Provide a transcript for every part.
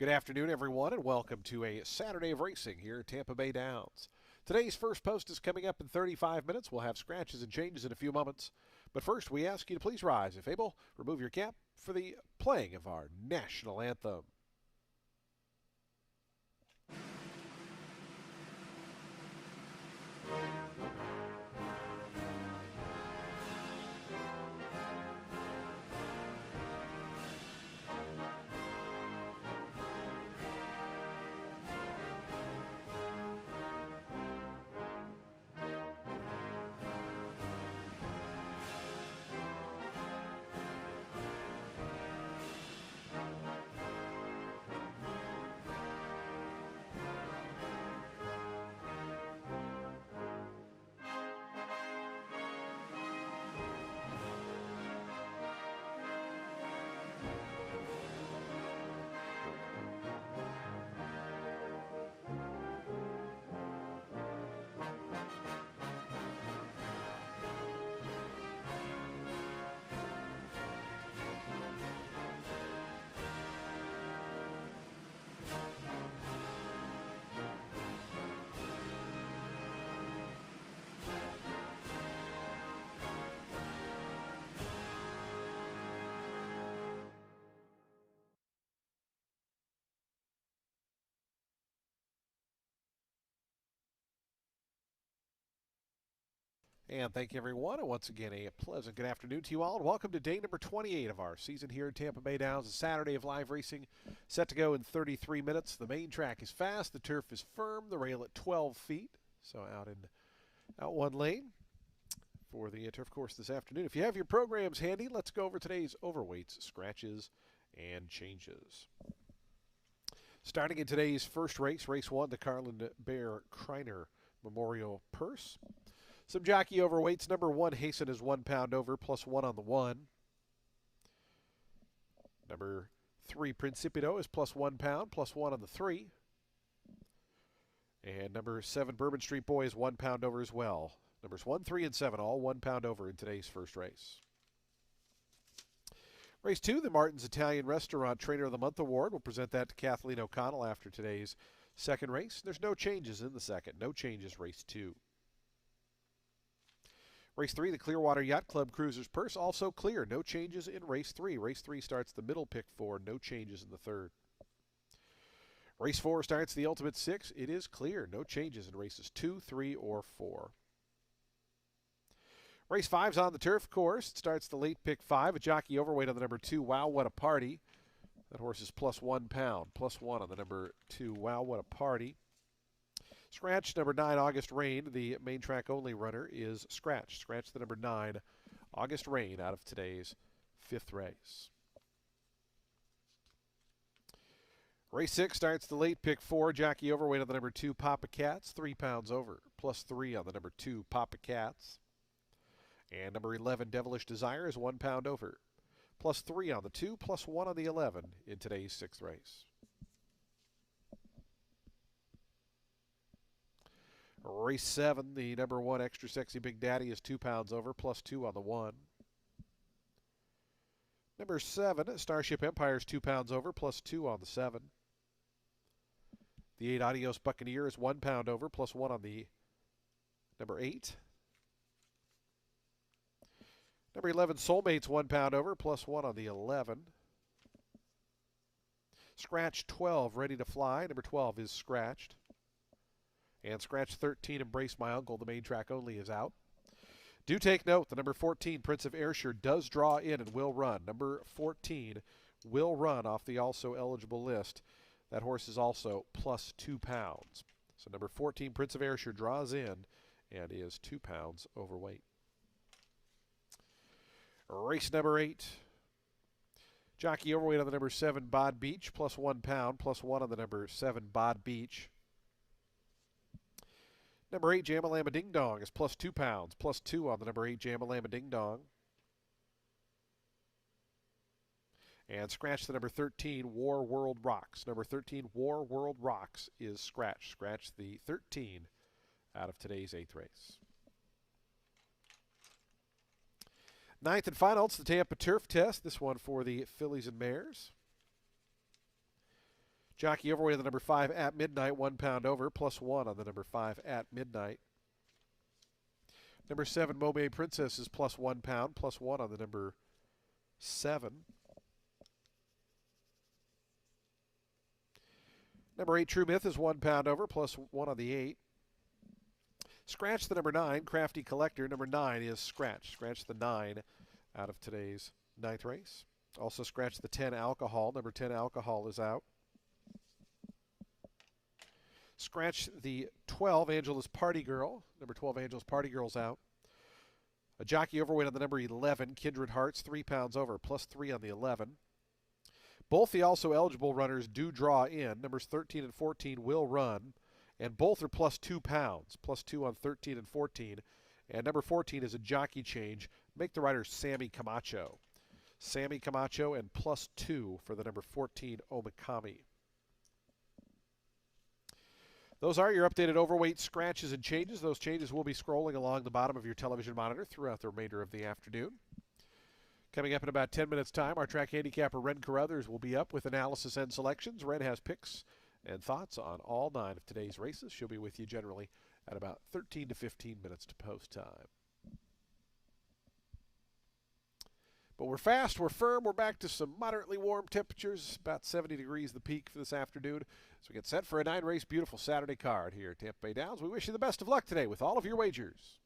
Good afternoon, everyone, and welcome to a Saturday of racing here at Tampa Bay Downs. Today's first post is coming up in 35 minutes. We'll have scratches and changes in a few moments. But first, we ask you to please rise. If able, remove your cap for the playing of our national anthem. And thank you, everyone. And once again, a pleasant good afternoon to you all. And welcome to day number 28 of our season here at Tampa Bay Downs. A Saturday of live racing set to go in 33 minutes. The main track is fast. The turf is firm. The rail at 12 feet. So out one lane for the turf course this afternoon. If you have your programs handy, let's go over today's overweights, scratches, and changes. Starting in today's first race, race 1, the Carlin Bear Kreiner Memorial Purse. Some jockey overweights. Number 1, Hasten is 1 pound over, plus 1 on the 1. Number 3, Principito is plus 1 pound, plus 1 on the 3. And number 7, Bourbon Street Boy is 1 pound over as well. Numbers 1, 3, and 7, all 1 pound over in today's first race. Race 2, the Martin's Italian Restaurant Trainer of the Month Award. We'll present that to Kathleen O'Connell after today's second race. There's no changes in the second. No changes, race 2. Race 3, the Clearwater Yacht Club Cruisers Purse, also clear. No changes in race 3. Race 3 starts the middle pick 4. No changes in the third. Race 4 starts the Ultimate 6. It is clear. No changes in races 2, 3, or 4. Race 5's on the turf course. It starts the late pick 5. A jockey overweight on the number 2, Wow What a Party. That horse is plus 1 pound. Plus 1 on the number 2, Wow What a Party. Scratch number 9, August Rain, the main track only runner, is Scratch. Scratch the number 9, August Rain, out of today's 5th race. Race 6 starts the late pick 4, jockey overweight on the number 2, Papa Cats, 3 pounds over, plus 3 on the number 2, Papa Cats. And number 11, Devilish Desire, is 1 pound over, plus 3 on the 2, plus 1 on the 11 in today's 6th race. Race 7, the number 1, Extra Sexy Big Daddy, is 2 pounds over, plus 2 on the 1. Number 7, Starship Empire, is 2 pounds over, plus 2 on the 7. The 8, Adios Buccaneer, is 1 pound over, plus 1 on the number 8. Number 11, Soulmate's 1 pound over, plus 1 on the 11. Scratch 12, Ready to Fly. Number 12 is scratched. And scratch 13, Embrace My Uncle, the main track only, is out. Do take note, the number 14, Prince of Ayrshire, does draw in and will run. Number 14 will run off the also eligible list. That horse is also plus 2 pounds. So number 14, Prince of Ayrshire, draws in and is 2 pounds overweight. Race number 8. Jockey overweight on the number 7, Bod Beach, plus 1 pound, plus 1 on the number 7, Bod Beach. Number 8, Jamalama Ding Dong, is plus 2 pounds, plus 2 on the number 8, Jamalama Ding Dong. And scratch the number 13, War World Rocks. Number 13, War World Rocks, is scratch. Scratch the 13 out of today's 8th race. Ninth and final, it's the Tampa Turf Test. This one for the fillies and mares. Jockey overweight on the number 5 at midnight, 1 pound over, +1 on the number 5 at midnight. Number 7, Mobe Princess is +1 pound, +1 on the number 7. Number 8, True Myth is 1 pound over, +1 on the 8. Scratch the number 9, Crafty Collector. Number 9 is scratch. Scratch the 9 out of today's 9th race. Also scratch the 10, Alcohol. Number 10, Alcohol is out. Scratch the 12, Angela's Party Girl. Number 12, Angela's Party Girl's out. A jockey overweight on the number 11, Kindred Hearts, 3 pounds over, +3 on the 11. Both the also eligible runners do draw in. Numbers 13 and 14 will run, and both are +2 pounds, +2 on 13 and 14. And number 14 is a jockey change. Make the rider Sammy Camacho. Sammy Camacho and +2 for the number 14, Omikami. Those are your updated overweight scratches and changes. Those changes will be scrolling along the bottom of your television monitor throughout the remainder of the afternoon. Coming up in about 10 minutes' time, our track handicapper Ren Carruthers will be up with analysis and selections. Ren has picks and thoughts on all 9 of today's races. She'll be with you generally at about 13 to 15 minutes to post time. But we're fast, we're firm, we're back to some moderately warm temperatures, about 70 degrees the peak for this afternoon. So we get set for a 9-race, beautiful Saturday card here at Tampa Bay Downs. We wish you the best of luck today with all of your wagers.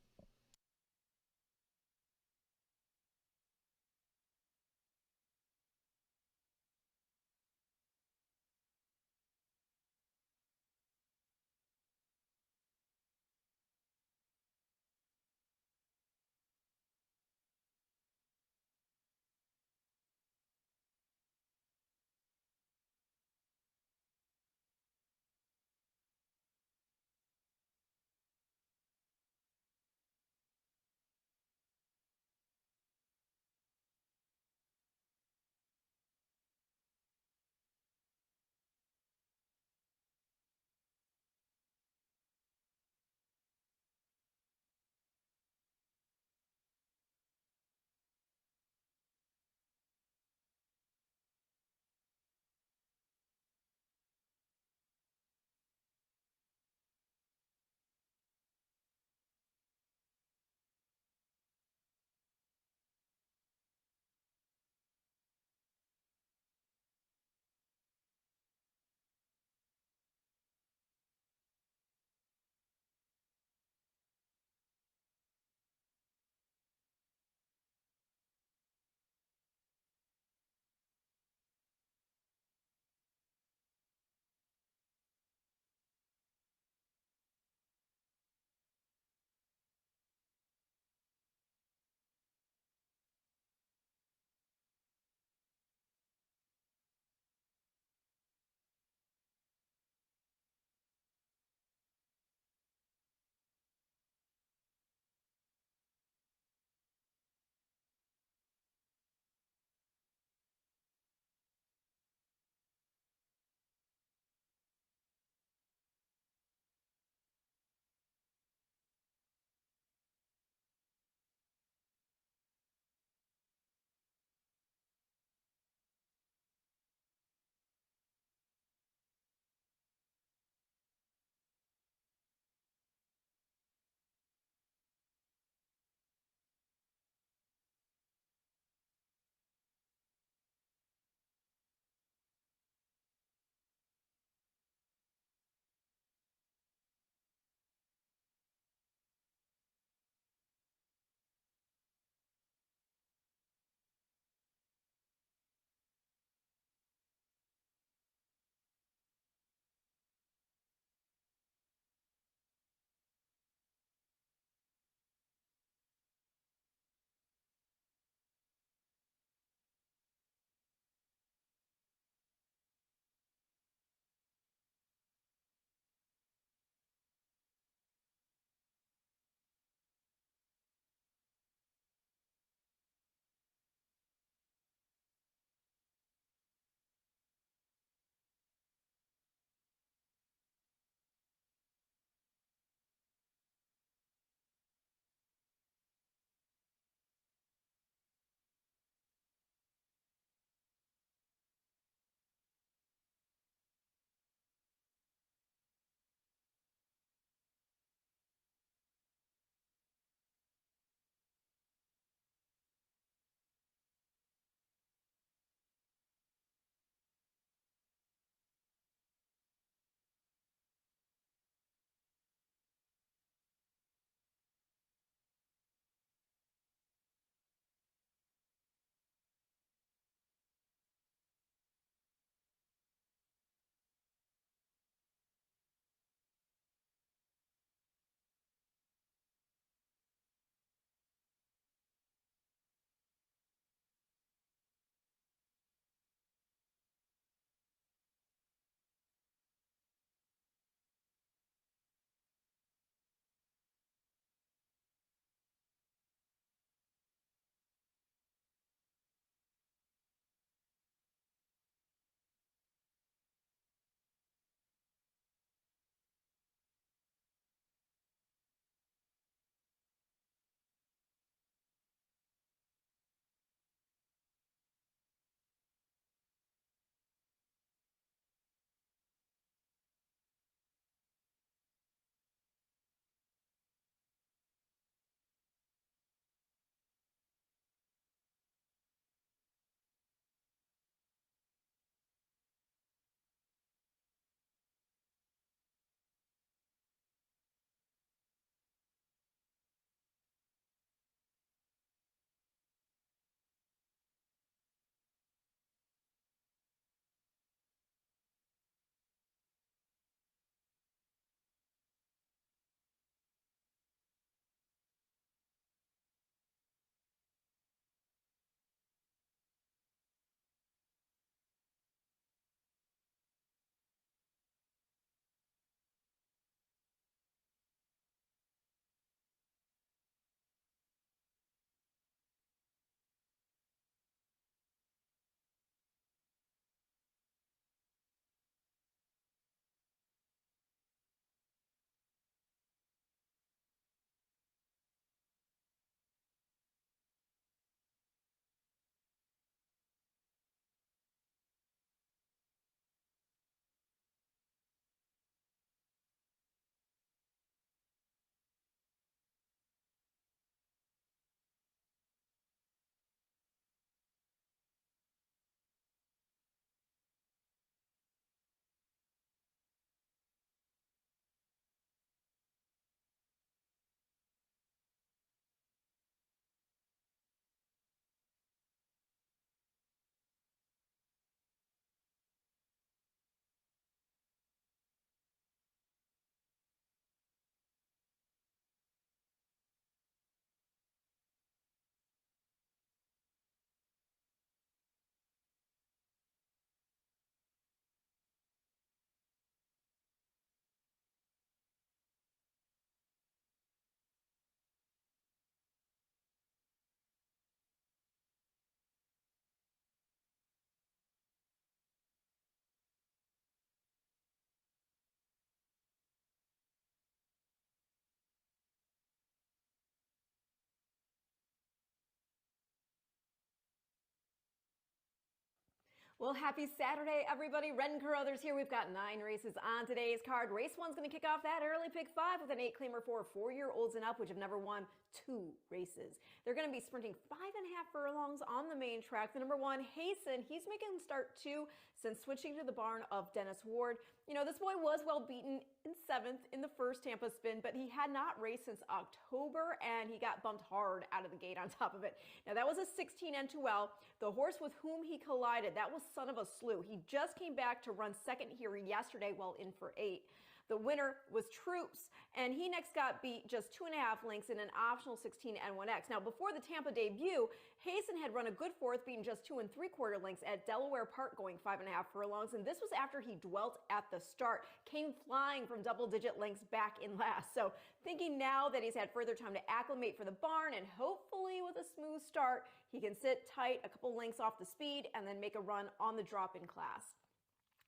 Well, happy Saturday, everybody. Red and Carruthers here. We've got 9 races on today's card. Race 1's going to kick off that early pick 5 with an 8-claimer for 4-year-olds and up, which have never won 2 races. They're going to be sprinting 5.5 furlongs on the main track. The number 1, Hasten, he's making start 2 since switching to the barn of Dennis Ward. You know, this boy was well beaten in 7th in the first Tampa spin, but he had not raced since October, and he got bumped hard out of the gate on top of it. Now, that was a 16 N2L. The horse with whom he collided, that was Son of a Slew. He just came back to run second here yesterday while in for 8. The winner was Troops, and he next got beat just 2.5 lengths in an optional 16 N1X. Now, before the Tampa debut, Hasten had run a good 4th, beating just 2 3/4 lengths at Delaware Park, going 5.5 furlongs, and this was after he dwelt at the start, came flying from double-digit lengths back in last. So, thinking now that he's had further time to acclimate for the barn, and hopefully with a smooth start, he can sit tight a couple lengths off the speed and then make a run on the drop-in class.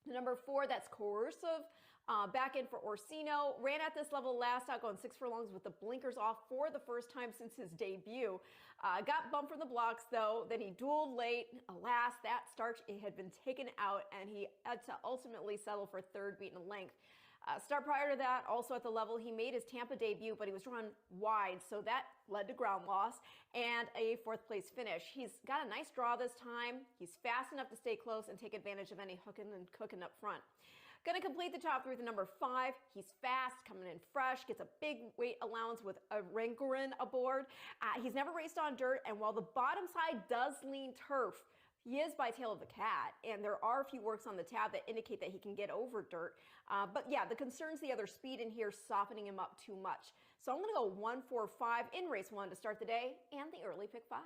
The number 4, that's Coercive, back in for Orsino. Ran at this level last out, going 6 furlongs with the blinkers off for the first time since his debut. Got bumped from the blocks, though. Then he dueled late. Alas, that starch had been taken out, and he had to ultimately settle for 3rd, beaten a length. Start prior to that, also at the level, he made his Tampa debut, but he was drawn wide, so that led to ground loss and a 4th place finish. He's got a nice draw this time. He's fast enough to stay close and take advantage of any hooking and cooking up front. Going to complete the top 3 with the number 5. He's fast, coming in fresh, gets a big weight allowance with a Rangorin aboard. He's never raced on dirt, and while the bottom side does lean turf, he is by tail of the cat, and there are a few works on the tab that indicate that he can get over dirt. But yeah, the concern's the other speed in here, softening him up too much. So I'm going to go 1, 4, 5 in race 1 to start the day and the early pick 5.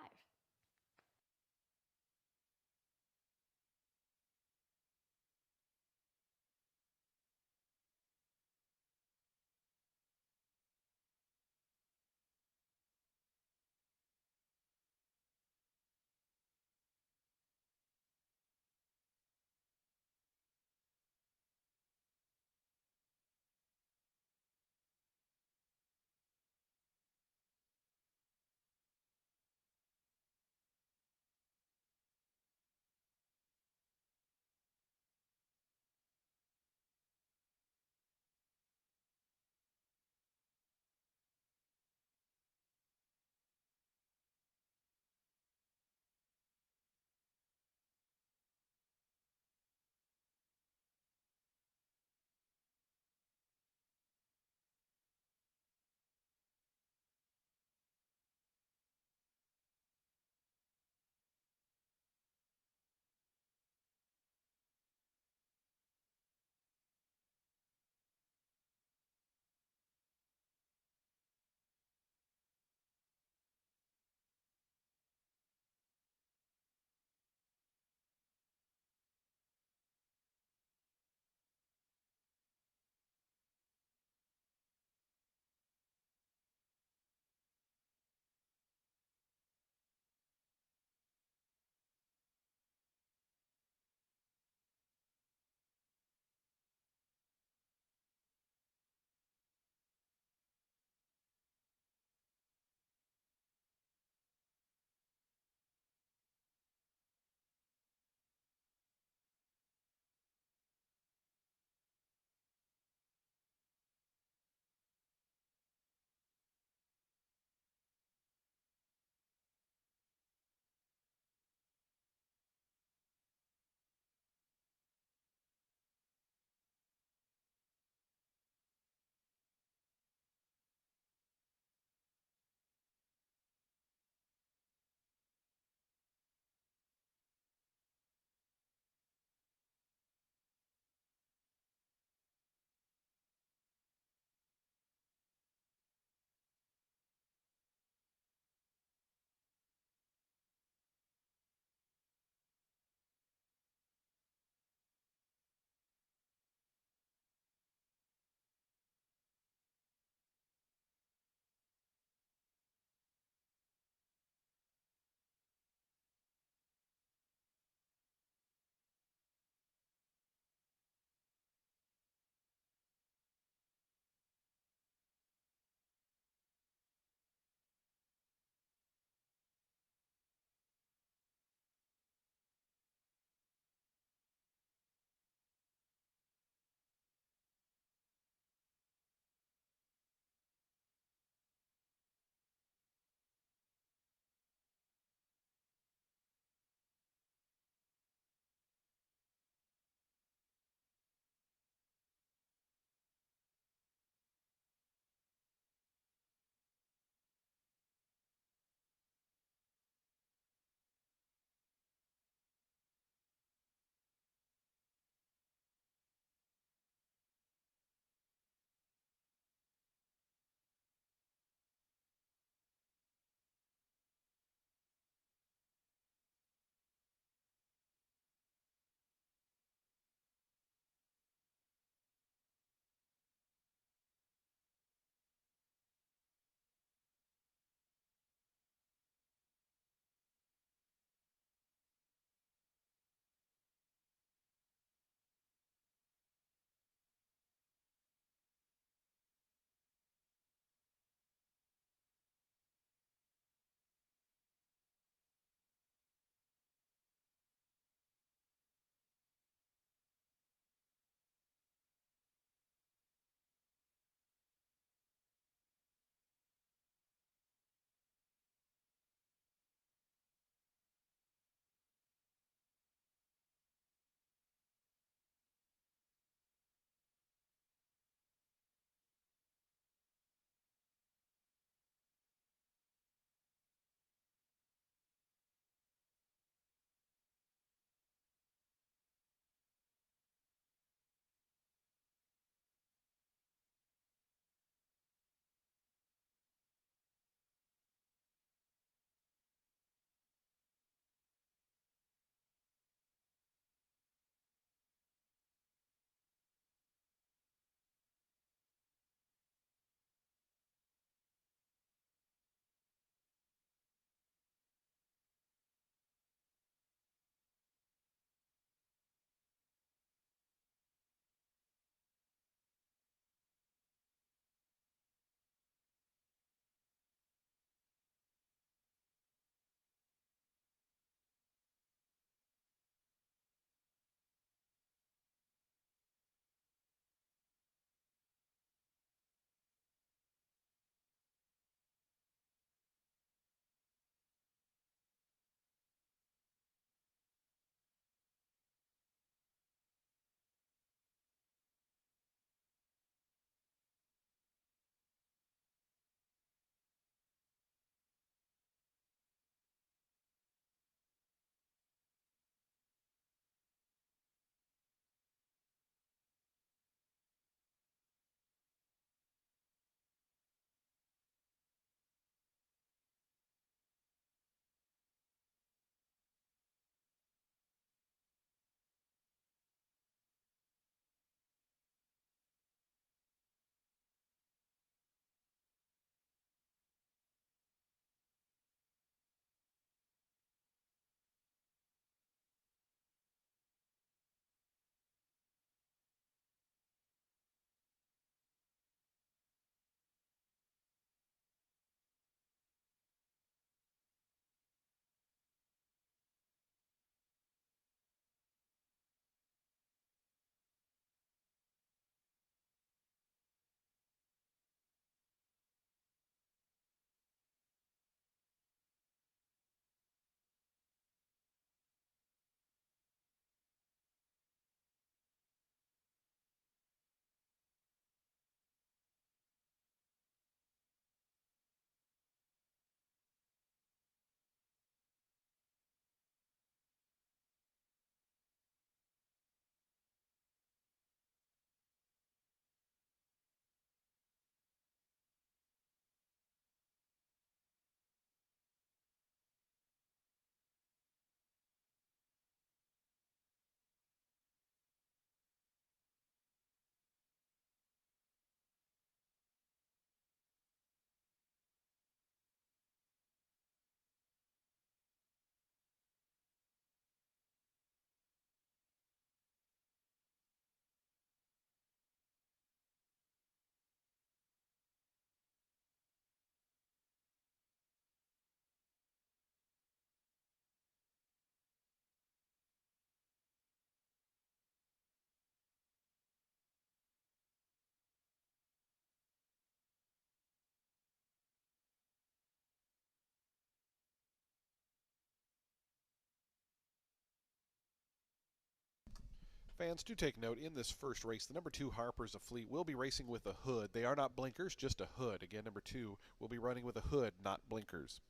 Fans, do take note, in this first race, the number 2 Harper's of Fleet will be racing with a hood. They are not blinkers, just a hood. Again, number 2 will be running with a hood, not blinkers.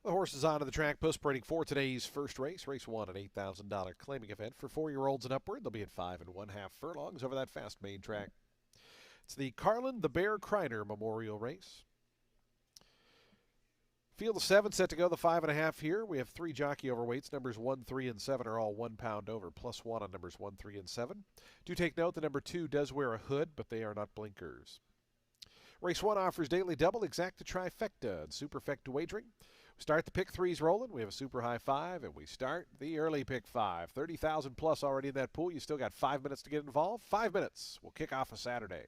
The horses onto the track post-sprinting for today's first race. Race 1, an $8,000 claiming event for 4-year-olds and upward. They'll be at 5 1/2 furlongs over that fast main track. It's the Carlin the Bear Kreiner Memorial Race. Field of 7 set to go the 5 1/2 here. We have 3 jockey overweights. Numbers 1, 3, and 7 are all 1 pound over, +1 on numbers 1, 3, and 7. Do take note the number 2 does wear a hood, but they are not blinkers. Race 1 offers daily double, exacta, trifecta, and superfecta wagering. We start the pick 3s rolling. We have a super high 5, and we start the early pick 5. 30,000 plus already in that pool. You still got 5 minutes to get involved. 5 minutes. We'll kick off a Saturday.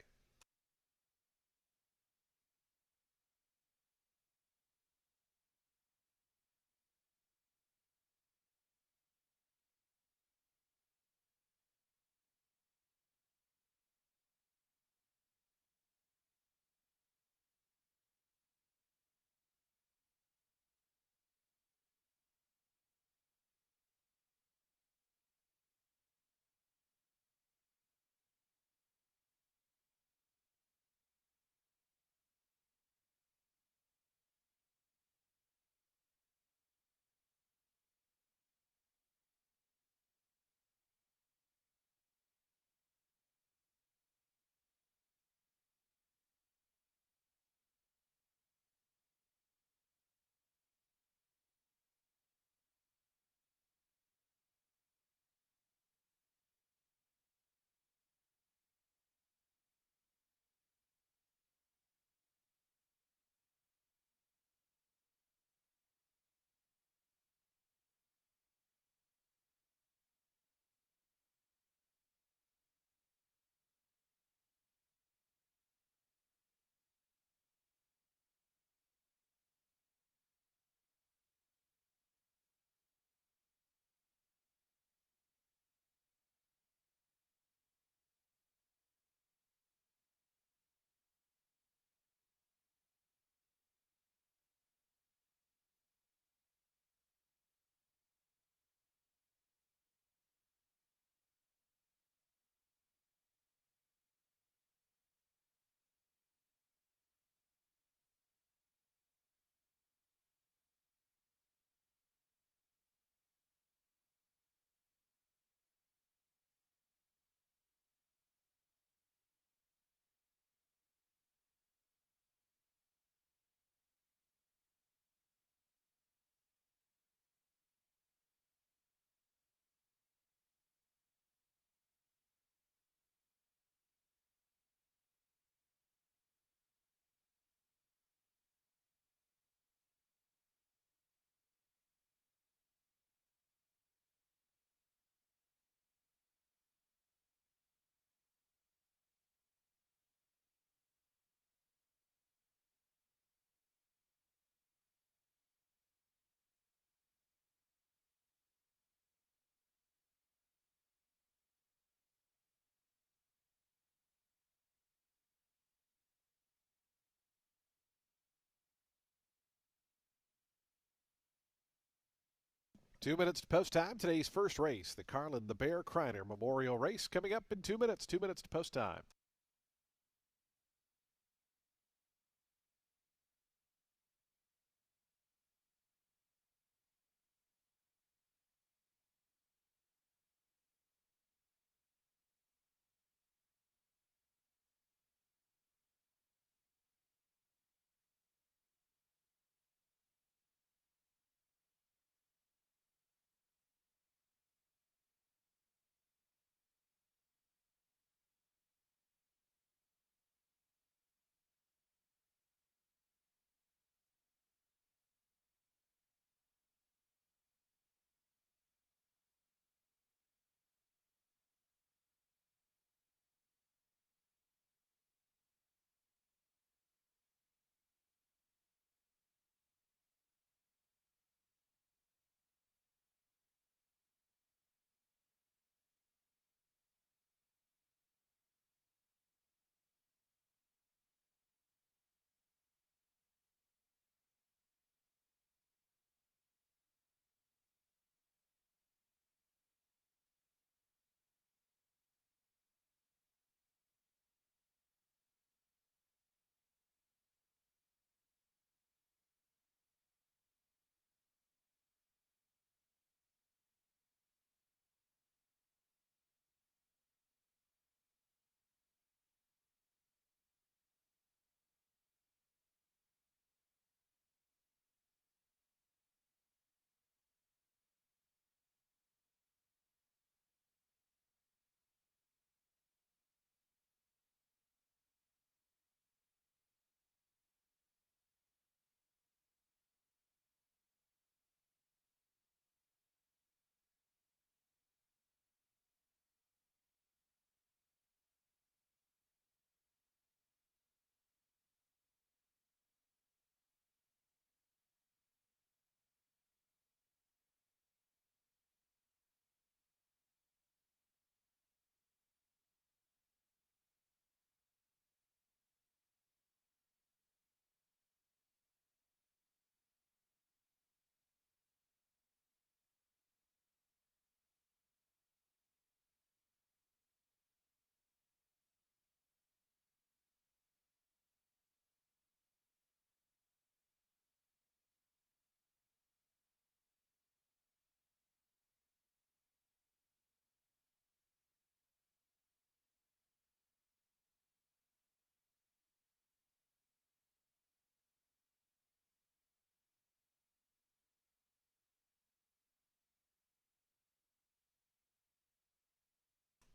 Two minutes to post time. Today's first race, the Carlin the Bear Kreiner Memorial Race, coming up in 2 minutes. 2 minutes to post time.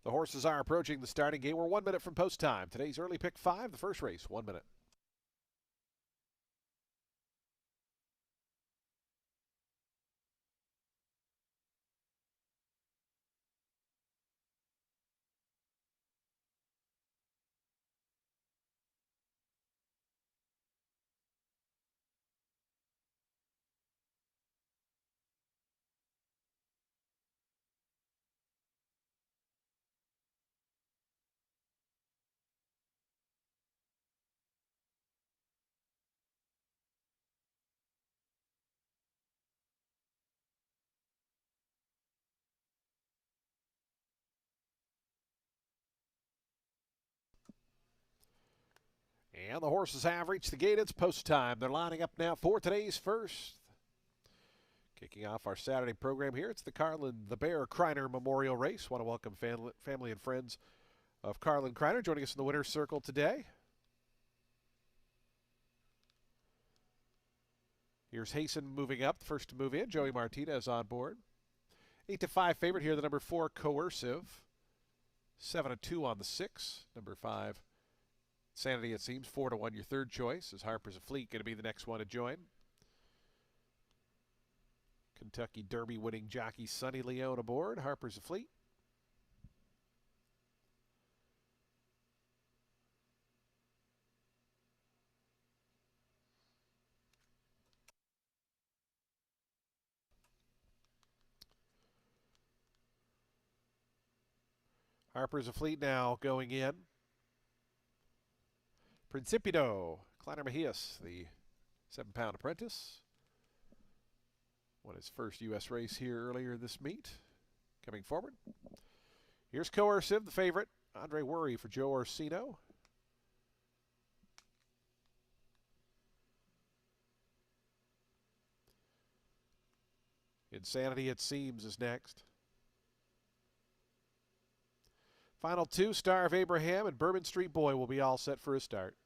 The horses are approaching the starting gate. We're 1 minute from post time. Today's early pick 5, the first race, 1 minute. And the horses have reached the gate. It's post time. They're lining up now for today's first. Kicking off our Saturday program here, it's the Carlin the Bear Kreiner Memorial Race. Want to welcome family and friends of Carlin Kreiner joining us in the winner's circle today. Here's Hasten moving up, the first to move in. Joey Martinez on board. 8-5 favorite here, the number 4, Coercive. 7-2 on the 6. Number 5, Sanity, it seems. 4-1, your third choice. As Harper's a Fleet going to be the next one to join. Kentucky Derby winning jockey Sonny Leone aboard. Harper's a Fleet. Harper's a Fleet now going in. Principito, Kleiner Mejias, the 7-pound apprentice. Won his first U.S. race here earlier this meet. Coming forward. Here's Coercive, the favorite. Andre Worry for Joe Orsino. Insanity, it seems, is next. Final 2, Star of Abraham and Bourbon Street Boy will be all set for a start.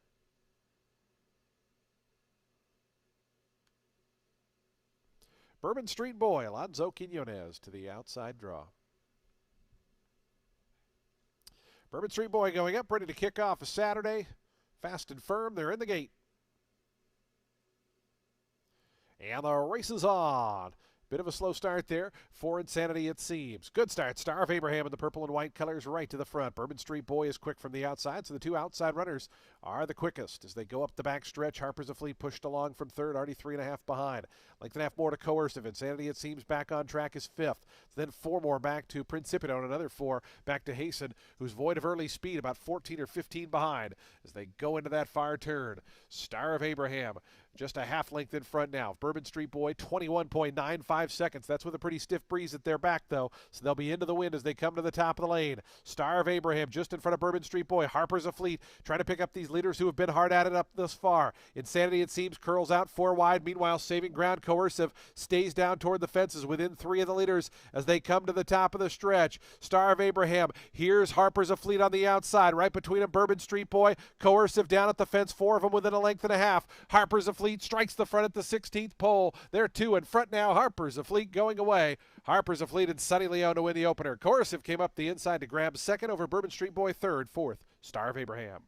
Bourbon Street Boy, Alonzo Quinones to the outside draw. Bourbon Street Boy going up, ready to kick off a Saturday. Fast and firm, they're in the gate. And the race is on. Bit of a slow start there for Insanity, it seems. Good start. Star of Abraham in the purple and white colors right to the front. Bourbon Street Boy is quick from the outside, so the two outside runners are the quickest. As they go up the back stretch, Harper's a Fleet pushed along from third, already 3.5 behind. Length and a half more to Coercive. Insanity, it seems, back on track is fifth. Then 4 more back to Principito and another 4 back to Hasten, who's void of early speed, about 14 or 15 behind as they go into that far turn. Star of Abraham just a half length in front now. Bourbon Street Boy, 21.95 seconds. That's with a pretty stiff breeze at their back, though, so they'll be into the wind as they come to the top of the lane. Star of Abraham just in front of Bourbon Street Boy. Harper's a Fleet trying to pick up these leaders who have been hard at it up thus far. Insanity, it seems, curls out 4 wide. Meanwhile, saving ground, Coercive stays down toward the fences within 3 of the leaders as they come to the top of the stretch. Star of Abraham. Here's Harper's a Fleet on the outside. Right between them, Bourbon Street Boy. Coercive down at the fence. 4 of them within a length and a half. Harper's a Fleet strikes the front at the 16th pole. They're 2 in front now. Harper's a Fleet going away. Harper's a Fleet and Sonny Leone to win the opener. Coercive came up the inside to grab second over Bourbon Street Boy third. Fourth, Star of Abraham.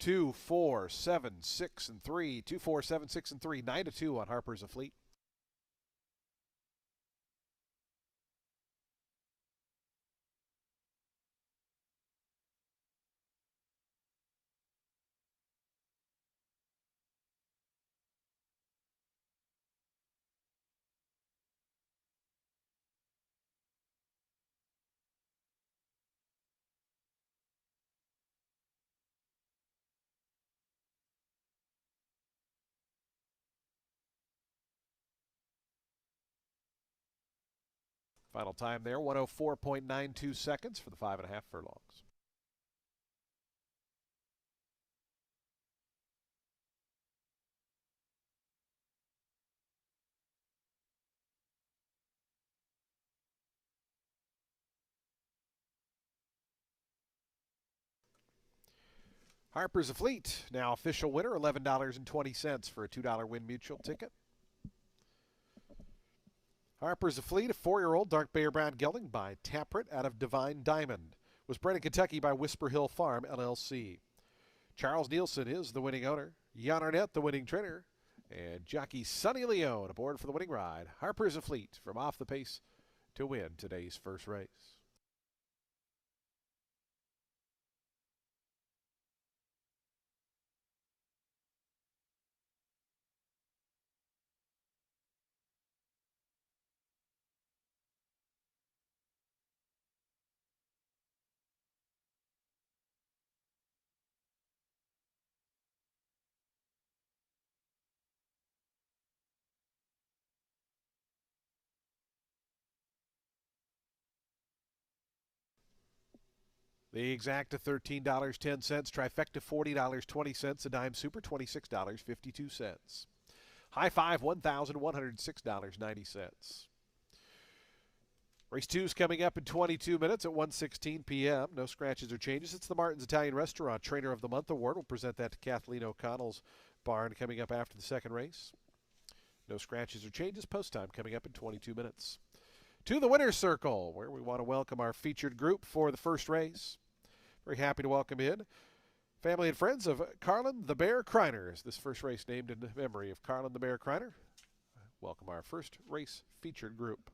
Two, 4, 7, 6, and 3. 2, 4, 7, 6, and 3. 9-2 on Harper's a Fleet. Final time there, 104.92 seconds for the 5.5 furlongs. Harper's a Fleet, now official winner, $11.20 for a $2 Win Mutual ticket. Harper's a Fleet, a 4-year-old dark Bear Brown gelding by Tappert out of Divine Diamond. Was bred in Kentucky by Whisper Hill Farm, LLC. Charles Nielsen is the winning owner. Jan Arnett, the winning trainer. And jockey Sonny Leone aboard for the winning ride. Harper's a Fleet from off the pace to win today's first race. The exacta $13.10, trifecta $40.20, a dime super $26.52. High five $1,106.90. Race 2 is coming up in 22 minutes at 1:16 p.m. No scratches or changes. It's the Martin's Italian Restaurant Trainer of the Month Award. We'll present that to Kathleen O'Connell's barn coming up after the second race. No scratches or changes. Post time coming up in 22 minutes. To the winner's circle, where we want to welcome our featured group for the first race. Very happy to welcome in family and friends of Carlin the Bear Kreiners. This first race named in memory of Carlin the Bear Kreiner. Welcome our first race featured group.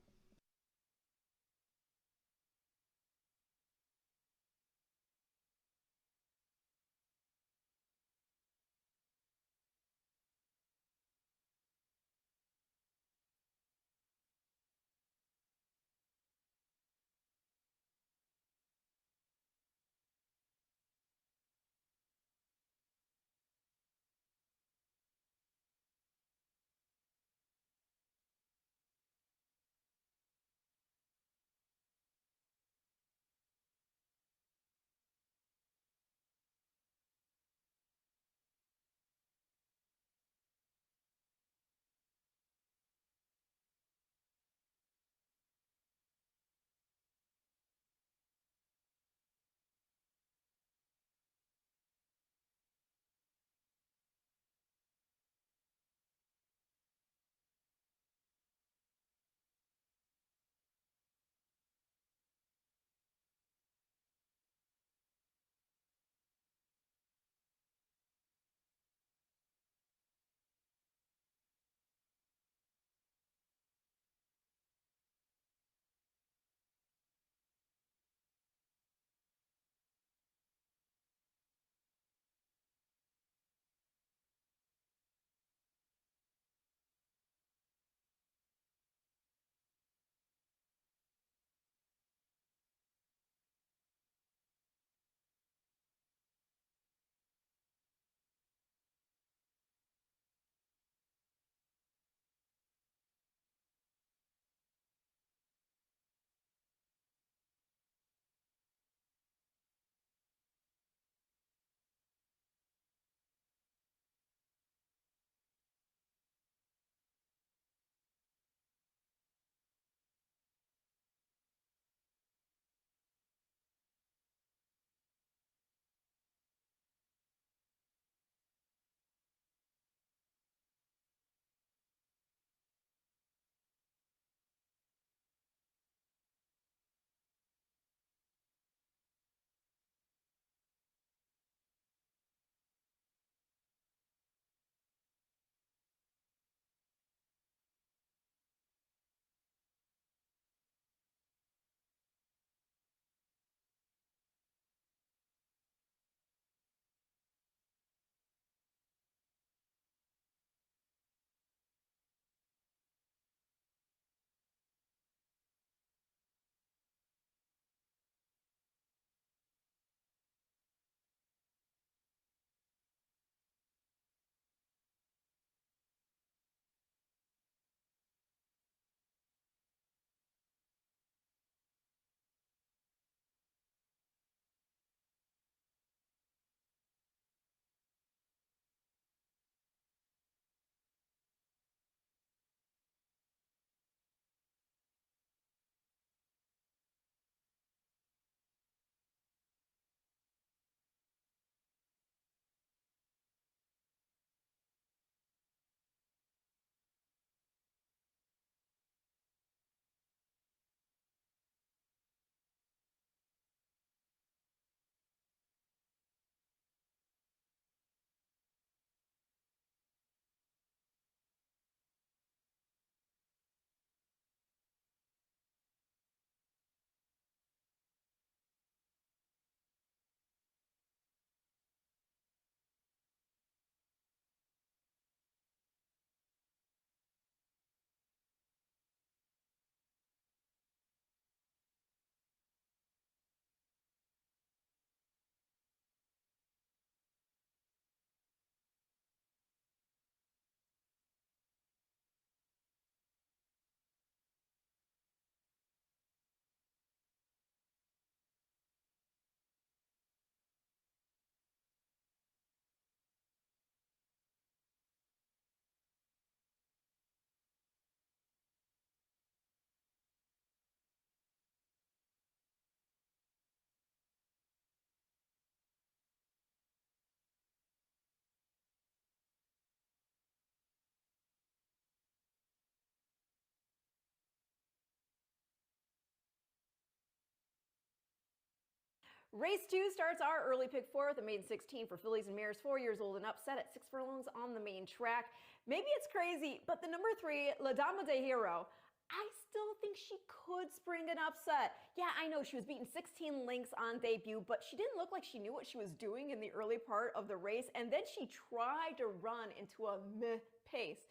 Race 2 starts our early pick four with a maiden 16 for fillies and mares 4 years old and up, set at 6 furlongs on the main track. Maybe it's crazy, but the number 3, La Dama de Hero, I still think she could spring an upset. Yeah, I know she was beaten 16 lengths on debut, but she didn't look like she knew what she was doing in the early part of the race, and then she tried to run into a meh pace.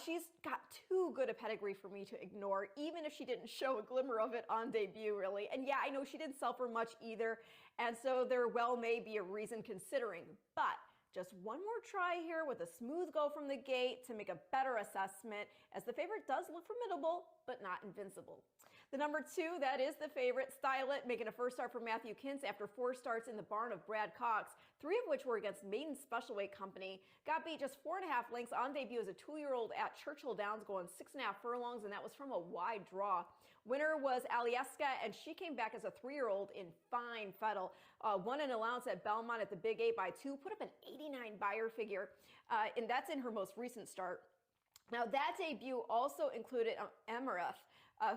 She's got too good a pedigree for me to ignore, even if she didn't show a glimmer of it on debut, really. And yeah, I know she didn't sell for much either, and so there well may be a reason considering. But just one more try here with a smooth go from the gate to make a better assessment, as the favorite does look formidable, but not invincible. The number 2, that is the favorite, Style It, making a first start for Matthew Kintz after 4 starts in the barn of Brad Cox, 3 of which were against Maiden Special Weight Company. Got beat just 4.5 lengths on debut as a 2-year-old at Churchill Downs, going 6.5 furlongs, and that was from a wide draw. Winner was Alieska, and she came back as a 3-year-old in fine fettle. Won an allowance at Belmont at the Big 8 by 2, put up an 89 buyer figure, and that's in her most recent start. Now, that debut also included Emerith,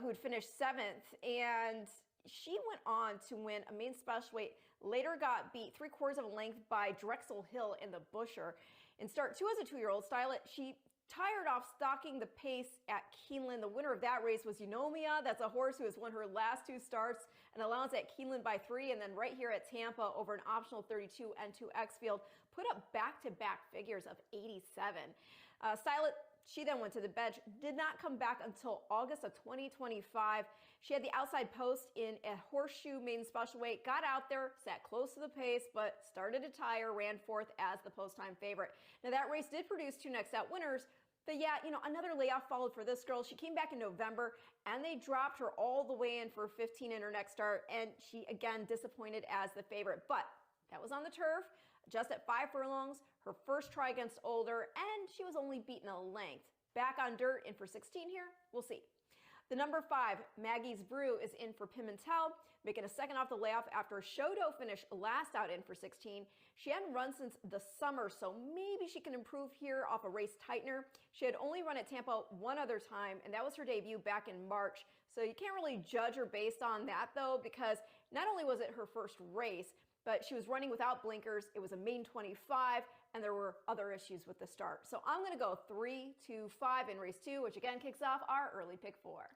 who had finished 7th, and she went on to win a main special weight, later got beat 3/4 of a length by Drexel Hill in the Busher. In start 2 as a 2-year-old, Style It, she tired off stalking the pace at Keeneland. The winner of that race was Eunomia. That's a horse who has won her last 2 starts, an allowance at Keeneland by 3, and then right here at Tampa over an optional 32 N2X field, put up back-to-back figures of 87. Style It, she then went to the bench, did not come back until August of 2025. She had the outside post in a horseshoe maiden special weight, got out there, sat close to the pace, but started to tire, ran 4th as the post-time favorite. Now that race did produce 2 next out winners, but yeah, another layoff followed for this girl. She came back in November, and they dropped her all the way in for 15 in her next start, and she again disappointed as the favorite. But that was on the turf, just at 5 furlongs, her first try against Older, and she was only beaten a length. Back on dirt, in for 16 here, we'll see. The number 5, Maggie's Brew, is in for Pimentel, making a second off the layoff after a show-dough finish last out in for 16. She hadn't run since the summer, so maybe she can improve here off a race tightener. She had only run at Tampa 1 other time, and that was her debut back in March. So you can't really judge her based on that, though, because not only was it her first race, but she was running without blinkers. It was a main 25, and there were other issues with the start. So I'm going to go 3, 2, 5 in race 2, which again kicks off our early pick 4.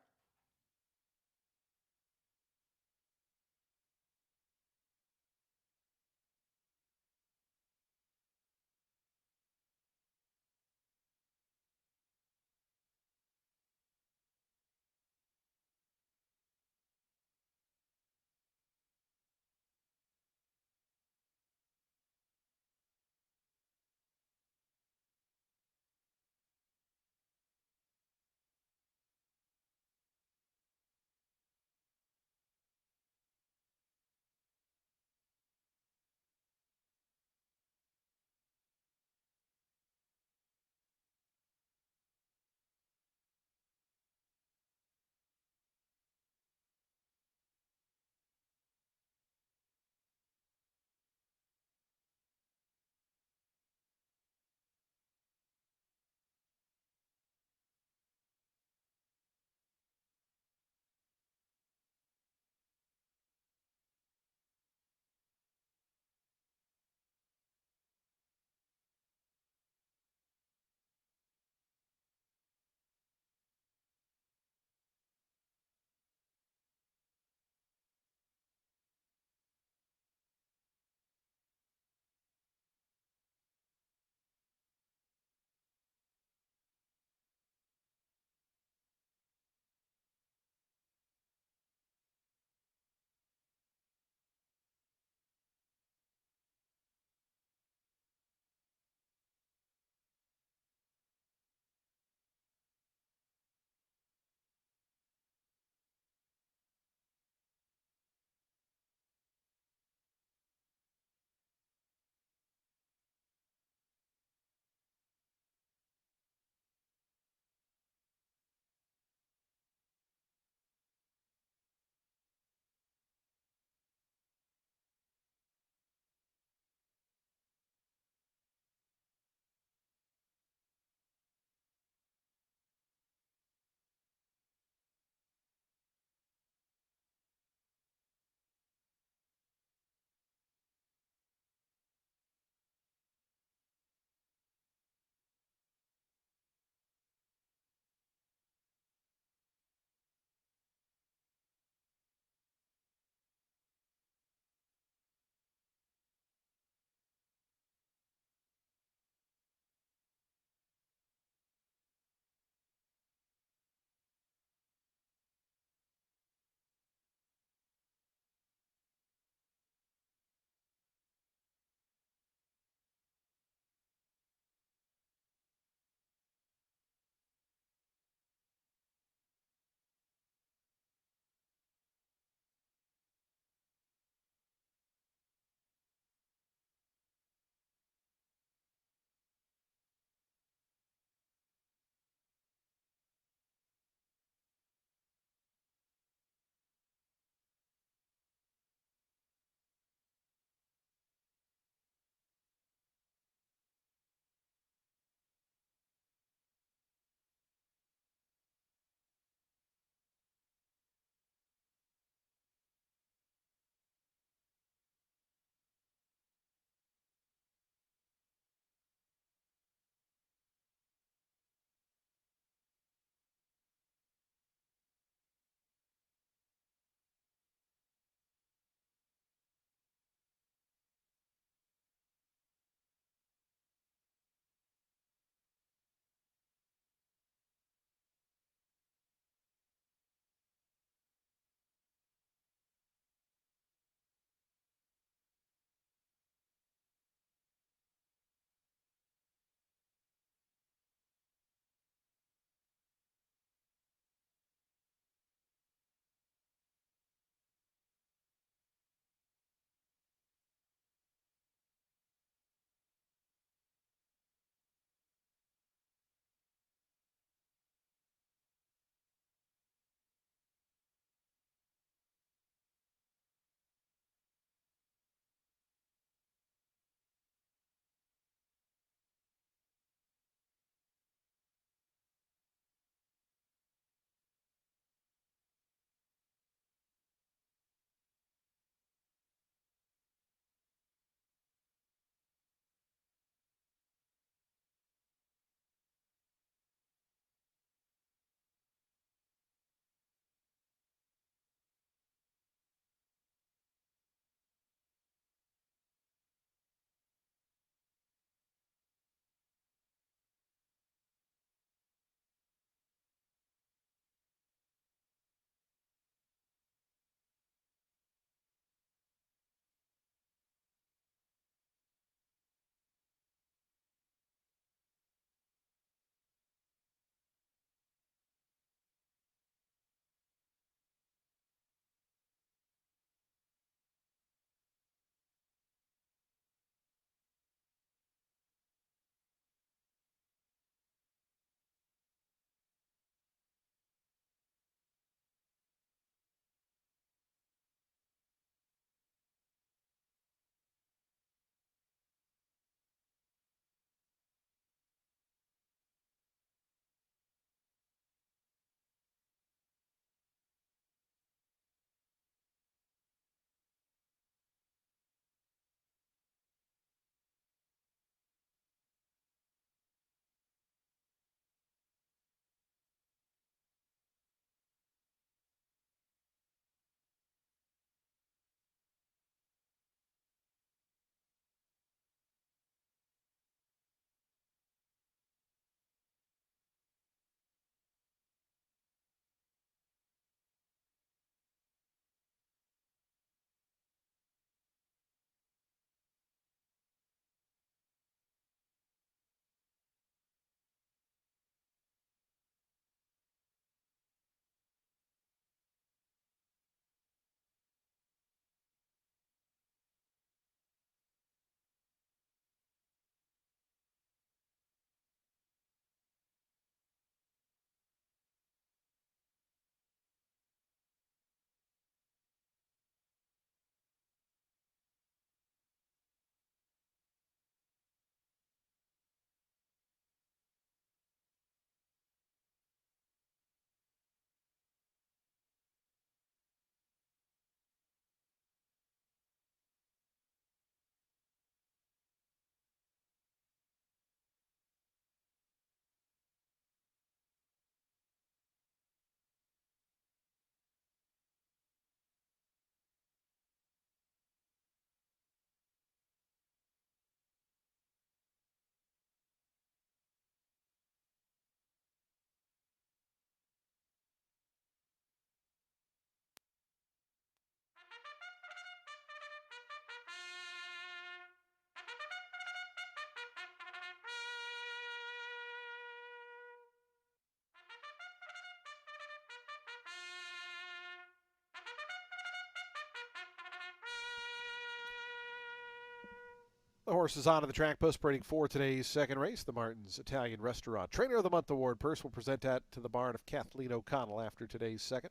The horse is onto the track post parading for today's second race. The Martin's Italian Restaurant Trainer of the Month Award purse will present that to the barn of Kathleen O'Connell after today's second.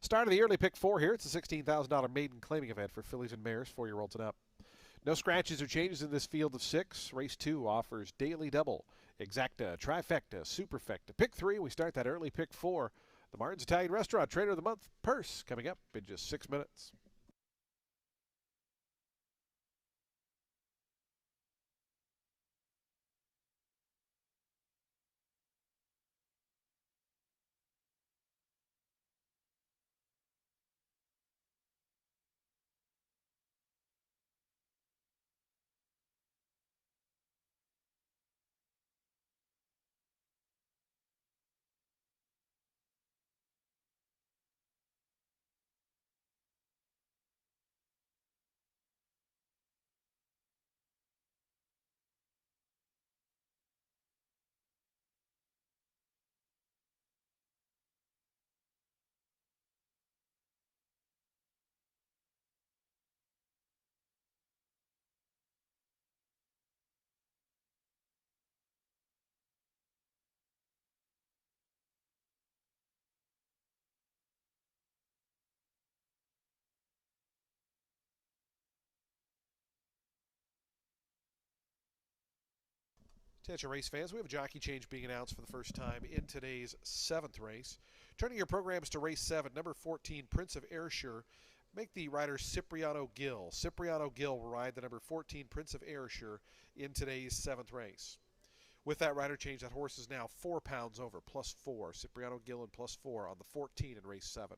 Start of the early pick four here. It's a $16,000 maiden claiming event for fillies and mares, 4-year-olds and up. No scratches or changes in this field of six. Race 2 offers daily double, exacta, trifecta, superfecta. Pick 3, we start that early pick 4. The Martin's Italian Restaurant Trainer of the Month purse coming up in just 6 minutes. Attention race fans, we have a jockey change being announced for the first time in today's 7th race. Turning your programs to race 7, number 14, Prince of Ayrshire. Make the rider Cipriano Gill. Cipriano Gill will ride the number 14, Prince of Ayrshire, in today's 7th race. With that rider change, that horse is now 4 pounds over, +4. Cipriano Gill and +4 on the 14 in race 7.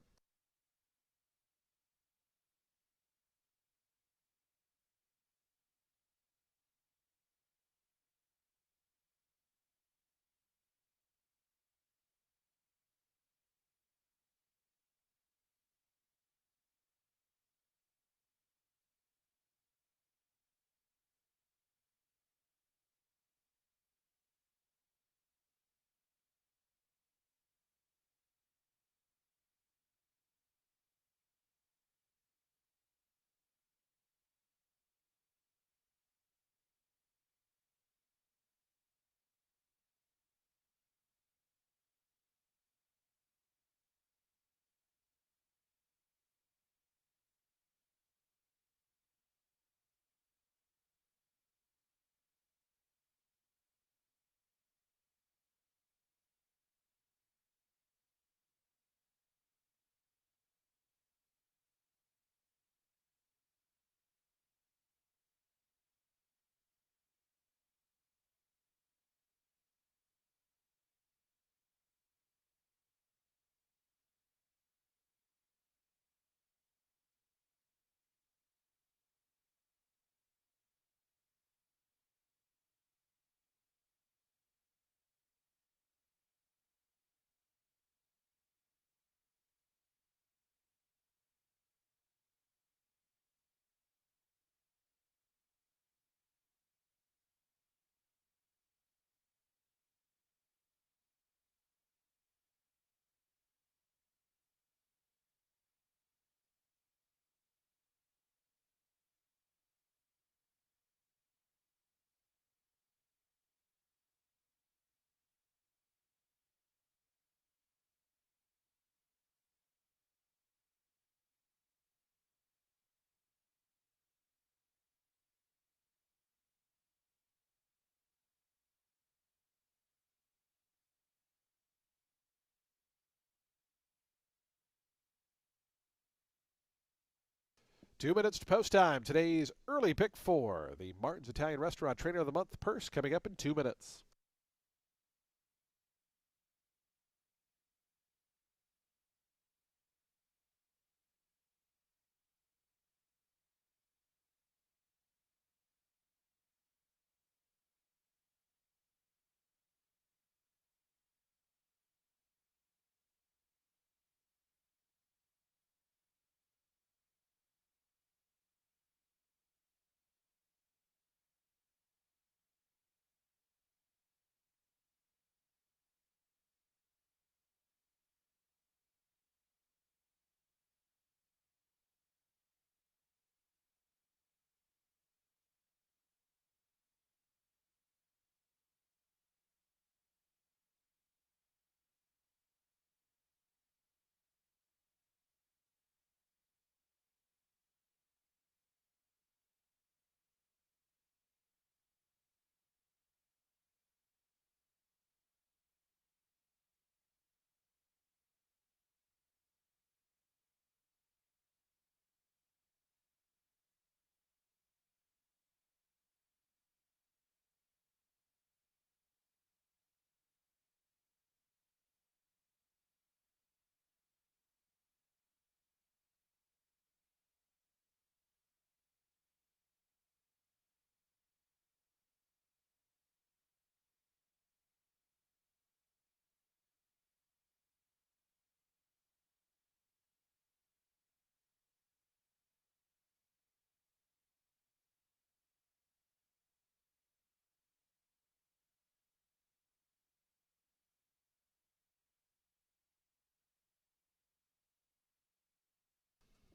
Two minutes to post time. Today's early pick 4. The Martin's Italian Restaurant Trainer of the Month purse coming up in 2 minutes.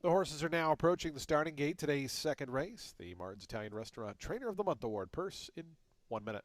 The horses are now approaching the starting gate. Today's second race, the Martin's Italian Restaurant Trainer of the Month Award purse in 1 minute.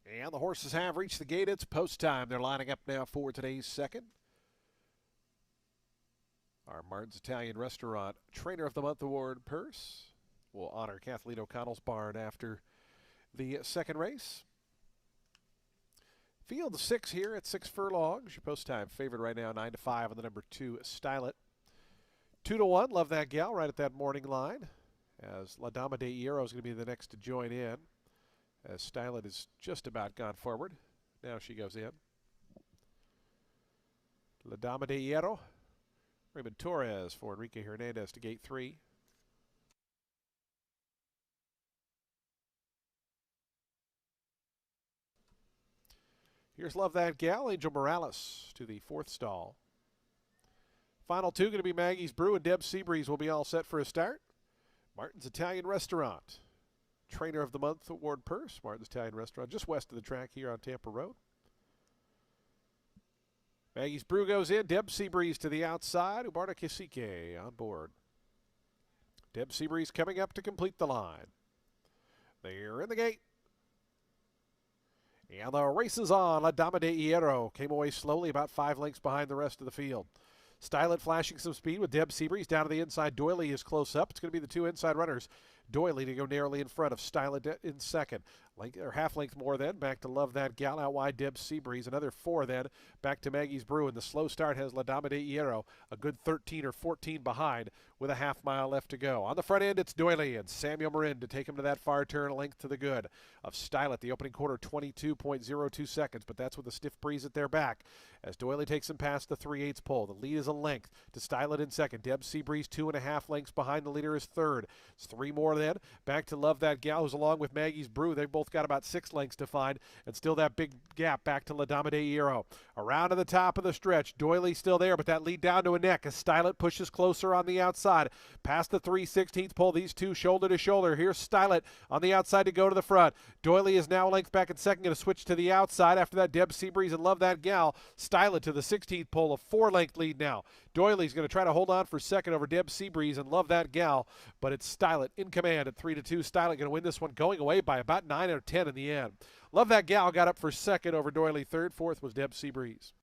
And the horses have reached the gate. It's post time. They're lining up now for today's second. Our Martin's Italian Restaurant Trainer of the Month Award purse will honor Kathleen O'Connell's barn after the second race. Field 6 here at 6 furlongs. Your post time favorite right now, 9-5 on the number 2, Style It. 2-1, Love That Gal, right at that morning line. As La Dama de Hierro is going to be the next to join in. As Style It is just about gone forward. Now she goes in. La Dama de Hierro. Raymond Torres for Enrique Hernandez to gate 3. Here's Love That Gal, Angel Morales to the 4th stall. Final 2 going to be Maggie's Brew and Deb Seabreeze will be all set for a start. Martin's Italian Restaurant. Trainer of the Month Award purse. Martin's Italian Restaurant just west of the track here on Tampa Road. Maggie's Brew goes in. Deb Seabreeze to the outside. Ubarda Cacique on board. Deb Seabreeze coming up to complete the line. They're in the gate. And the race is on. La Dama de Hierro came away slowly, about 5 lengths behind the rest of the field. Style It flashing some speed with Deb Seabreeze down to the inside. Doily is close up. It's going to be the 2 inside runners. Doily to go narrowly in front of Style It in second. Half length more then. Back to Love That Gal. Out wide Deb Seabreeze. Another 4 then. Back to Maggie's Brew. And the slow start has La Dama de Hierro a good 13 or 14 behind with a half mile left to go. On the front end it's Doily and Samuel Marin to take him to that far turn length to the good of Style It. The opening quarter 22.02 seconds, but that's with a stiff breeze at their back as Doily takes him past the 3/8 pole. The lead is a length to Style It in second. Deb Seabreeze 2.5 lengths behind. The leader is third. It's 3 more then. Back to Love That Gal, who's along with Maggie's Brew. They've both got about 6 lengths to find, and still that big gap back to La Dama de Hierro. Around to the top of the stretch. Doily still there, but that lead down to a neck as Style It pushes closer on the outside. Past the 3/16 pole, these two shoulder to shoulder. Here's Style It on the outside to go to the front. Doily is now a length back in second, going to switch to the outside. After that, Deb Seabreeze and Love That Gal. Style It to the 16th pole, a 4-length lead now. Doily's going to try to hold on for second over Deb Seabreeze and Love That Gal, but it's Style It in command at 3-2. Style It going to win this one, going away by about 9 or 10 in the end. Love That Gal got up for second over Doily third. Fourth was Deb Seabreeze.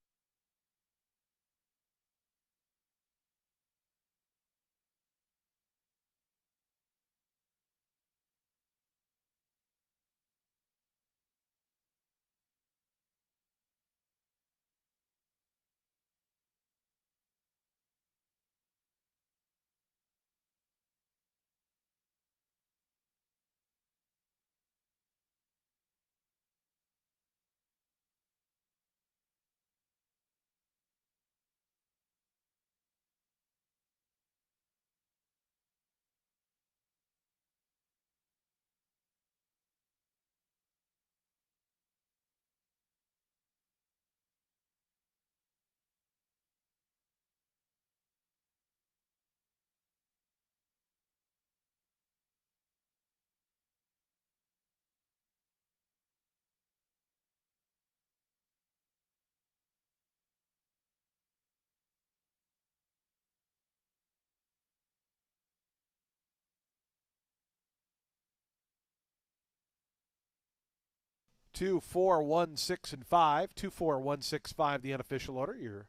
2, 4, 1, 6, and 5. 2, 4, 1, 6, 5, the unofficial order. Your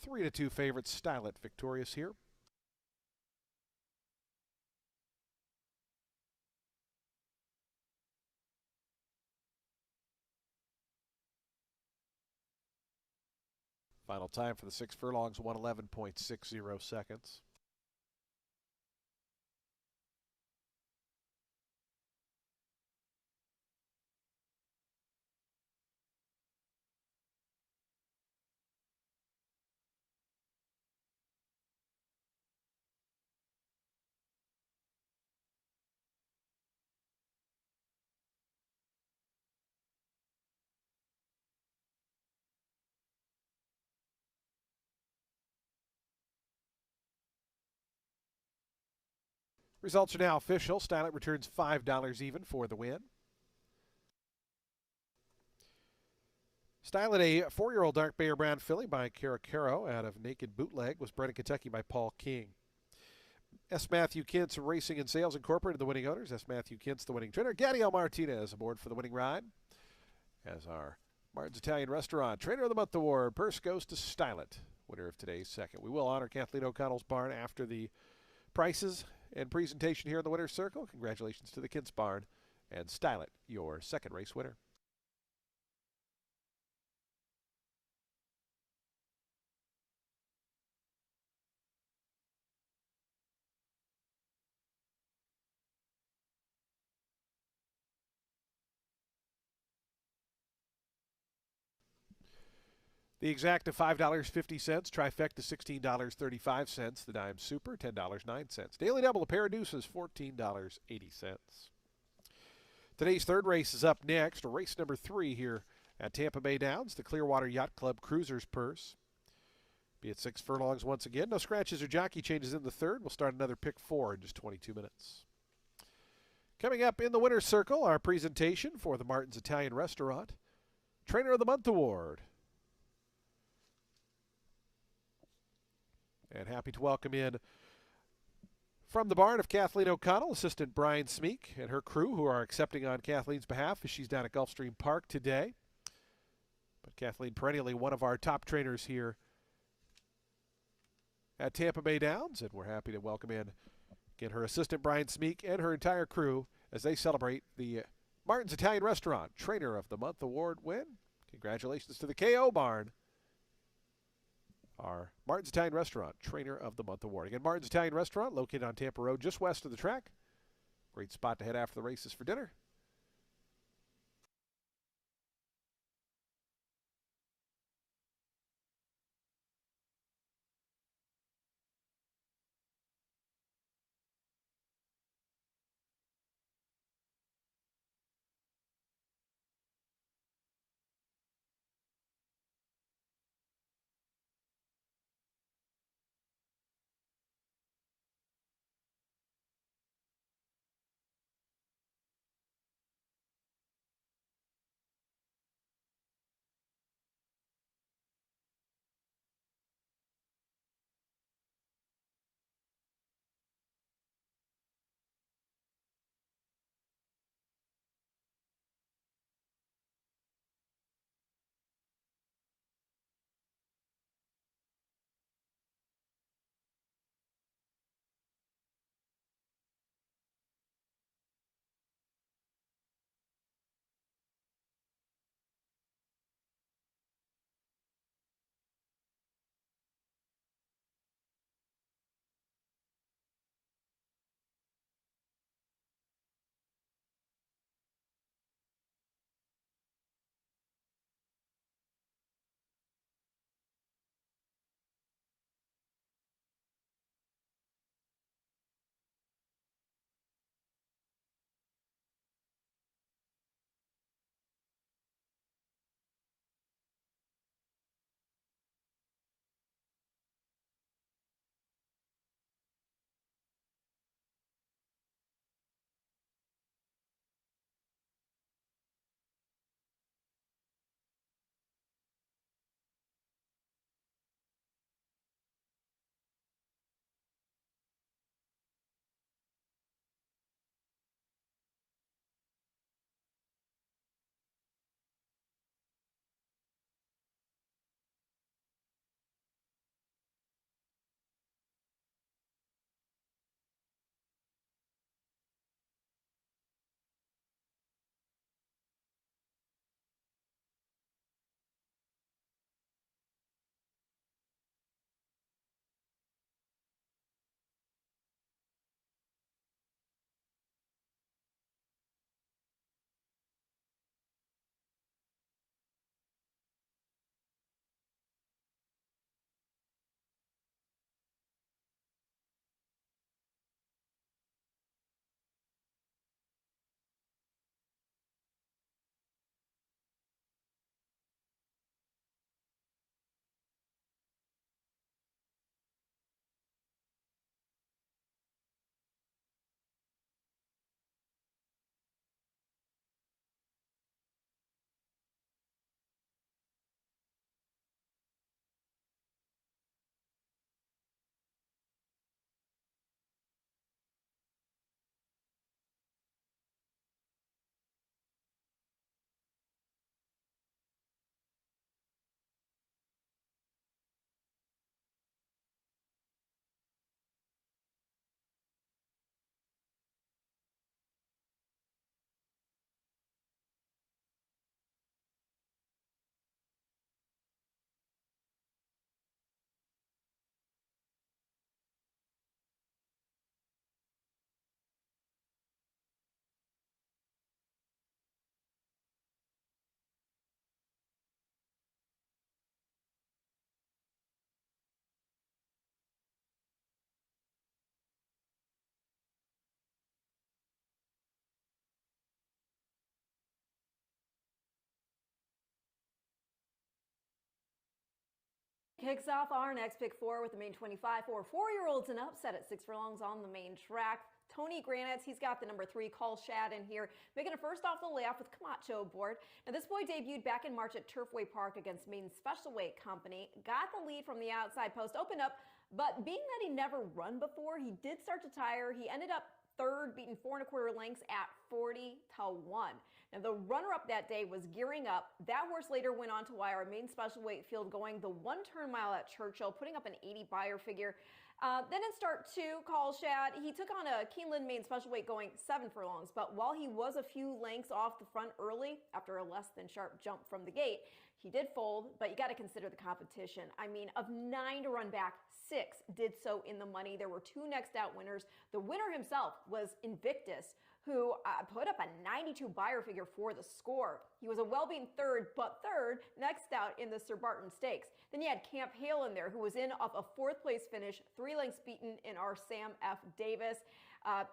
3-2 favorites, Stylet, victorious here. Final time for the 6 furlongs, 111.60 seconds. Results are now official. Stylet returns $5 even for the win. Stylet, a 4-year-old dark Bear Brown filly by Caro out of Naked Bootleg, was bred in Kentucky by Paul King. S. Matthew Kintz Racing and Sales Incorporated, the winning owners. S. Matthew Kintz, the winning trainer. Gadiel Martinez aboard for the winning ride. As our Martin's Italian Restaurant Trainer of the Month award, purse goes to Stylet, winner of today's second. We will honor Kathleen O'Connell's barn after the prices and presentation here in the winner's circle. Congratulations to the Kintz barn and Stylet, your second race winner. The exacta $5.50, trifecta $16.35, the dime super $10.09. Daily double, a pair of deuces, $14.80. Today's third race is up next, race number 3 here at Tampa Bay Downs, the Clearwater Yacht Club Cruisers Purse. Be at 6 furlongs once again. No scratches or jockey changes in the third. We'll start another pick 4 in just 22 minutes. Coming up in the winner's circle, our presentation for the Martin's Italian Restaurant Trainer of the Month award. And happy to welcome in from the barn of Kathleen O'Connell, Assistant Brian Smeek and her crew, who are accepting on Kathleen's behalf as she's down at Gulfstream Park today. But Kathleen, perennially one of our top trainers here at Tampa Bay Downs, and we're happy to welcome in again her assistant Brian Smeek and her entire crew as they celebrate the Martin's Italian Restaurant Trainer of the Month award win. Congratulations to the KO barn. Our Martin's Italian Restaurant Trainer of the Month award. Again, Martin's Italian Restaurant, located on Tampa Road, just west of the track. Great spot to head after the races for dinner. Kicks off our next pick four with the main 25 for 4-year-olds and up, set at 6 furlongs on the main track. Tony Granitz, he's got the number 3 Call Shad in here, making a first off the layoff with Camacho aboard. Now this boy debuted back in March at Turfway Park against Maine Special Weight Company, got the lead from the outside post, opened up, but being that he never run before, he did start to tire. He ended up third, beaten 4 1/4 lengths at 40-1. Now the runner-up that day was Gearing Up. That horse later went on to wire a Maine Special Weight field going the 1-turn mile at Churchill, putting up an 80 buyer figure. Then in start 2, Call Shad, he took on a Keeneland Maine Special Weight going 7 furlongs, but while he was a few lengths off the front early after a less than sharp jump from the gate, he did fold, but you got to consider the competition. I mean, of 9 to run back, 6 did so in the money. There were 2 next out winners. The winner himself was Invictus, who put up a 92 buyer figure for the score. He was a well-beaten third, but third next out in the Sir Barton Stakes. Then you had Camp Hale in there, who was in off a 4th place finish, 3 lengths beaten in our Sam F. Davis.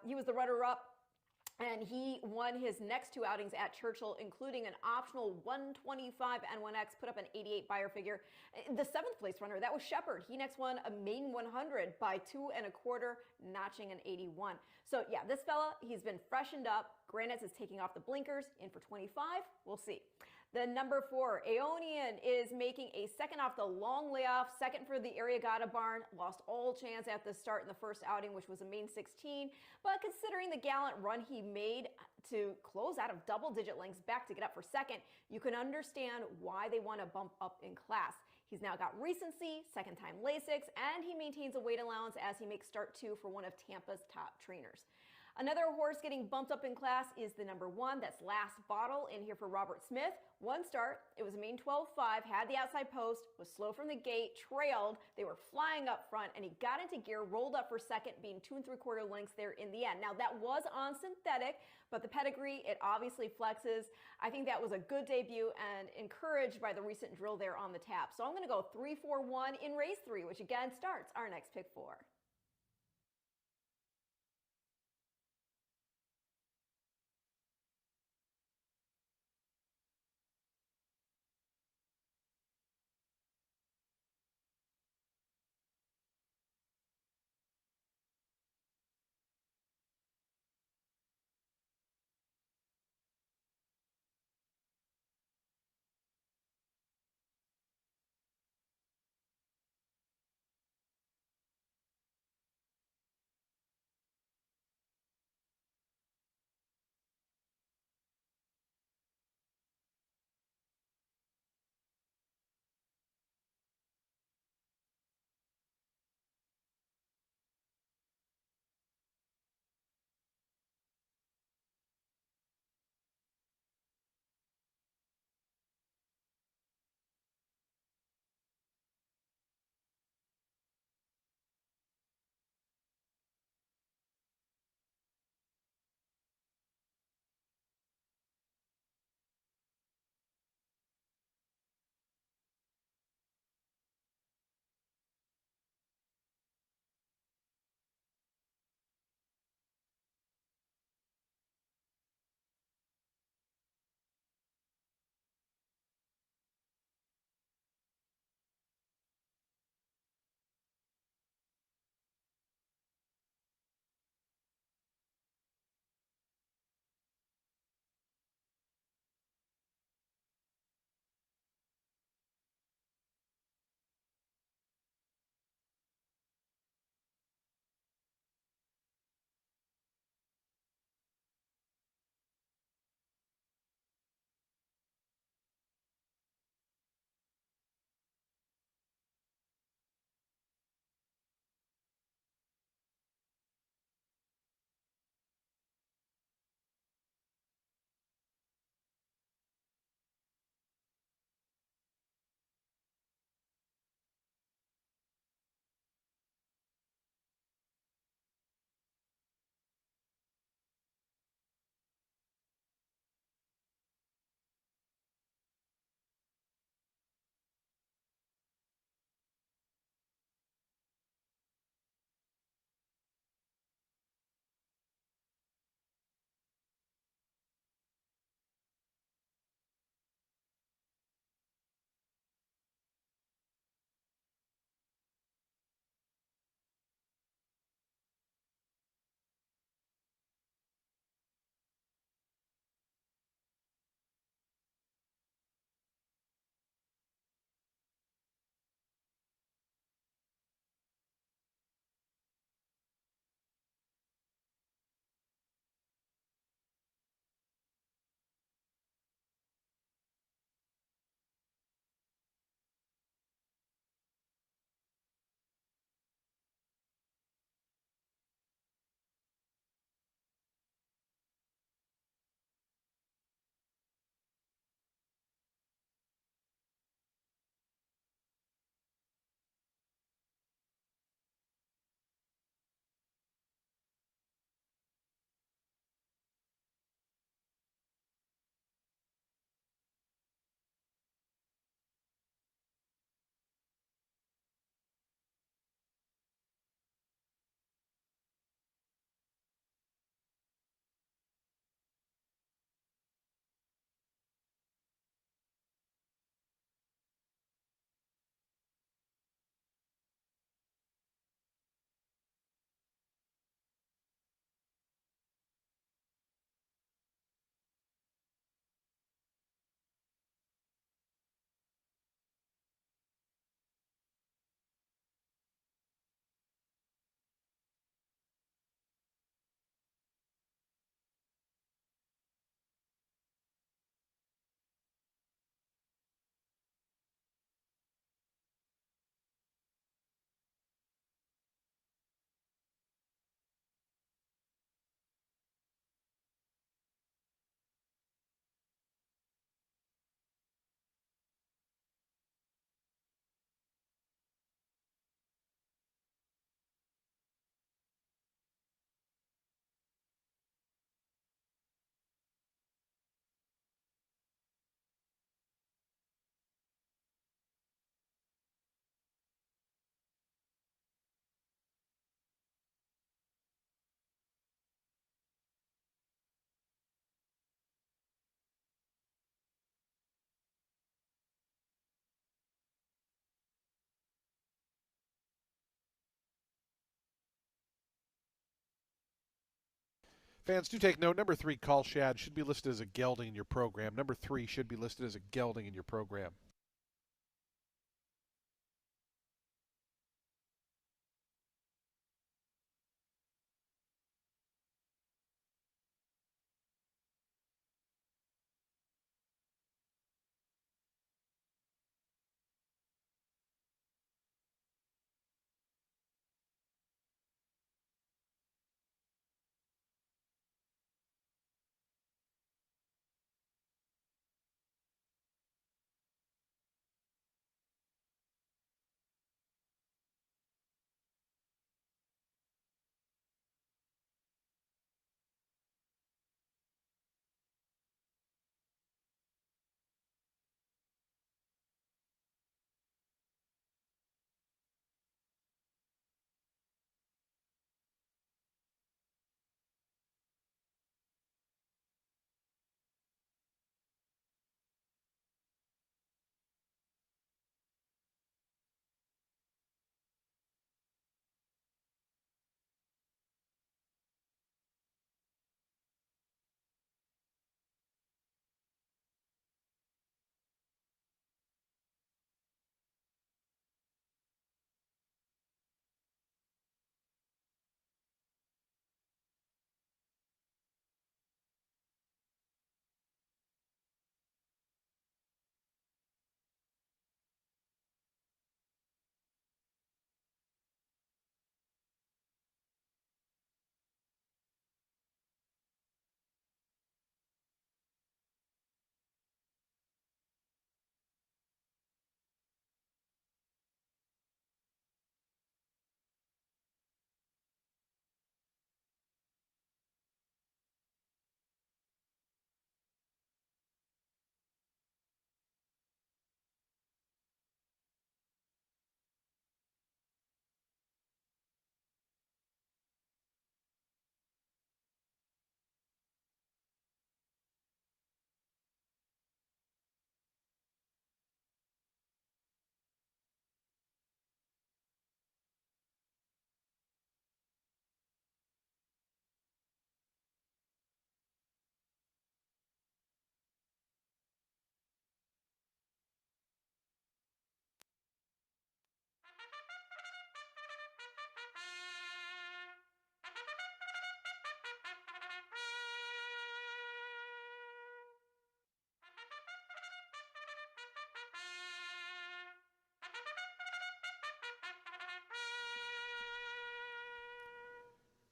He was the runner-up, and he won his next 2 outings at Churchill, including an optional 125 N1X, put up an 88 buyer figure. The 7th place runner, that was Shepard. He next won a Maine 100 by 2 1/4, notching an 81. So yeah, this fella, he's been freshened up. Granitz is taking off the blinkers, in for 25. We'll see. The number 4, Aeonian, is making a second off the long layoff, second for the Ariagata barn. Lost all chance at the start in the first outing, which was a Maine 16. But considering the gallant run he made to close out of double-digit lengths back to get up for second, you can understand why they want to bump up in class. He's now got recency, second-time Lasix, and he maintains a weight allowance as he makes start 2 for one of Tampa's top trainers. Another horse getting bumped up in class is the number 1. That's Last Bottle in here for Robert Smith. 1 start. It was a Maine 12-5, had the outside post, was slow from the gate, trailed. They were flying up front, and he got into gear, rolled up for second, being 2 3/4 lengths there in the end. Now, that was on synthetic, but the pedigree, it obviously flexes. I think that was a good debut and encouraged by the recent drill there on the tap. So I'm going to go 3-4-1 in race 3, which again starts our next pick 4. Fans, do take note. Number 3, Call Shad, should be listed as a gelding in your program. Number 3 should be listed as a gelding in your program.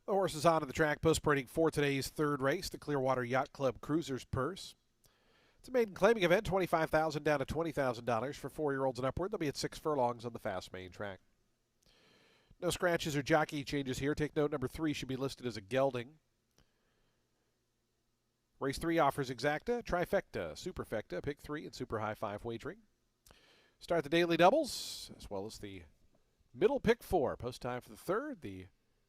The horse is onto the track post-parading for today's third race, the Clearwater Yacht Club Cruisers Purse. It's a maiden claiming event, $25,000 down to $20,000 for 4-year-olds and upward. They'll be at 6 furlongs on the fast main track. No scratches or jockey changes here. Take note, number 3 should be listed as a gelding. Race 3 offers exacta, trifecta, superfecta, pick 3, and super high 5 wagering. Start the daily doubles, as well as the middle pick 4. Post time for the third, the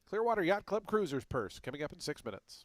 Clearwater Yacht Club Cruisers Purse, coming up in 6 minutes.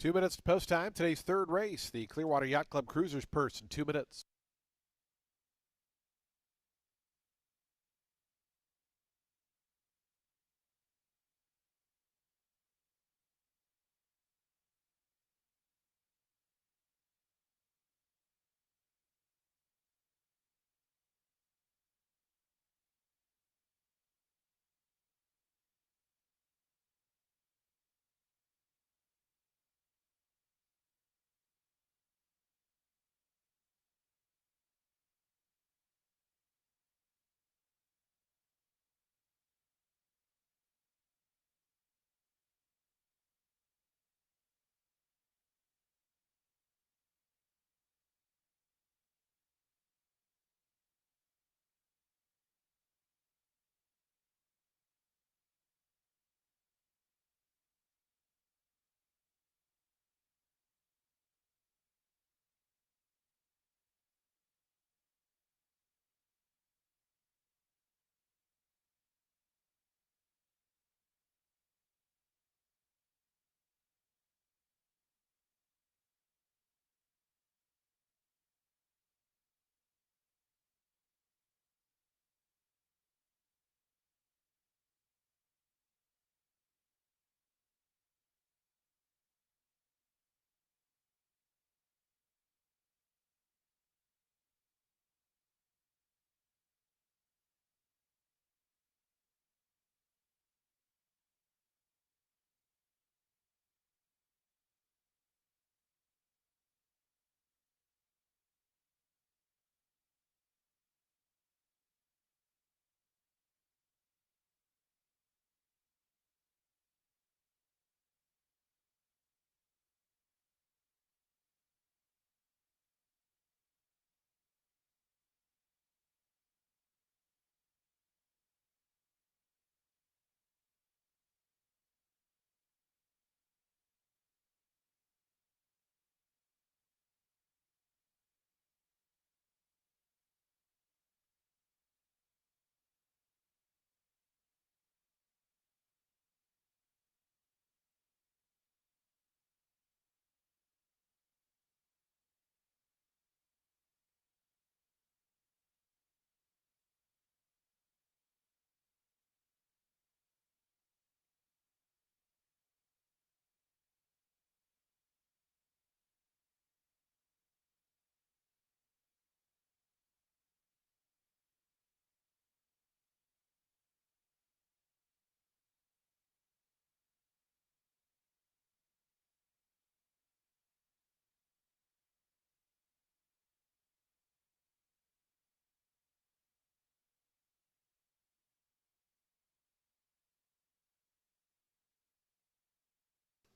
2 minutes to post time. Today's third race, the Clearwater Yacht Club Cruisers Purse in 2 minutes.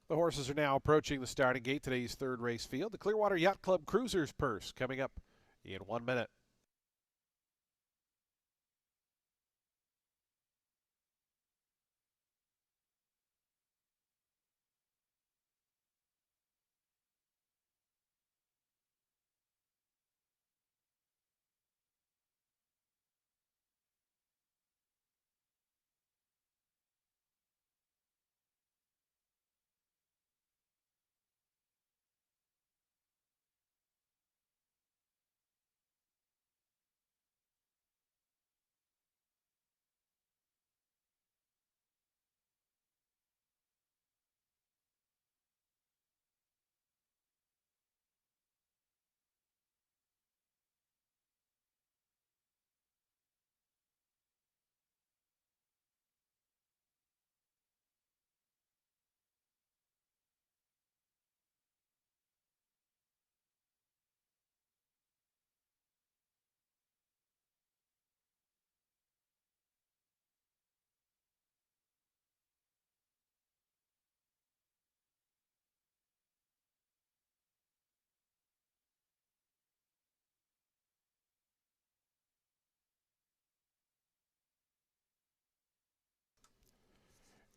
The horses are now approaching the starting gate. Today's third race field, the Clearwater Yacht Club Cruisers Purse, coming up in 1 minute.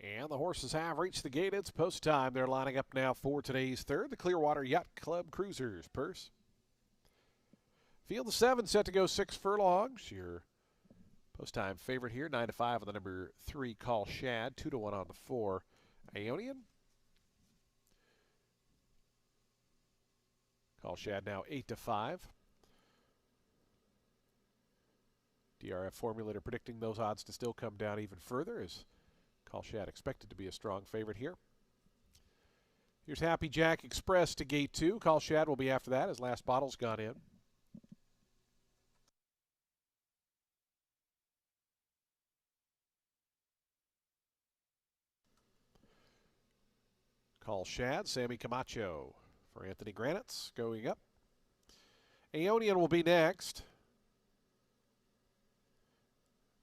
And the horses have reached the gate. It's post time. They're lining up now for today's third, the Clearwater Yacht Club Cruisers Purse. Field of 7 set to go 6 furlongs. Your post time favorite here, 9-5 on the number 3, Call Shad, 2-1 on the 4, Ionian. Call Shad now 8-5. DRF formulator predicting those odds to still come down even further, as Call Shad expected to be a strong favorite here. Here's Happy Jack Express to gate 2. Call Shad will be after that. His last bottle's gone in. Call Shad, Sammy Camacho for Anthony Granitz going up. Aeonian will be next.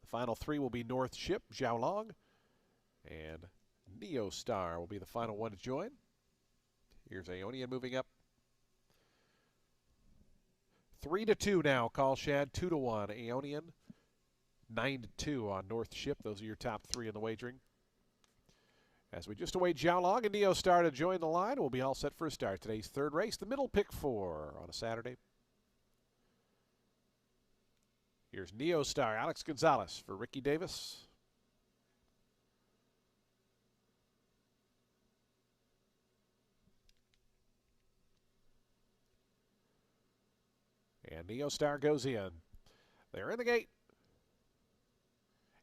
The final 3 will be North Ship, Xiaolong, and Neo Star will be the final one to join. Here's Aeonian moving up. 3-2 now, Call Shad. 2-1, Aeonian. 9-2 on North Ship. Those are your top 3 in the wagering. As we just await Xiaolong and Neo Star to join the line, we'll be all set for a start. Today's third race, the middle pick 4 on a Saturday. Here's Neo Star, Alex Gonzalez for Ricky Davis. And Neo Star goes in. They're in the gate.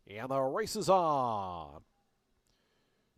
And the race is on.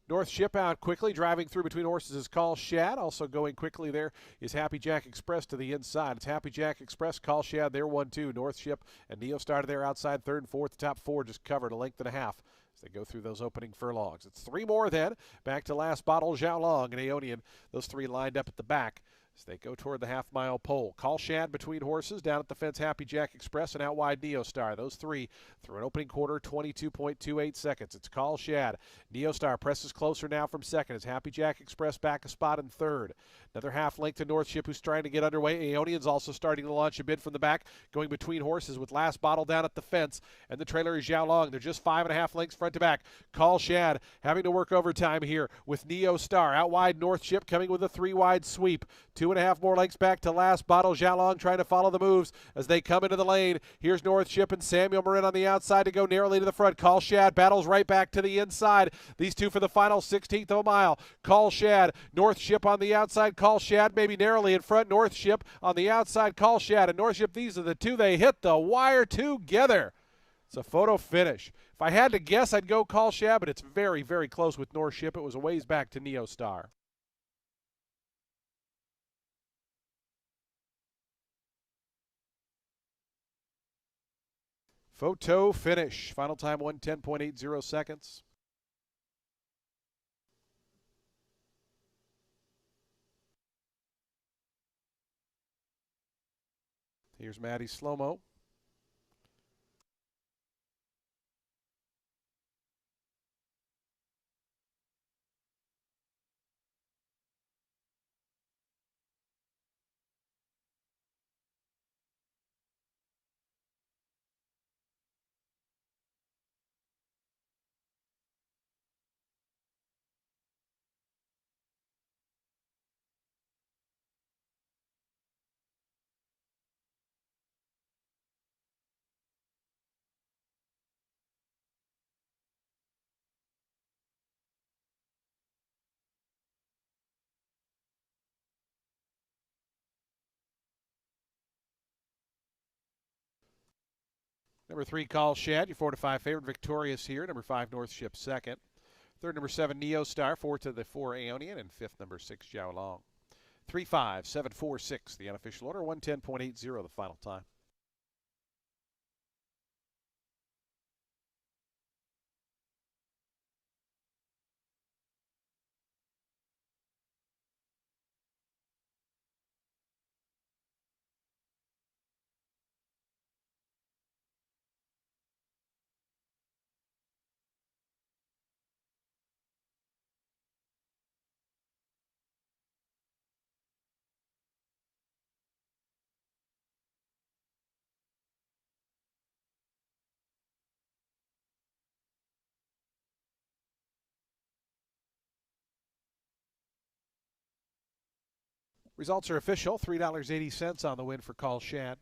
North Ship out quickly, driving through between horses is Call Shad. Also going quickly there is Happy Jack Express to the inside. It's Happy Jack Express, Call Shad there 1-2. North Ship and Neo started there outside third and fourth. The top 4 just covered a length and a half as they go through those opening furlongs. It's 3 more then. Back to last bottle, Xiaolong and Aeonian. Those 3 lined up at the back as they go toward the half-mile pole. Call Shad between horses. Down at the fence, Happy Jack Express and out wide Neo Star. Those 3 through an opening quarter, 22.28 seconds. It's Call Shad. Neo Star presses closer now from second as Happy Jack Express back a spot in third. Another half length to North Ship, who's trying to get underway. Aeonian's also starting to launch a bid from the back, going between horses with last bottle down at the fence. And the trailer is Xiaolong. They're just 5.5 lengths front to back. Call Shad having to work overtime here with Neo Star. Out wide North Ship coming with a 3-wide sweep. 2.5 more lengths back to last bottle. Xiaolong trying to follow the moves as they come into the lane. Here's North Ship and Samuel Marin on the outside to go narrowly to the front. Call Shad battles right back to the inside. These 2 for the final 16th of a mile. Call Shad, North Ship on the outside. Call Shad maybe narrowly in front. North Ship on the outside. Call Shad and North Ship. These are the 2. They hit the wire together. It's a photo finish. If I had to guess, I'd go Call Shad, but it's very, very close with North Ship. It was a ways back to Neo Star. Photo finish. Final time 1:10.80 seconds. Here's Maddie slow-mo. Number 3, Call Shad, your 4-5 favorite. Victorious here. Number 5, North Ship second. Third, number 7, Neo Star. 4 to the 4, Aeonian. And 5th, number 6, Xiaolong. 3, 5, 7, 4, 6, the unofficial order. 1:10.80 the final time. Results are official. $3.80 on the win for Call Shad.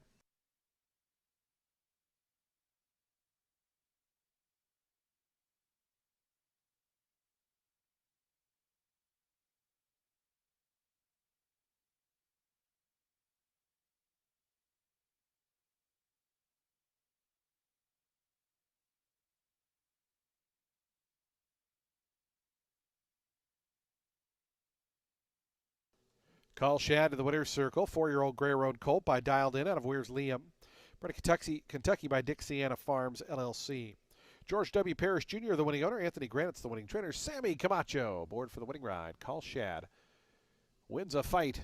Call Shad to the winner's circle. 4-year-old Gray Road Colt by Dialed In out of Weir's Liam. Bred in Kentucky by Dixiana Farms, LLC. George W. Parrish Jr., the winning owner. Anthony Granite's the winning trainer. Sammy Camacho aboard for the winning ride. Call Shad wins a fight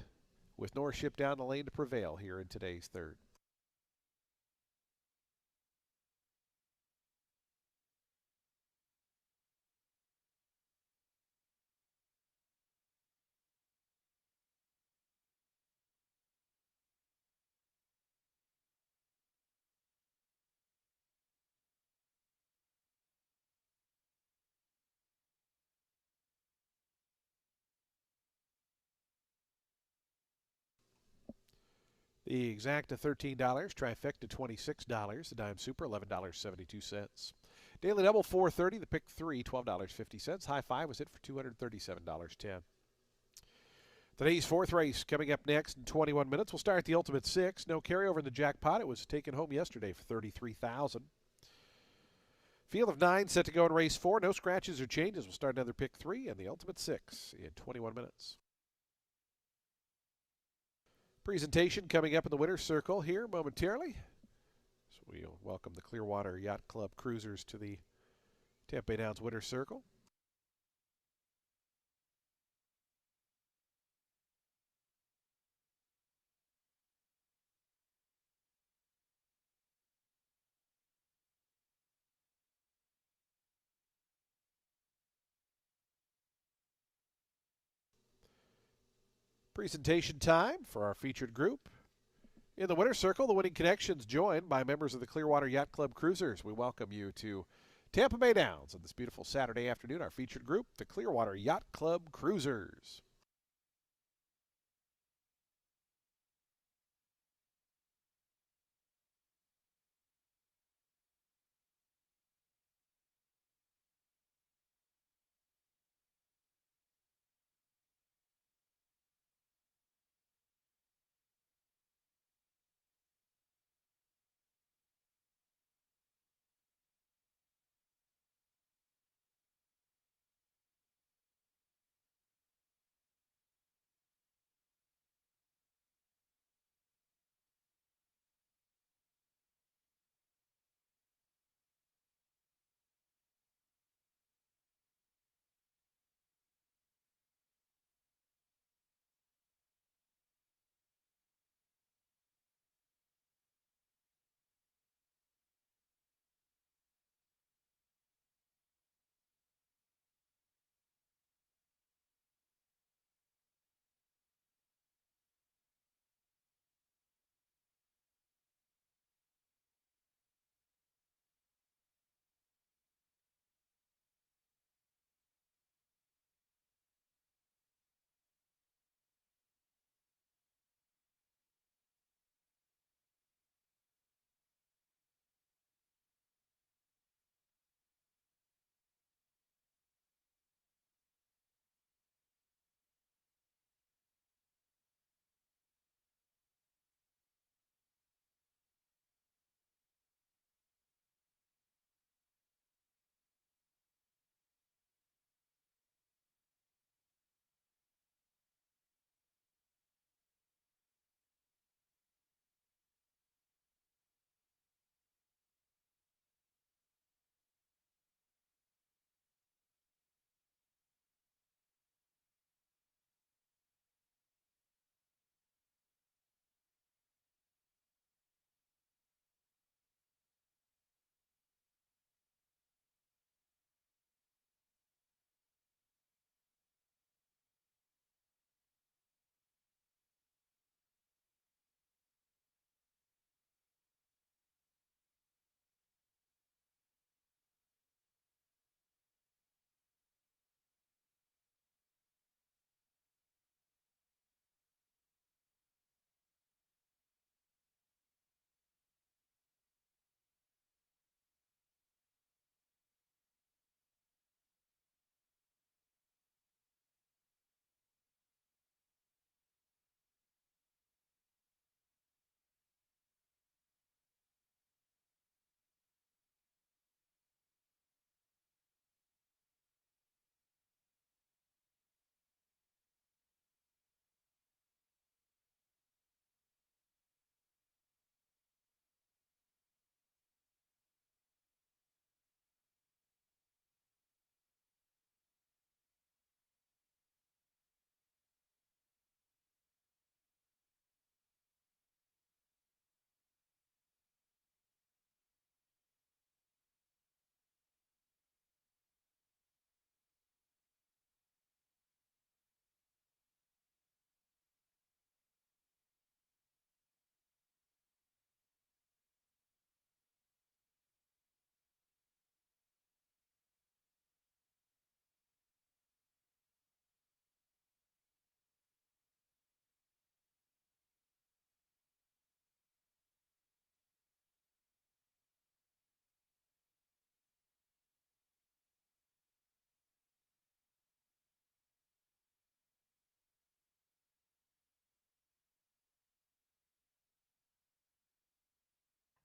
with Norship down the lane to prevail here in today's third. The exacta $13, trifecta $26, the dime super $11.72. Daily double $4.30, the pick three $12.50. High five was hit for $237.10. Today's fourth race coming up next in 21 minutes. We'll start the Ultimate Six. No carryover in the jackpot. It was taken home yesterday for $33,000. Field of 9 set to go in race 4. No scratches or changes. We'll start another pick 3 and the Ultimate Six in 21 minutes. Presentation coming up in the winner's circle here momentarily. So we'll welcome the Clearwater Yacht Club Cruisers to the Tampa Bay Downs winner's circle. Presentation time for our featured group. In the winner's circle, the winning connections joined by members of the Clearwater Yacht Club Cruisers. We welcome you to Tampa Bay Downs on this beautiful Saturday afternoon. Our featured group, the Clearwater Yacht Club Cruisers.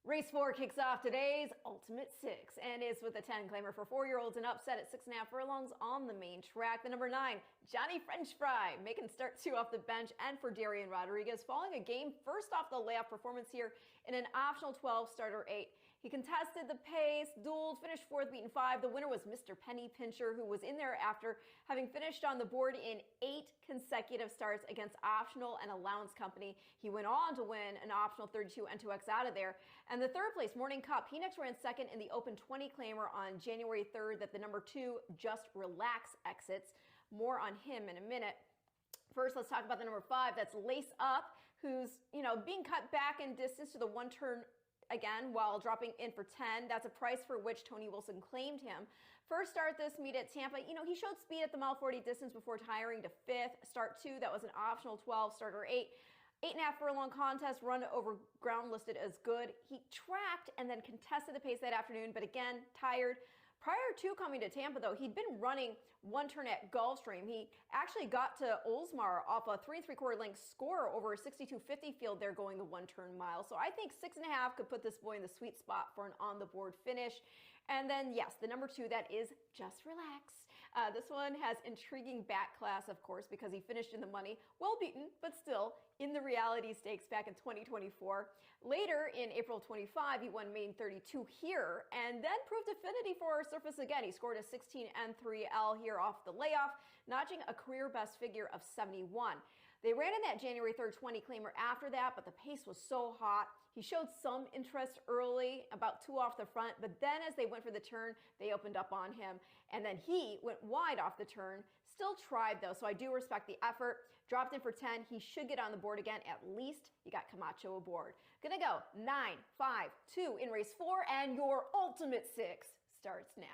Race 4 kicks off today's Ultimate Six and is with a 10 claimer for 4-year-olds and up, set at 6.5 furlongs on the main track. The number 9, Johnny French Fry, making start 2 off the bench, and for Darian Rodriguez, following a game first off the layoff performance here in an optional 12 starter 8. He contested the pace, dueled, finished 4th, beaten 5. The winner was Mr. Penny Pincher, who was in there after having finished on the board in 8 consecutive starts against Optional and Allowance Company. He went on to win an optional 32 N2X out of there. And the third place Morning Cup, he next ran second in the Open 20 claimer on January 3rd that the number 2 Just Relax exits. More on him in a minute. First, let's talk about the number 5. That's Lace Up, who's, being cut back in distance to the one turn again while dropping in for 10. That's a price for which Tony Wilson claimed him. First start this meet at Tampa, he showed speed at the mile 40 distance before tiring to 5th. Start 2, that was an optional 12, starter 8. 8.5 furlong contest, run over ground listed as good. He tracked and then contested the pace that afternoon, but again, tired. Prior to coming to Tampa, though, he'd been running one turn at Gulfstream. He actually got to Oldsmar off a 3 3/4 length score over a 62.50 field there going the one turn mile. So I think 6.5 could put this boy in the sweet spot for an on the board finish. And then, yes, the number 2, that is Just Relax. This one has intriguing back class, of course, because he finished in the money, well beaten, but still in the reality stakes back in 2024. Later, in April 25, he won main 32 here, and then proved affinity for surface again. He scored a 16 N3L here off the layoff, notching a career best figure of 71. They ran in that January 3rd 20 claimer after that, but the pace was so hot. He showed some interest early, about 2 off the front, but then as they went for the turn, they opened up on him. And then he went wide off the turn, still tried though, so I do respect the effort. Dropped in for 10, he should get on the board again at least. You got Camacho aboard. Gonna go 9, 5, 2 in race 4, and your Ultimate Six starts now.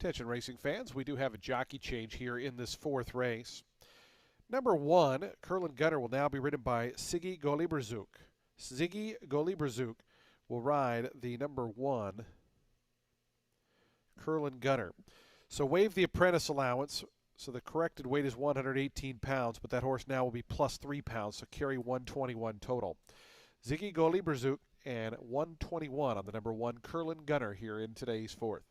Attention racing fans, we do have a jockey change here in this fourth race. Number 1, Curlin Gunner, will now be ridden by Siggy Golibrzuk. Siggy Golibrzuk will ride the number 1, Curlin Gunner. So waive the apprentice allowance. So the corrected weight is 118 pounds, but that horse now will be plus 3 pounds, so carry 121 total. Ziggy Golibrzuk and 121 on the number 1, Curlin Gunner, here in today's fourth.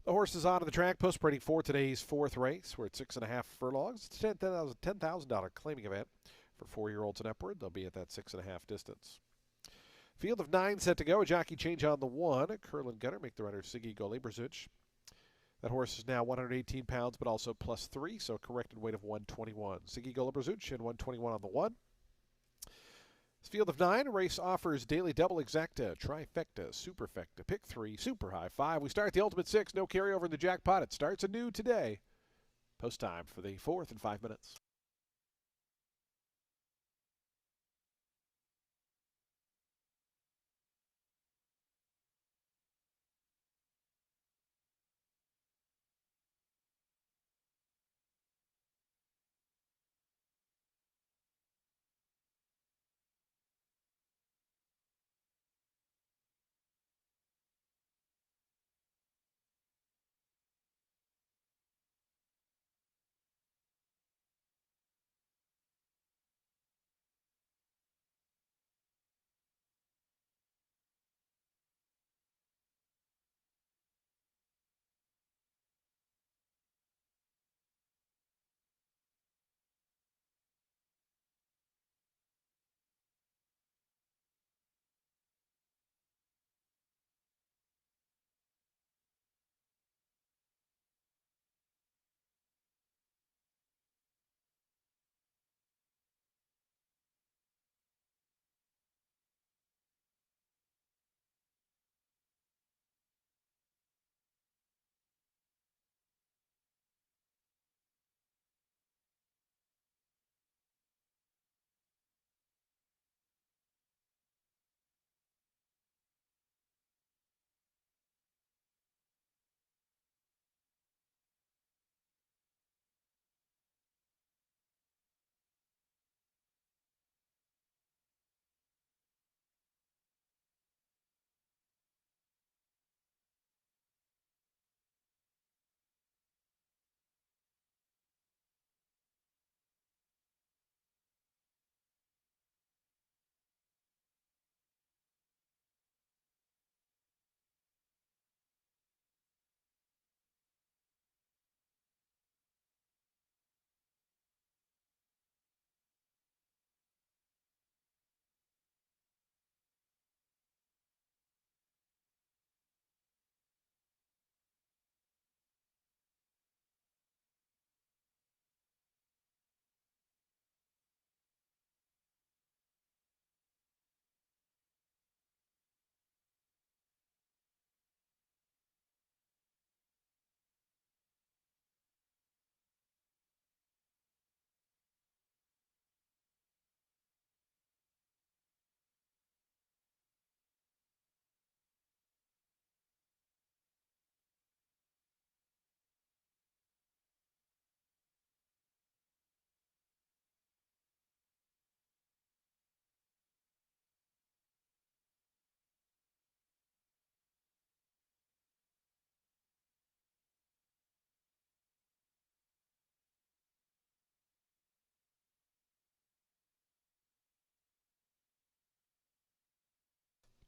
The horse is onto the track, post parading for today's fourth race. We're at 6.5 furlongs. It's a $10,000 claiming event for 4-year-olds and upward. They'll be at that 6.5 distance. Field of 9 set to go. A jockey change on the 1. Curlin Gunner, make the runner Siggy Golibrzuk. That horse is now 118 pounds, but also plus 3, so a corrected weight of 121. Siggy Golibrzuk and 121 on the 1. Field of 9, race offers daily double exacta, trifecta, superfecta, pick 3, super high 5. We start the ultimate 6, no carryover in the jackpot. It starts anew today. Post time for the fourth in 5 minutes.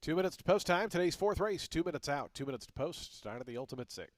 2 minutes to post time. Today's fourth race, 2 minutes out, 2 minutes to post. Start of the Ultimate Six.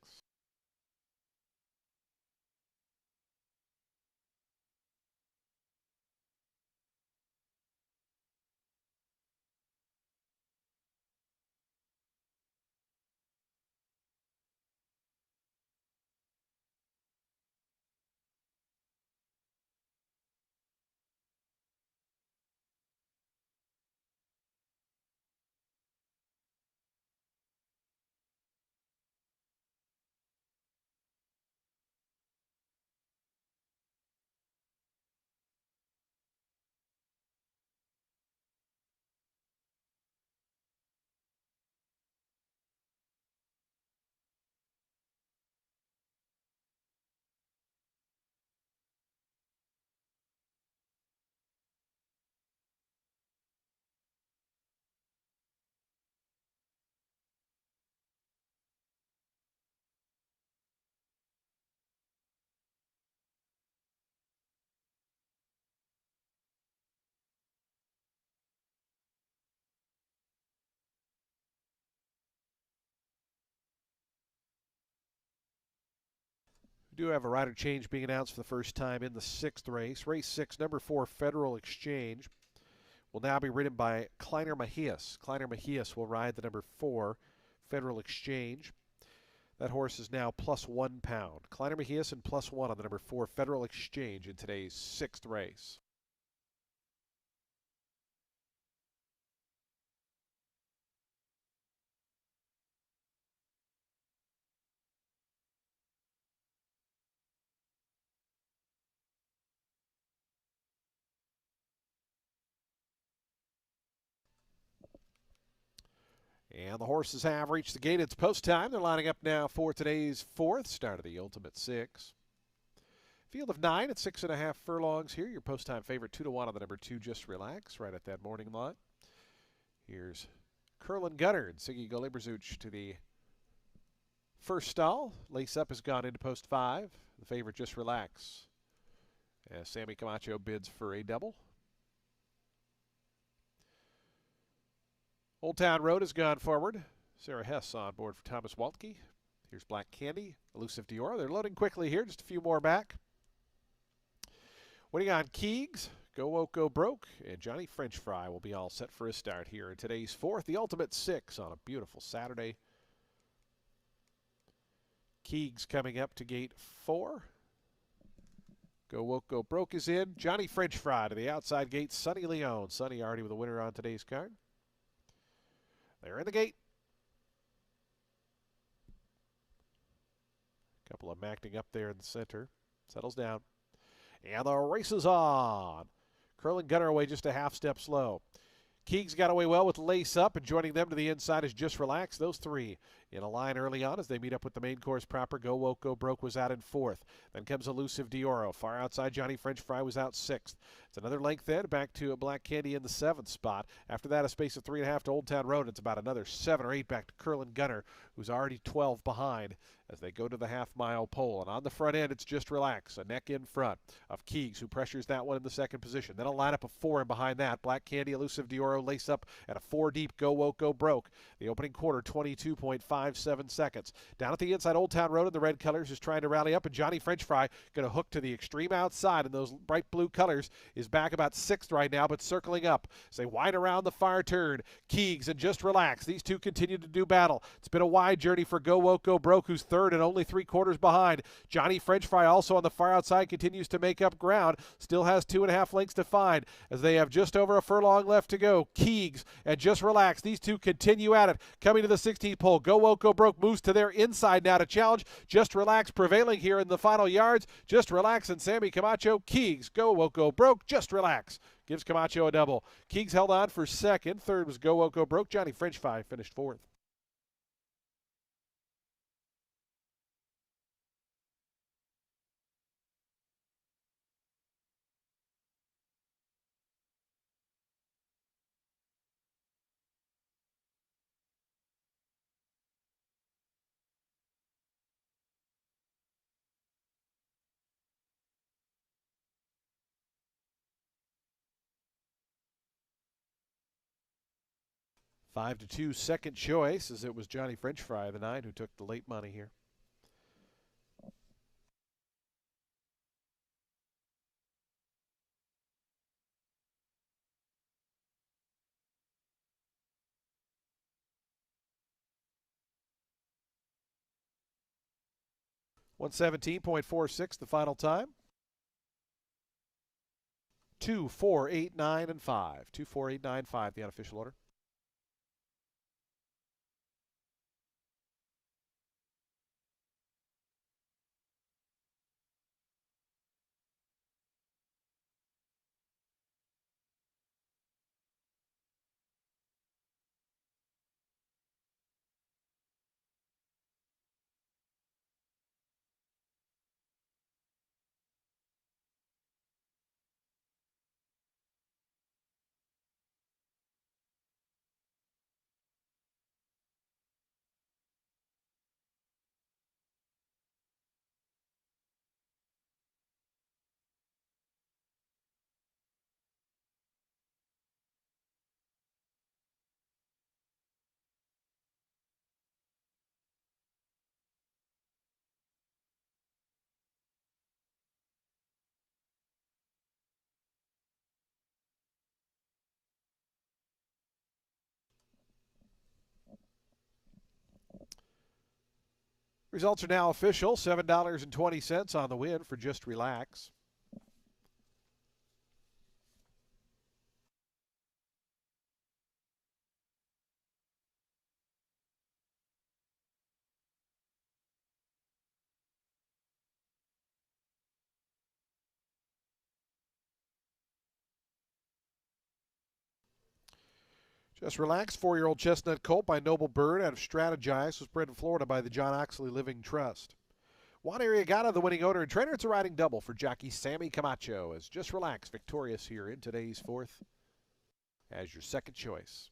We do have a rider change being announced for the first time in the sixth race. Race 6, number 4, Federal Exchange, will now be ridden by Kleiner Mejias. Kleiner Mejias will ride the number 4, Federal Exchange. That horse is now plus 1 pound. Kleiner Mejias and plus 1 on the number 4, Federal Exchange in today's sixth race. And the horses have reached the gate. It's post time. They're lining up now for today's fourth start of the Ultimate Six. Field of 9 at 6.5 furlongs here. Your post time favorite 2-1 on the number 2, Just Relax, right at that morning line. Here's Curlin Gunner and Siggy Goliberzuch to the first stall. Lace Up has gone into post 5. The favorite Just Relax, as Sammy Camacho bids for a double. Old Town Road has gone forward. Sarah Hess on board for Thomas Waltke. Here's Black Candy, Elusive Dior. They're loading quickly here, just a few more back. Waiting on Keegs, Go Woke Go Broke, and Johnny French Fry will be all set for a start here in today's fourth, the Ultimate Six on a beautiful Saturday. Keegs coming up to gate 4. Go Woke Go Broke is in. Johnny French Fry to the outside gate. Sonny Leone. Sonny already with a winner on today's card. They're in the gate. Couple of acting up there in the center. Settles down. And the race is on. Curlin Gunner away just a half step slow. Keegs got away well with Lace Up, and joining them to the inside is Just Relax. Those three in a line early on as they meet up with the main course proper. Go Woke Go Broke was out in 4th. Then comes Elusive Dioro. Far outside, Johnny French Fry was out 6th. It's another length then, back to Black Candy in the 7th spot. After that, a space of 3.5 to Old Town Road. It's about another 7 or 8 back to Curlin Gunner, who's already 12 behind as they go to the half-mile pole. And on the front end, it's Just Relax, a neck in front of Keegs, who pressures that one in the second position. Then a lineup of 4 in behind that. Black Candy, Elusive Dioro, Lace Up, and a 4 deep Go Woke Go Broke. The opening quarter, 22.57 seconds. Down at the inside, Old Town Road in the red colors is trying to rally up, and Johnny French Fry going to hook to the extreme outside in those bright blue colors, is back about 6th right now, but circling up. As they wind around the far turn, Keegs and Just Relax. These two continue to do battle. It's been a wide journey for Go Woke Go Broke, who's 3rd and only 3/4 behind. Johnny French Fry also on the far outside continues to make up ground. Still has 2.5 lengths to find as they have just over a furlong left to go. Keegs and Just Relax. These two continue at it. Coming to the 16th pole, Go Woke Go Broke moves to their inside now to challenge. Just Relax prevailing here in the final yards. Just Relax and Sammy Camacho. Keegs, Go Woke Go Broke. Just Relax gives Camacho a double. Keegs held on for 2nd. 3rd was Go Woke Go Broke. Johnny French Fry finished 4th. 5-2 second choice, as it was Johnny French Fry, the 9, who took the late money here. $117.46 the final time. 2, 4, 8, 9, and 5. 2, 4, 8, 9, 5, the unofficial order. Results are now official. $7.20 on the win for Just Relax. Just Relax, 4-year-old chestnut colt by Noble Bird out of Strategize, was bred in Florida by the John Oxley Living Trust. Juan Arriagada, the winning owner and trainer. It's a riding double for jockey Sammy Camacho, as Just Relax victorious here in today's fourth as your second choice.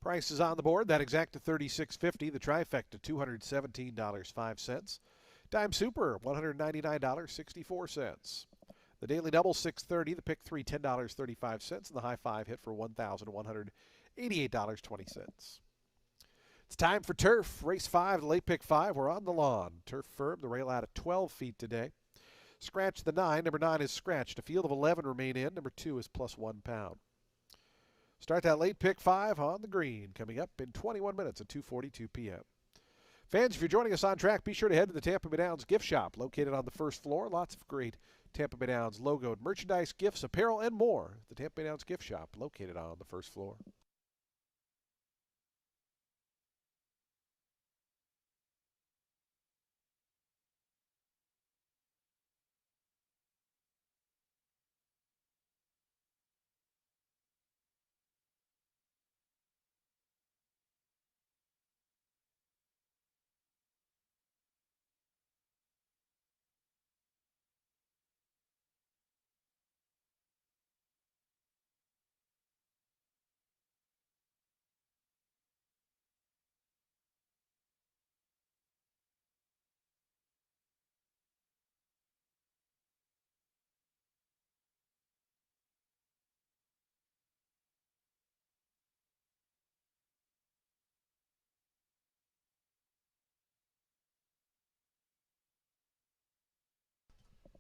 Price is on the board. That exact to $36.50. The trifecta $217.05. Dime Super $199.64. The daily double $6.30. The pick 3 $10.35, and the high five hit for $1,188.20. It's time for Turf. Race 5, the late pick 5. We're on the lawn. Turf firm. The rail out at 12 feet today. Scratch the 9. Number 9 is scratched. A field of 11 remain in. Number 2 is plus 1 pound. Start that late pick 5 on the green, coming up in 21 minutes at 2:42 p.m. Fans, if you're joining us on track, be sure to head to the Tampa Bay Downs gift shop, located on the first floor. Lots of great Tampa Bay Downs logoed merchandise, gifts, apparel, and more. The Tampa Bay Downs gift shop, located on the first floor.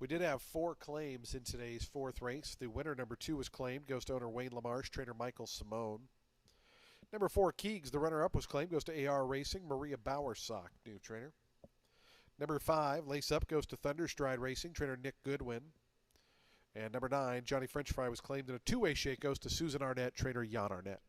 We did have 4 claims in today's fourth race. The winner, number 2, was claimed. Goes to owner Wayne LaMarche, trainer Michael Simone. Number 4, Keegs, the runner-up, was claimed. Goes to AR Racing, Maria Bowersock, new trainer. Number 5, Lace Up, goes to Thunderstride Racing, trainer Nick Goodwin. And number 9, Johnny French Fry, was claimed in a 2-way shake, goes to Susan Arnett, trainer Jan Arnett.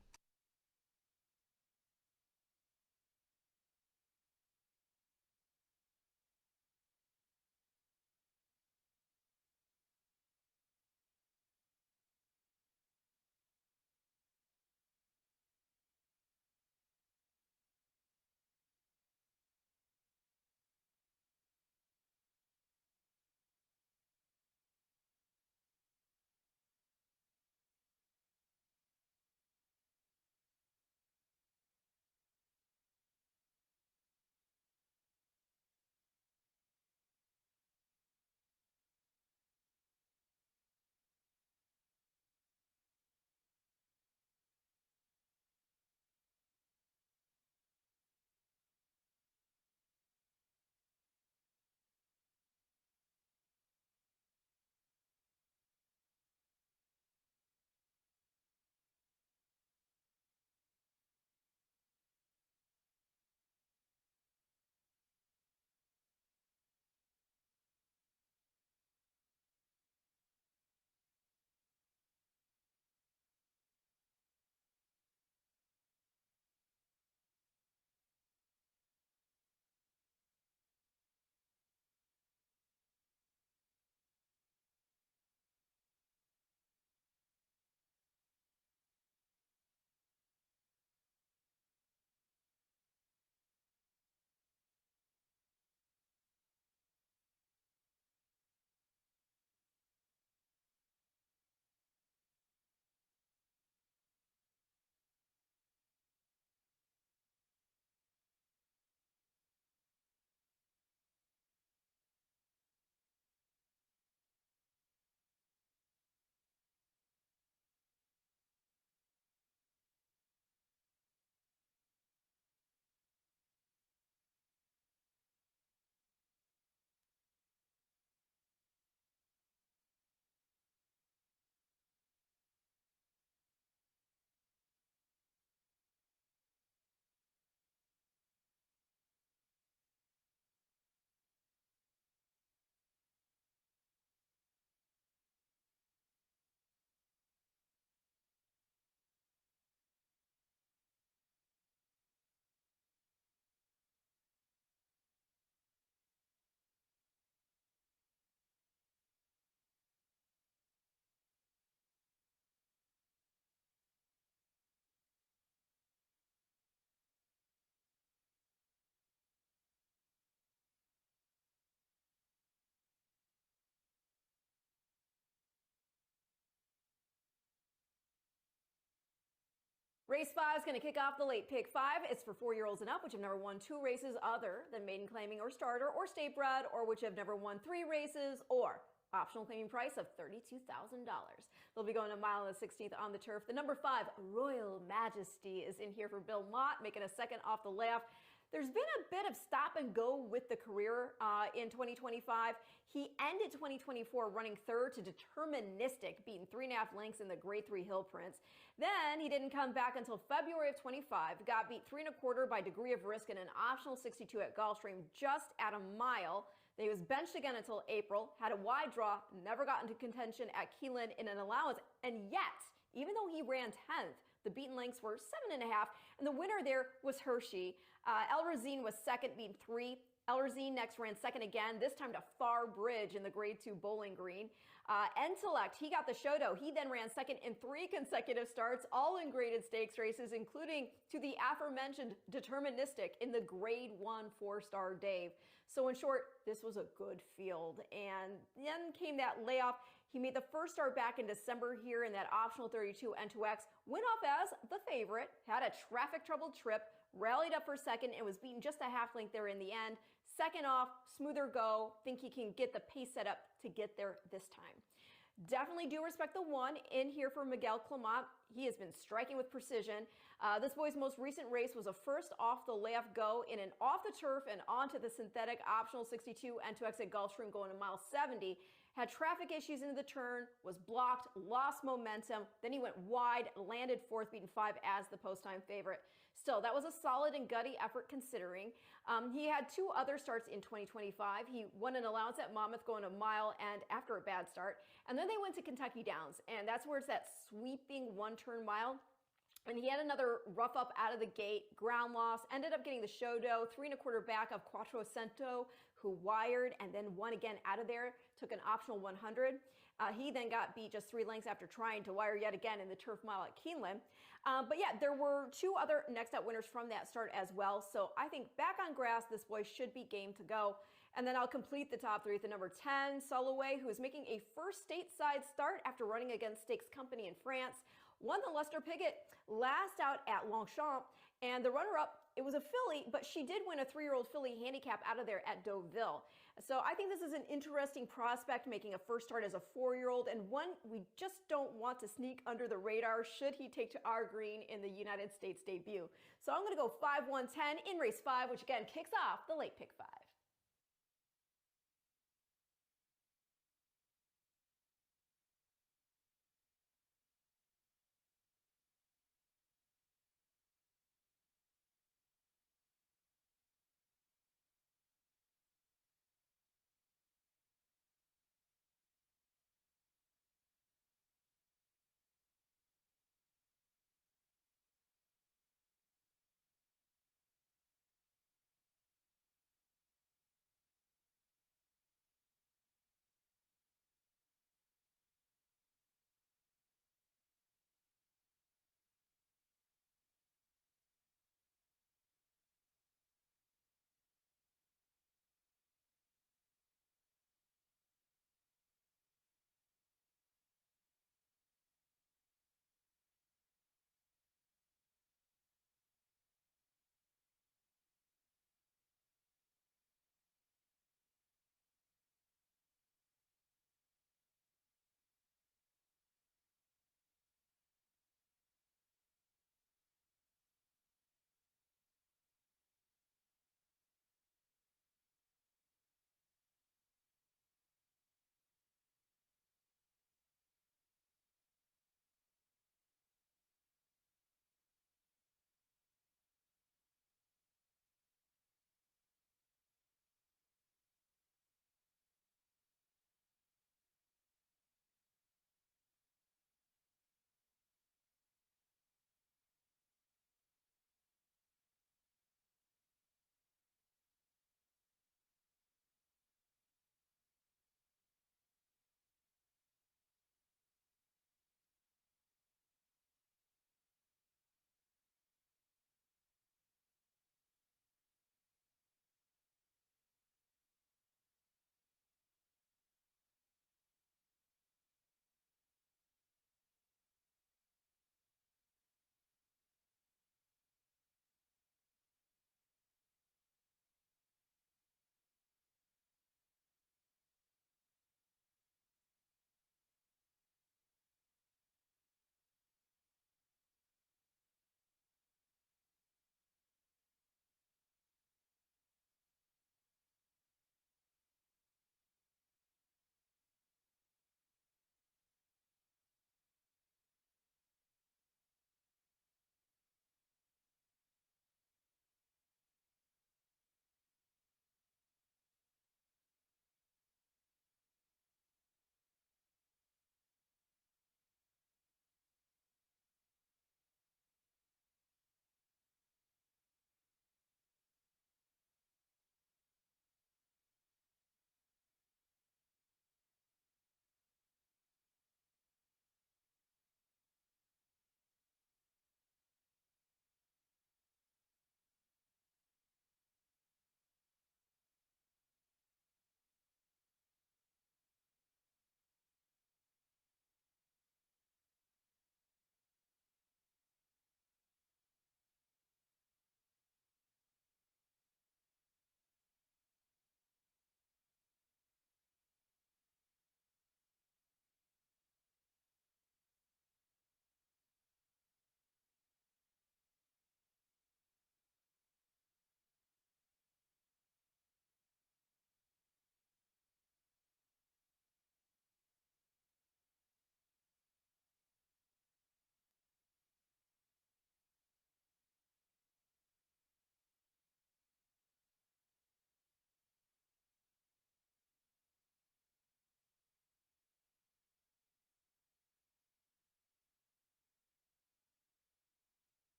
Race 5 is going to kick off the late pick 5. It's for 4-year-olds and up, which have never won 2 races other than maiden claiming or starter or state bred, or which have never won 3 races, or optional claiming price of $32,000. They'll be going a mile and the 16th on the turf. The number 5, Royal Majesty, is in here for Bill Mott, making a second off the layoff. There's been a bit of stop and go with the career in 2025. He ended 2024 running third to Deterministic, beating 3.5 lengths in the Grade 3 Hill Prince. Then he didn't come back until February of 25. Got beat 3.25 by Degree of Risk in an optional 62 at Gulfstream, just at a mile. Then he was benched again until April, had a wide draw, never got into contention at Keeneland in an allowance, and yet, even though he ran 10th, the beaten lengths were 7.5, and the winner there was Hershey. El Razine was second, beating 3. El Razine next ran second again, this time to Far Bridge in the Grade 2 Bowling Green. Intellect, he got the Shoto. He then ran second in 3 consecutive starts, all in graded stakes races, including to the aforementioned Deterministic in the Grade 1 4-star Dave. So in short, this was a good field. And then came that layoff. He made the first start back in December here in that optional 32 N2X, went off as the favorite, had a traffic-troubled trip, rallied up for second, and was beaten just a half length there in the end. Second off, smoother go. Think he can get the pace set up to get there this time. Definitely do respect the 1 in here for Miguel Clement. He has been striking with precision. This boy's most recent race was a first off the layoff go in an off the turf and onto the synthetic optional 62 N2X at Gulfstream going to mile 70. Had traffic issues into the turn, was blocked, lost momentum. Then he went wide, landed 4th, beaten 5 as the post-time favorite. Still, that was a solid and gutty effort considering. He had 2 other starts in 2025. He won an allowance at Monmouth going a mile and after a bad start. And then they went to Kentucky Downs, and that's where it's that sweeping 1-turn mile. And he had another rough up out of the gate, ground loss, ended up getting the Shoto, 3.25 back of Quattrocento, who wired and then won again out of there, took an optional 100. He then got beat just 3 lengths after trying to wire yet again in the turf mile at Keeneland. But yeah, there were 2 other next up winners from that start as well. So I think back on grass, this boy should be game to go. And then I'll complete the top 3 with the number 10, Soloway, who is making a first stateside start after running against Stakes Company in France. Won the Lester Piggott last out at Longchamp, and the runner-up, it was a filly, but she did win a 3-year-old filly handicap out of there at Deauville. So I think this is an interesting prospect, making a first start as a 4-year-old, and one we just don't want to sneak under the radar should he take to our green in the United States debut. So I'm going to go 5-1-10 in race 5, which again kicks off the late pick 5.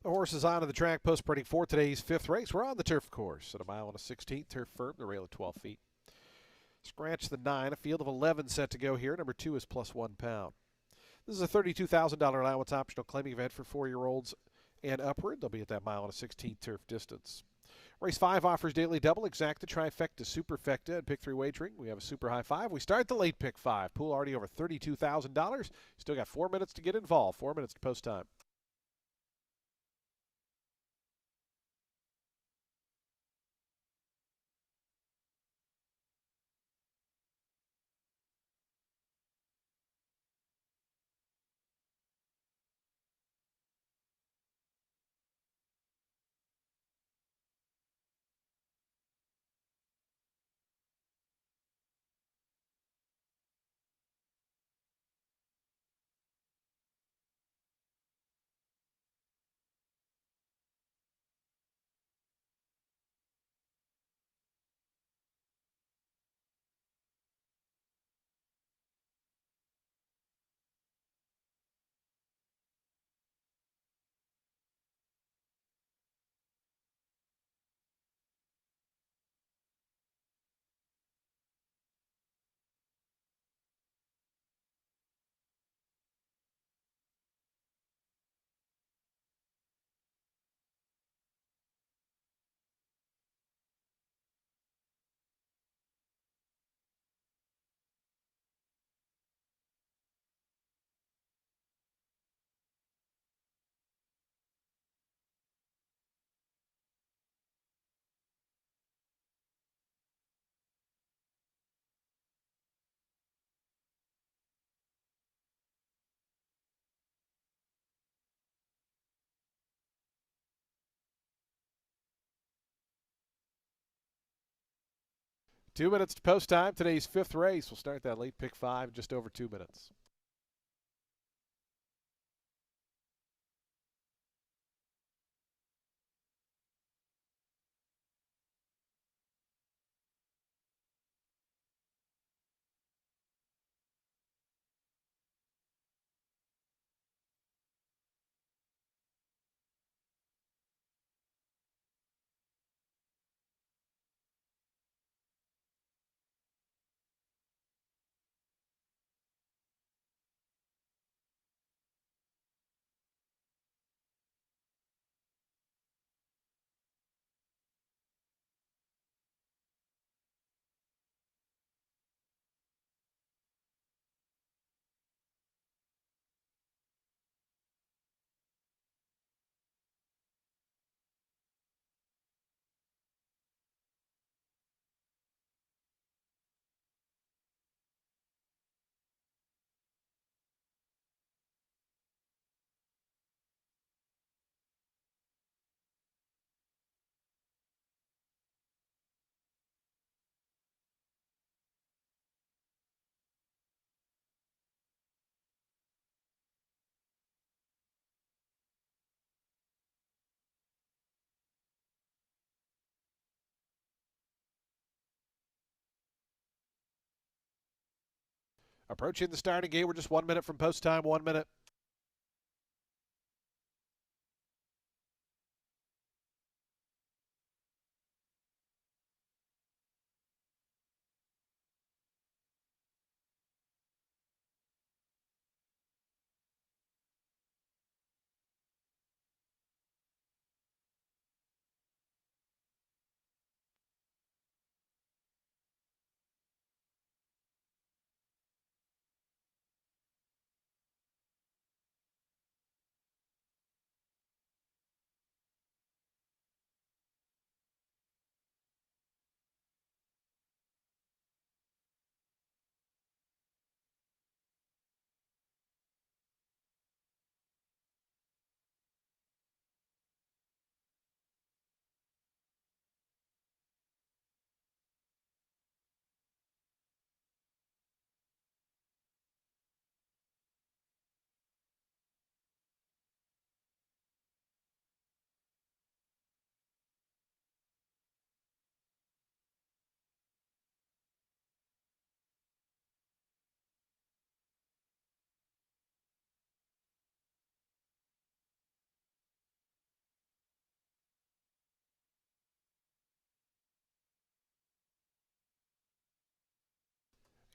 The horses onto the track post spreading for today's fifth race. We're on the turf course at a mile and a 16th. Turf firm, the rail at 12 feet. Scratch the 9. A field of 11 set to go here. Number 2 is plus £1. This is a $32,000 allowance optional claiming event for 4-year-olds and upward. They'll be at that mile and a 16th turf distance. Race 5 offers daily double, exacta, trifecta, superfecta, and pick 3 wagering. We have a super high 5. We start the late pick 5. Pool already over $32,000. Still got 4 minutes to get involved. 4 minutes to post time. 2 minutes to post time. Today's fifth race. We'll start that late pick 5 in just over 2 minutes. Approaching the starting gate. We're just 1 minute from post time. 1 minute.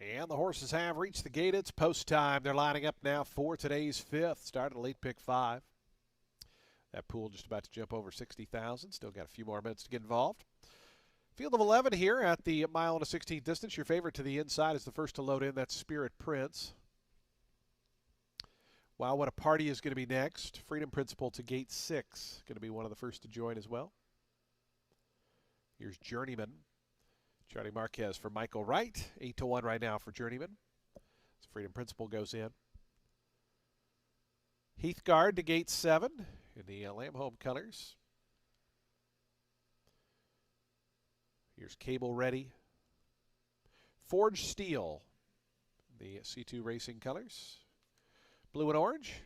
And the horses have reached the gate. It's post time. They're lining up now for today's fifth. Started late pick 5. That pool just about to jump over 60,000. Still got a few more minutes to get involved. Field of 11 here at the mile and a 16th distance. Your favorite to the inside is the first to load in. That's Spirit Prince. Wow, what a party is going to be next. Freedom Principle to gate 6. Going to be one of the first to join as well. Here's Journeyman. Johnny Marquez for Michael Wright. 8-1 right now for Journeyman. So Freedom Principle goes in. Heathguard to gate 7 in the Lamb Home colors. Here's Cable Ready. Forged Steel, the C2 Racing colors. Blue and orange.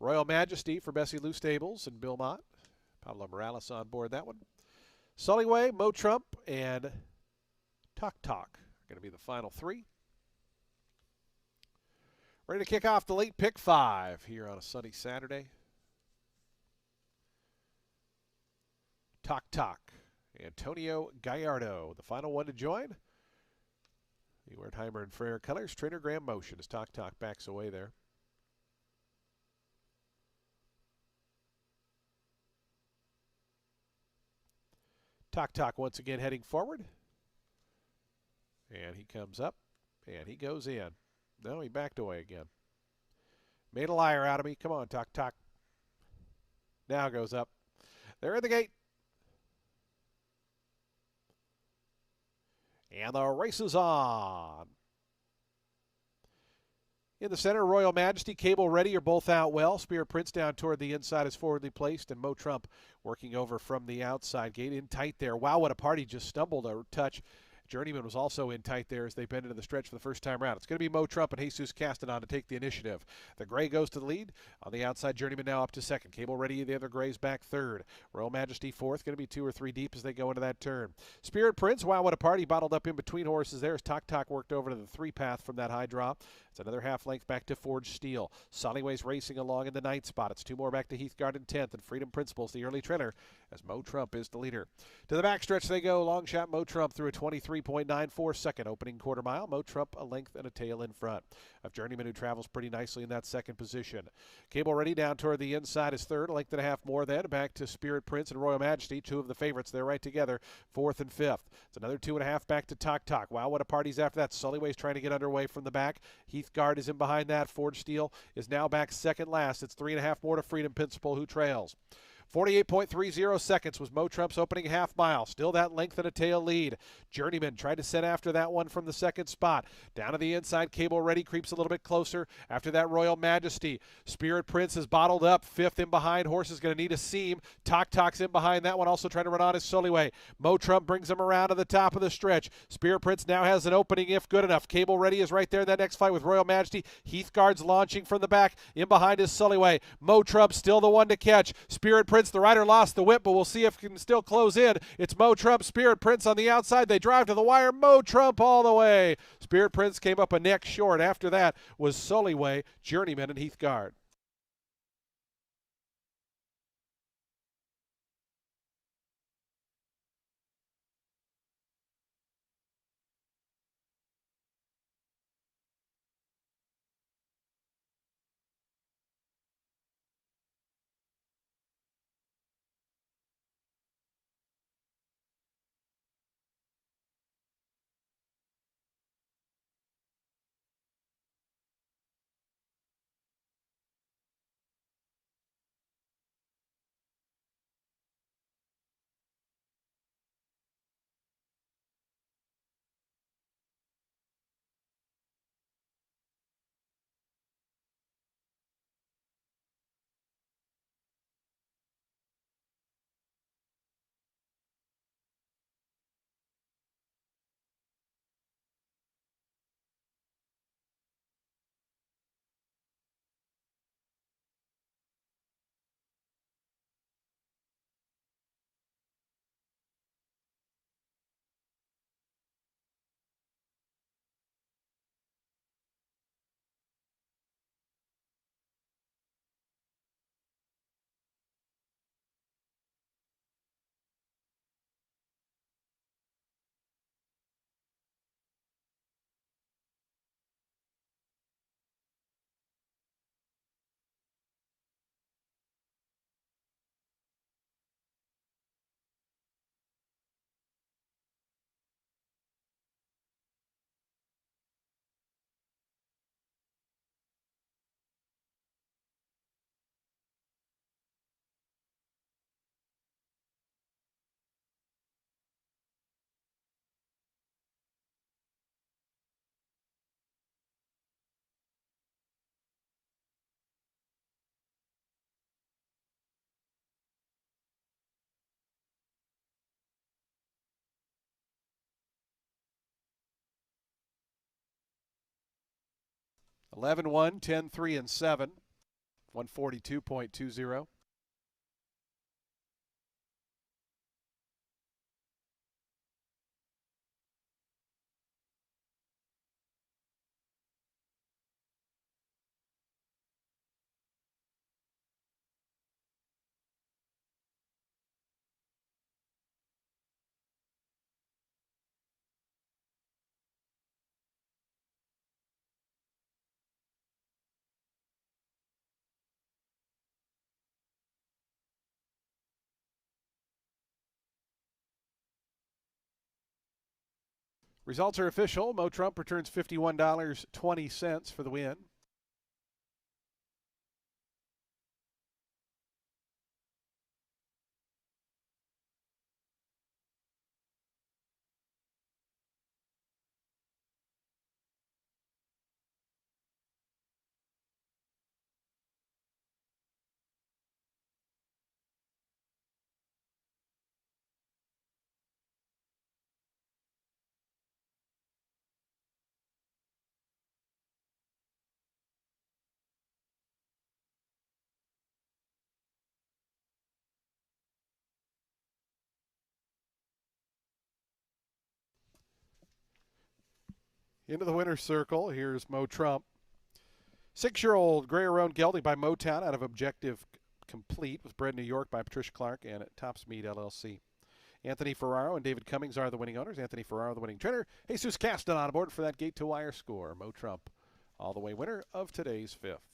Royal Majesty for Bessie Lou Stables and Bill Mott. Pablo Morales on board that one. Sullyway, Mo Trump, and Talk Talk are going to be the final 3. Ready to kick off the late pick 5 here on a sunny Saturday. Talk Talk. Antonio Gallardo, the final one to join. The Wertheimer and Frere colors. Trainer Graham motion as Talk Talk backs away there. Talk Talk once again heading forward. And he comes up, and he goes in. No, he backed away again. Made a liar out of me. Come on, Talk Talk. Now goes up. They're in the gate. And the race is on. In the center, Royal Majesty, Cable Ready are both out well. Spirit Prince down toward the inside is forwardly placed, and Mo Trump working over from the outside gate in tight there. Wow, what a party. Just stumbled a touch. Journeyman was also in tight there as they bend into the stretch for the first time around. It's going to be Mo Trump and Jesus Castanon to take the initiative. The gray goes to the lead. On the outside, Journeyman now up to second. Cable Ready, the other grays back third. Royal Majesty fourth. Going to be 2 or 3 deep as they go into that turn. Spirit Prince, wow, what a party. Bottled up in between horses there as Talk Talk worked over to the 3 path from that high drop. It's another half length back to Forged Steel. Sullyway's racing along in the 9th spot. It's 2 more back to Heathguard in 10th, and Freedom Principles, the early trailer, as Mo Trump is the leader. To the backstretch they go. Long shot Mo Trump through a 23.94 second opening quarter mile. Mo Trump a length and a tail in front of Journeyman, who travels pretty nicely in that second position. Cable Ready down toward the inside is third, a length and a half more then. Back to Spirit Prince and Royal Majesty, 2 of the favorites. They're right together, 4th and 5th. It's another 2.5 back to Talk Talk. Wow, what a party's after that. Sullyway's trying to get underway from the back. Heathguard is in behind that. Forged Steel is now back second last. It's 3.5 more to Freedom Principle, who trails. 48.30 seconds was Mo Trump's opening half mile. Still that length and a tail lead. Journeyman tried to set after that one from the second spot. Down to the inside, Cable Ready creeps a little bit closer. After that, Royal Majesty. Spirit Prince is bottled up. 5th in behind. Horse is going to need a seam. Talk Talk's in behind that one. Also trying to run on his Sullyway. Mo Trump brings him around to the top of the stretch. Spirit Prince now has an opening if good enough. Cable Ready is right there in that next fight with Royal Majesty. Heathguard's launching from the back. In behind is Sullyway. Mo Trump still the one to catch. Spirit Prince, the rider, lost the whip, but we'll see if he can still close in. It's Mo Trump, Spirit Prince on the outside. They drive to the wire. Mo Trump all the way. Spirit Prince came up a neck short. After that was Sullyway, Journeyman, and Heathguard. 11-1, 10-3, and 7. 142.20. Results are official. Mo Trump returns $51.20 for the win. Into the winner's circle, here's Mo Trump. 6-year-old Gray-Around Gelding by Motown out of Objective Complete was bred in New York by Patricia Clark and at Tops Mead LLC. Anthony Ferraro and David Cummings are the winning owners. Anthony Ferraro, the winning trainer. Jesus Caston on board for that gate-to-wire score. Mo Trump, all the way winner of today's fifth.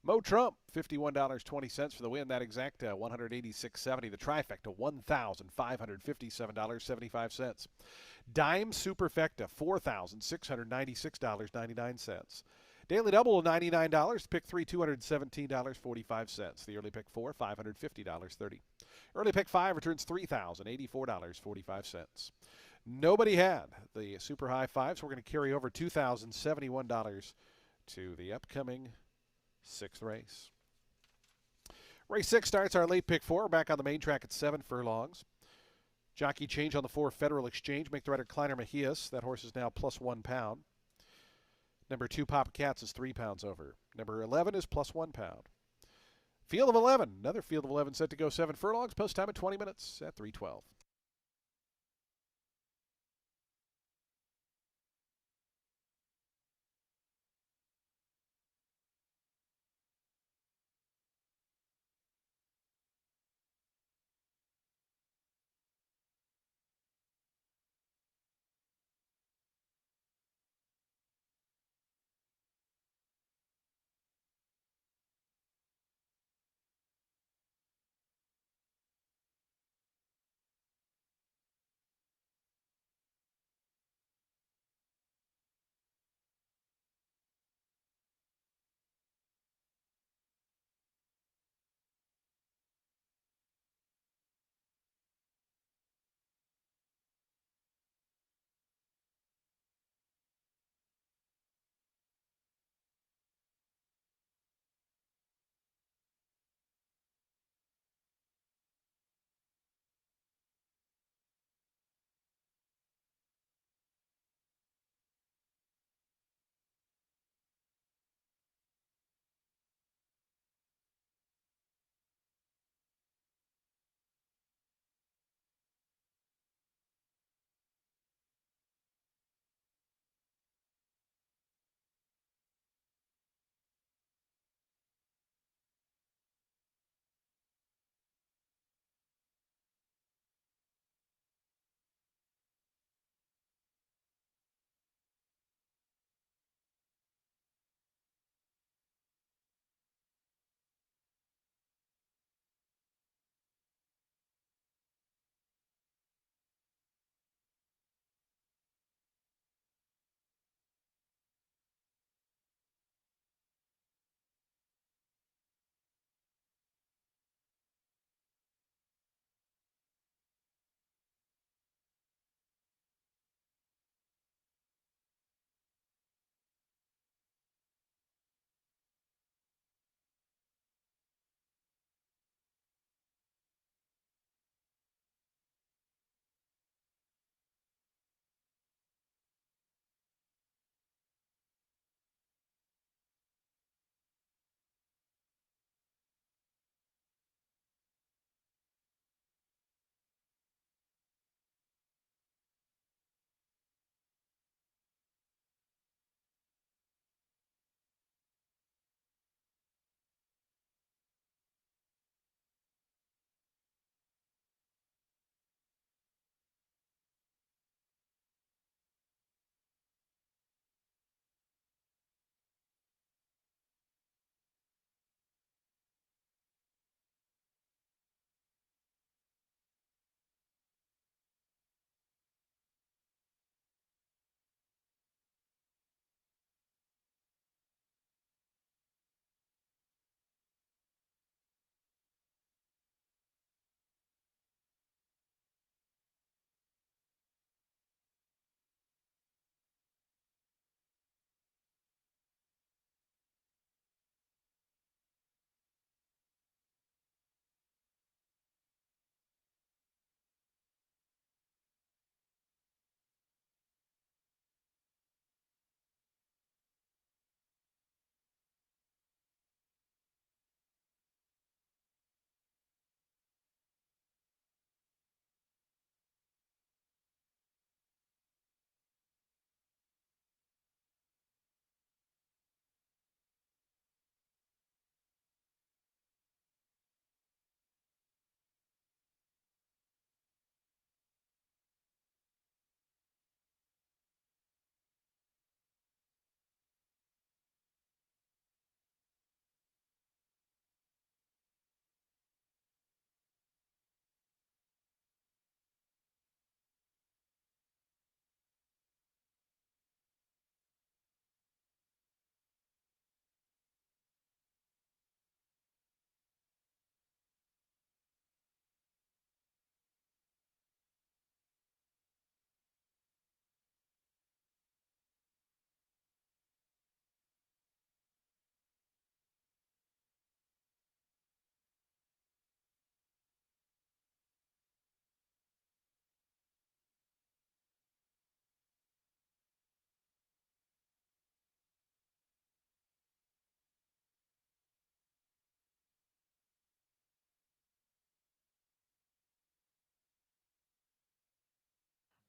Mo Trump, $51.20 for the win. That exact $186.70. The trifecta, $1,557.75. Dime Superfecta, $4,696.99. Daily Double, $99. Pick 3, $217.45. The early pick 4, $550.30. Early pick 5 returns $3,084.45. Nobody had the super high fives. We're going to carry over $2,071 to the upcoming sixth race. Race 6 starts our late pick 4. We're back on the main track at 7 furlongs. Jockey change on the 4 Federal Exchange. Make the rider Kleiner Mejias. That horse is now plus 1 pound. Number 2 Papa Cats is 3 pounds over. Number 11 is plus 1 pound. Field of 11. Another field of 11 set to go 7 furlongs. Post time at 20 minutes at 3:12.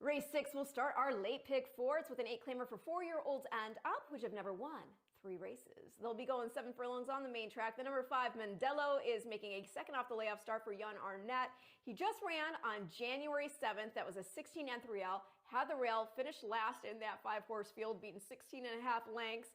Race 6 will start our late pick four. It's with an 8-claimer for 4-year-olds and up, which have never won 3 races. They'll be going 7 furlongs on the main track. The number 5, Mandello, is making a second off the layoff start for Jan Arnett. He just ran on January 7th. That was a 16th rail. Had the rail, finished last in that 5-horse field, beaten 16 and a half lengths.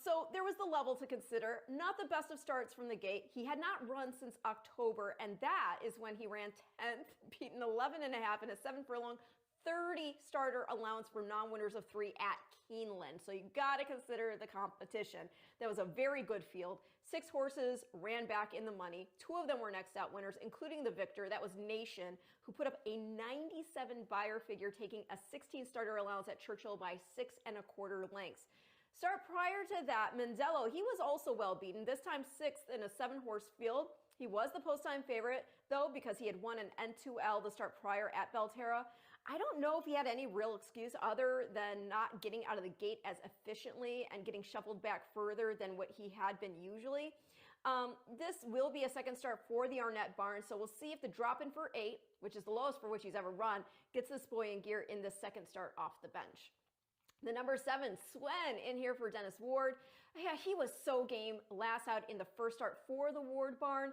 So there was the level to consider. Not the best of starts from the gate. He had not run since October, and that is when he ran 10th, beaten 11 and a half in a 7 furlong, 30 starter allowance for non-winners of 3 at Keeneland. So you got to consider the competition. That was a very good field. 6 horses ran back in the money. 2 of them were next out winners, including the victor. That was Nation, who put up a 97 buyer figure, taking a 16 starter allowance at Churchill by 6 1/4 lengths. Start prior to that, Mandello, he was also well beaten, this time 6th in a 7-horse field. He was the post-time favorite, though, because he had won an N2L the start prior at Belterra. I don't know if he had any real excuse other than not getting out of the gate as efficiently and getting shuffled back further than what he had been usually. This will be a second start for the Arnett barn, so we'll see if the drop-in for 8, which is the lowest for which he's ever run, gets this boy in gear in the second start off the bench. The number 7, Swen, in here for Dennis Ward. Yeah, he was so game last out in the first start for the Ward barn.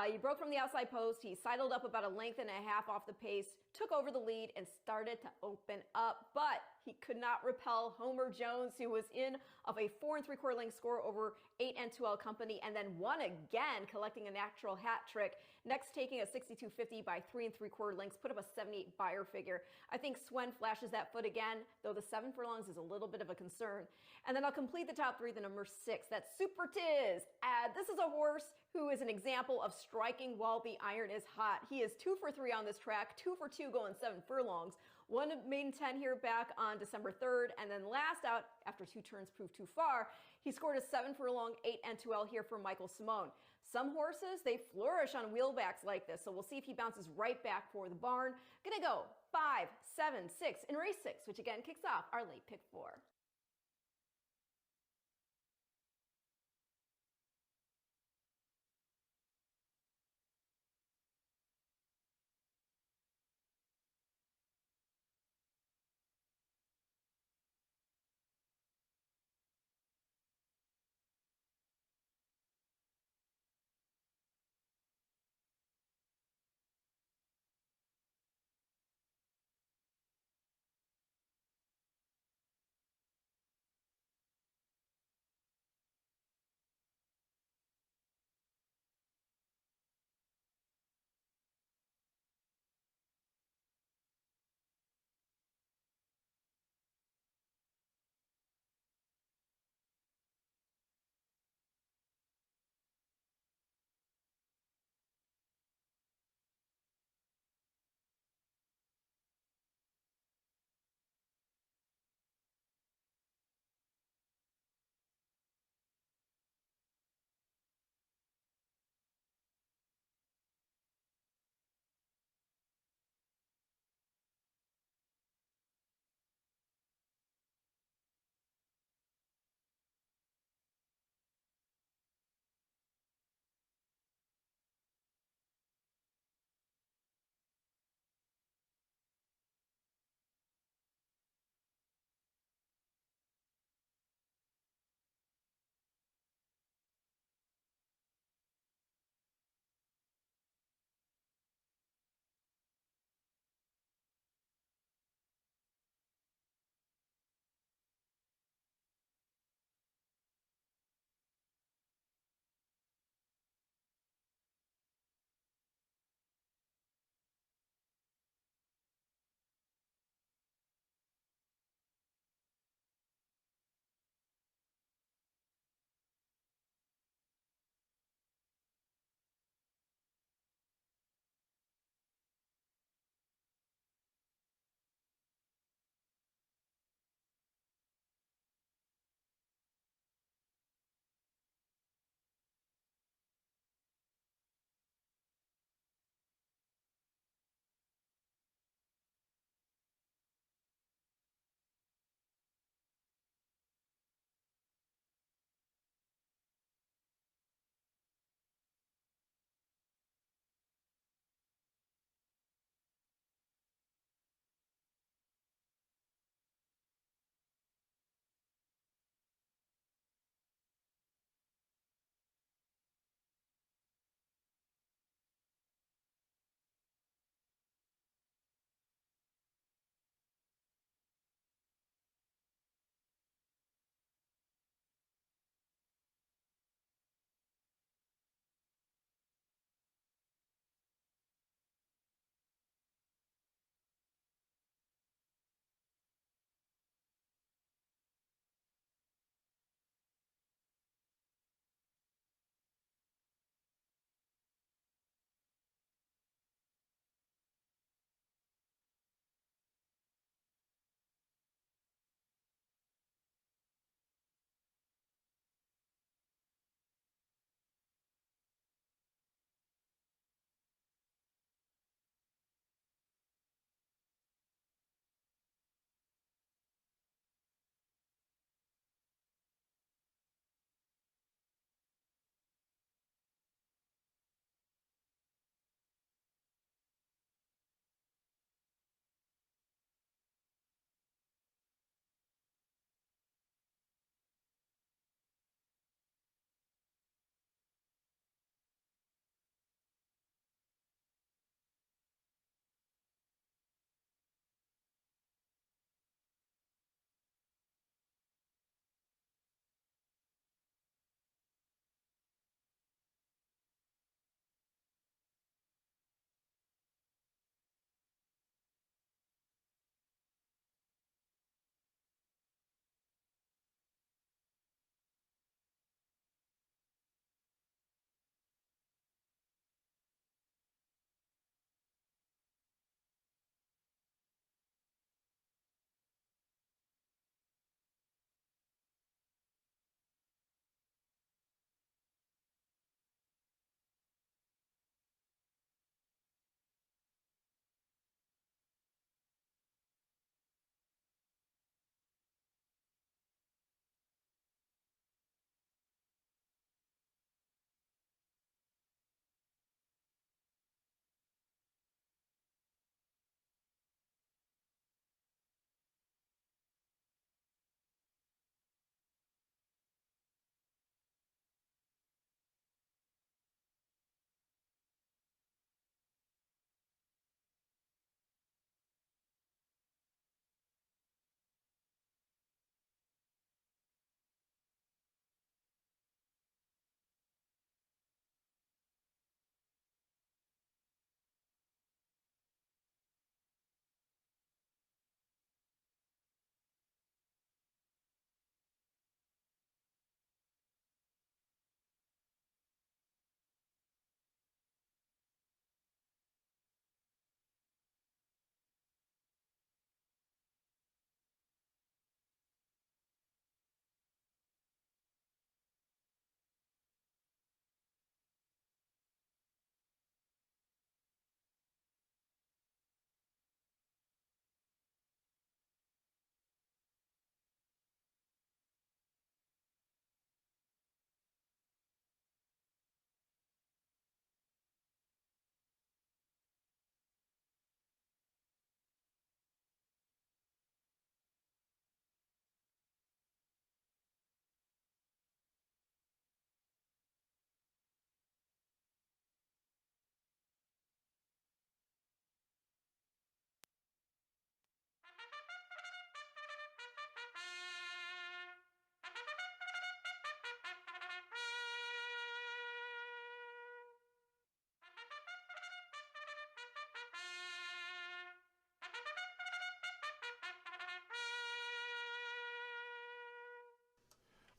He broke from the outside post. He sidled up about a length and a half off the pace, took over the lead, and started to open up. But he could not repel Homer Jones, who was in of a 4 3/4 length score over 8 N2L Company, and then won again, collecting a natural hat trick. Next, taking a 62.50 by 3 3/4 lengths, put up a 78 buyer figure. I think Swen flashes that foot again, though the 7 furlongs is a little bit of a concern. And then I'll complete the top 3, the number 6, that's Super Tiz. This is a horse who is an example of striking while the iron is hot. He is 2 for 3 on this track, 2 for 2 going 7 furlongs. One maiden 10 here back on December 3rd, and then last out, after 2 turns proved too far, he scored a 7 furlong 8 N2L here for Michael Simone. Some horses, they flourish on wheelbacks like this, so we'll see if he bounces right back for the barn. Gonna go 5, 7, 6 in race 6, which again kicks off our late pick 4.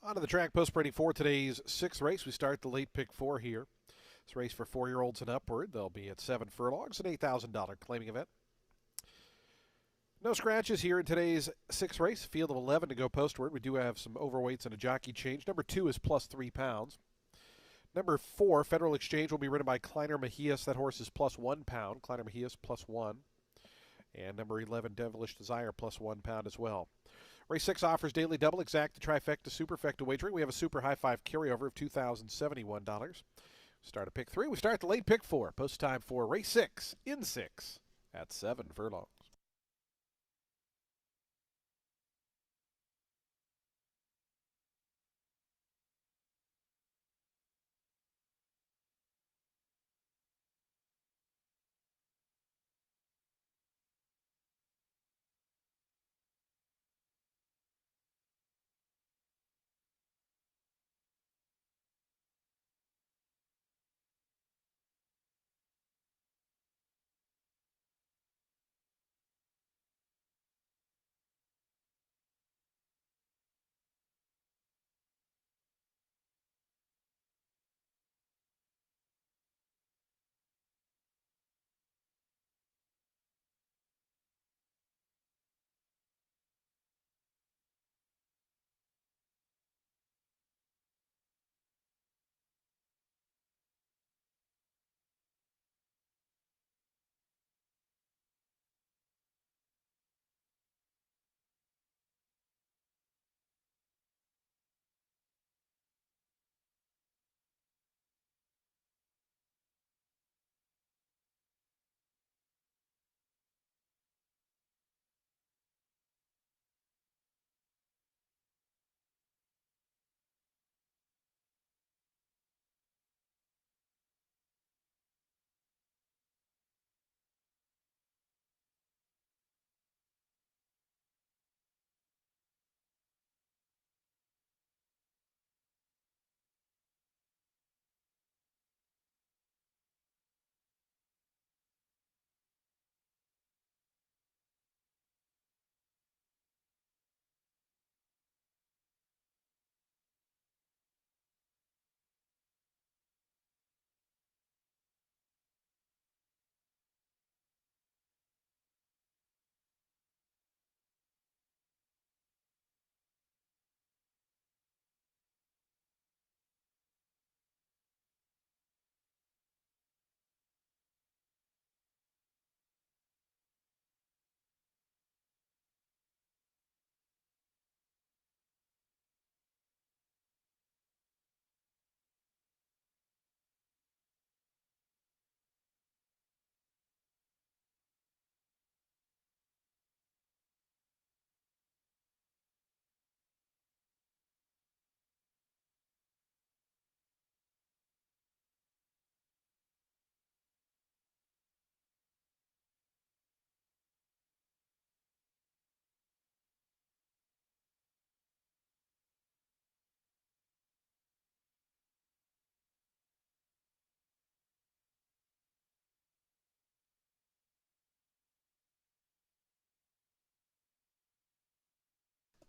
Onto the track post sprinting for today's sixth race. We start the late pick four here. It's a race for 4-year-olds and upward. They'll be at 7 furlongs, an $8,000 claiming event. No scratches here in today's sixth race. Field of 11 to go postward. We do have some overweights and a jockey change. Number 2 is plus 3 pounds. Number 4, Federal Exchange, will be ridden by Kleiner Mejias. That horse is plus 1 pound. Kleiner Mejias plus 1. And number 11, Devilish Desire, plus 1 pound as well. Race 6 offers daily double, exacta, trifecta, superfecta wagering. We have a super high five carryover of $2,071. Start at pick 3. We start the late pick 4. Post time for race 6 in 6 at 7 furlongs.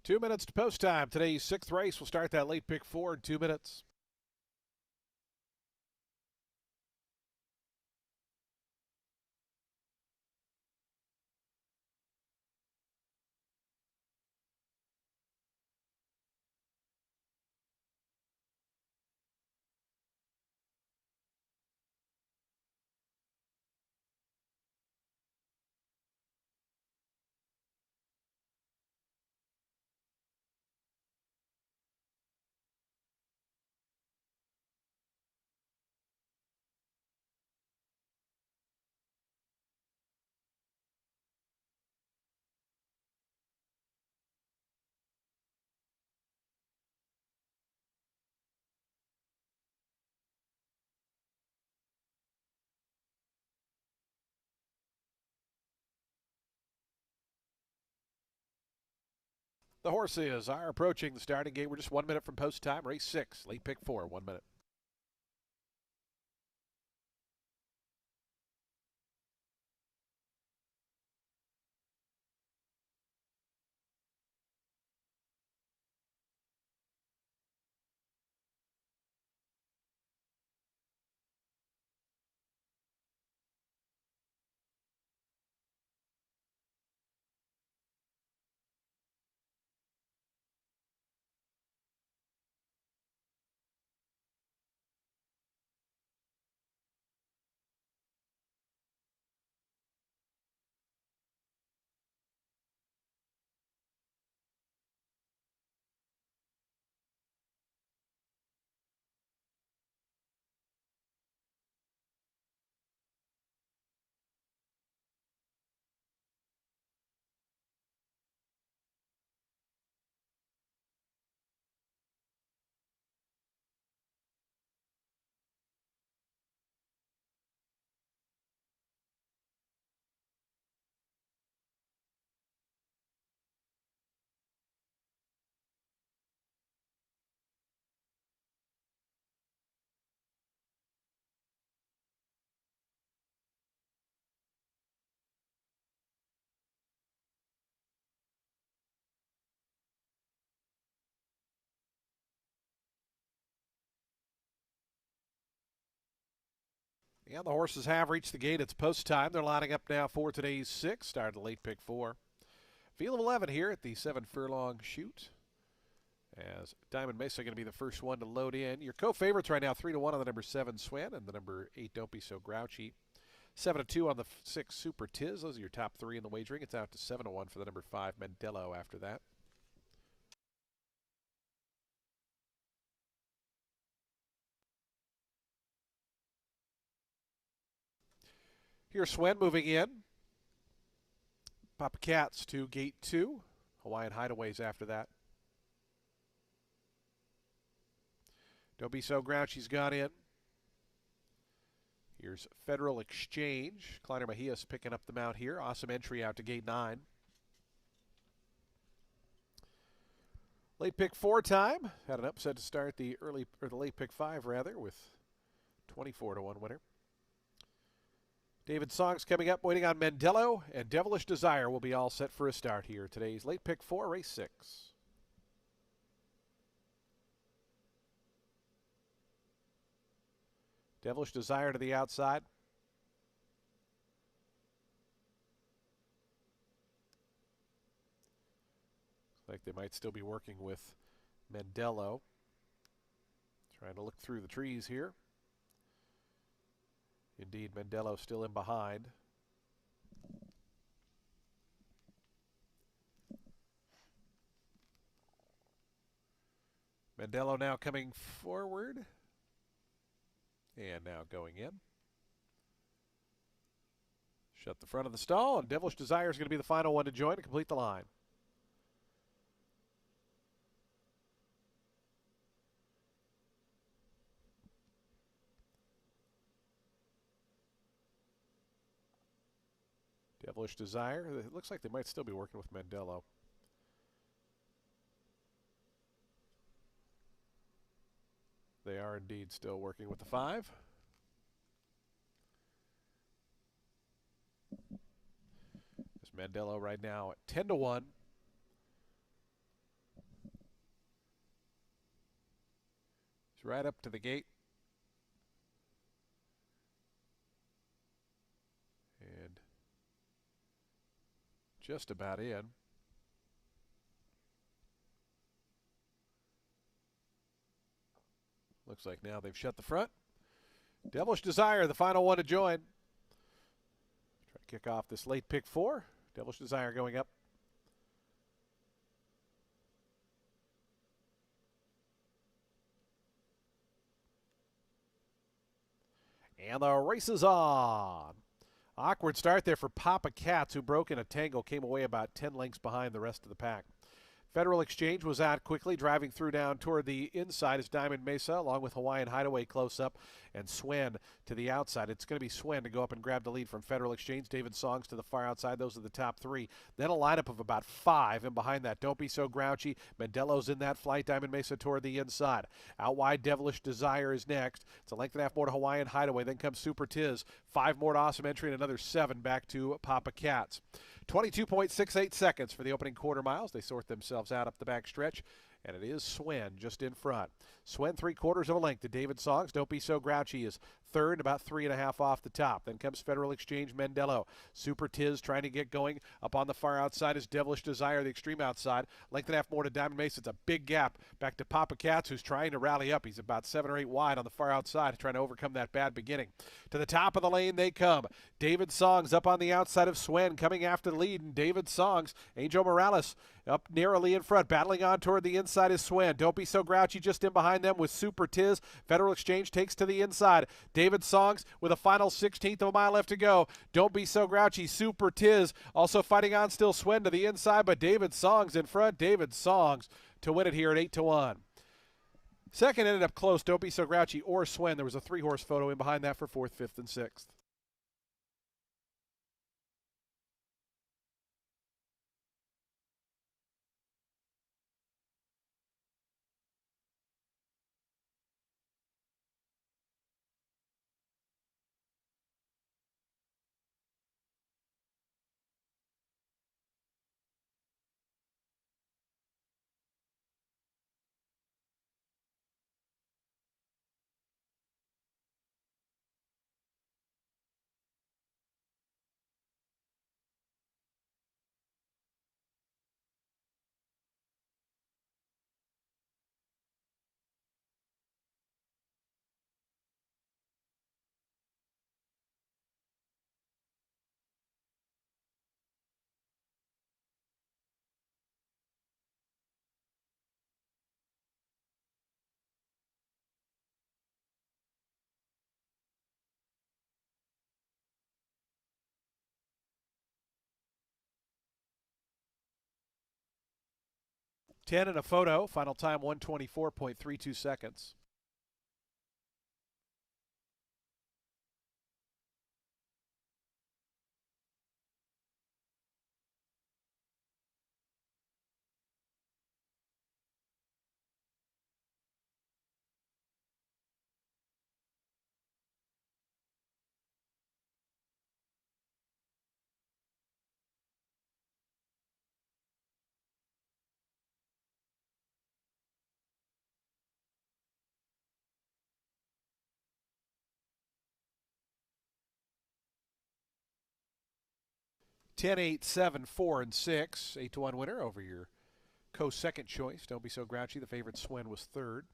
Two minutes to post time. Today's sixth race. We'll start that late pick 4 in 2 minutes. The horses are approaching the starting gate. We're just 1 minute from post time. Race 6, late pick 4, 1 minute. And the horses have reached the gate. It's post time. They're lining up now for today's 6. Started late pick 4. Field of 11 here at the 7 furlong shoot. As Diamond Mesa going to be the first one to load in. Your co-favorites right now, 3-1 on the number 7 Swan and the number 8 Don't Be So Grouchy. 7-2 on the 6 Super Tiz. Those are your top 3 in the wagering. It's out to 7-1 for the number 5 Mendello after that. Here's Swen moving in. Papa Cats to gate 2. Hawaiian Hideaways after that. Don't Be So Grouchy's got in. Here's Federal Exchange. Kleiner Mejias picking up the mount here. Awesome entry out to gate 9. Late pick 4 time. Had an upset to start the late pick 5 rather, with 24-1 winner. David Songs coming up, waiting on Mendello, and Devilish Desire will be all set for a start here. Today's late pick 4, race 6. Devilish Desire to the outside. Looks like they might still be working with Mendello. Trying to look through the trees here. Indeed, Mendello still in behind. Mendello now coming forward. And now going in. Shut the front of the stall, and Devilish Desire is going to be the final one to join to complete the line. Devilish Desire. It looks like they might still be working with Mendello. They are indeed still working with the 5. There's Mendello right now at 10-1. He's right up to the gate. And just about in. Looks like now they've shut the front. Devilish Desire, the final one to join. Try to kick off this late pick 4. Devilish Desire going up. And the race is on. Awkward start there for Papa Cats, who broke in a tangle, came away about 10 lengths behind the rest of the pack. Federal Exchange was out quickly, driving through down toward the inside as Diamond Mesa, along with Hawaiian Hideaway close up, and Swen to the outside. It's going to be Swen to go up and grab the lead from Federal Exchange. David Songs to the far outside. Those are the top 3. Then a lineup of about 5, and behind that, Don't Be So Grouchy. Mendello's in that flight. Diamond Mesa toward the inside. Out wide, Devilish Desire is next. It's a length and a half more to Hawaiian Hideaway. Then comes Super Tiz. 5 more to Awesome Entry, and another 7 back to Papa Cats. 22.68 seconds for the opening quarter miles. They sort themselves out up the back stretch, and it is Swen just in front. Swen 3/4 of a length to David Songs. Don't Be So Grouchy is third, about 3.5 off the top. Then comes Federal Exchange, Mendello. Super Tiz trying to get going. Up on the far outside is Devilish Desire, the extreme outside. Length and a half more to Diamond Mesa. It's a big gap back to Papa Cats, who's trying to rally up. He's about 7 or 8 wide on the far outside, trying to overcome that bad beginning. To the top of the lane they come. David Songs up on the outside of Swen, coming after the lead, and David Songs, Angel Morales up narrowly in front, battling on toward the inside is Swen. Don't Be So Grouchy just in behind them with Super Tiz. Federal Exchange takes to the inside. David Songs with a final 16th of a mile left to go. Don't Be So Grouchy, Super Tiz also fighting on still. Swen to the inside, but David Songs in front. David Songs to win it here at 8-1. Second ended up close. Don't Be So Grouchy or Swen. There was a 3-horse photo in behind that for 4th, 5th, and 6th. 10 and a photo. Final time 124.32 seconds. Ten, 8, 7, 4, and 6. 8 to 1 winner over your co-second choice. Don't be so grouchy. The favorite Swin was third.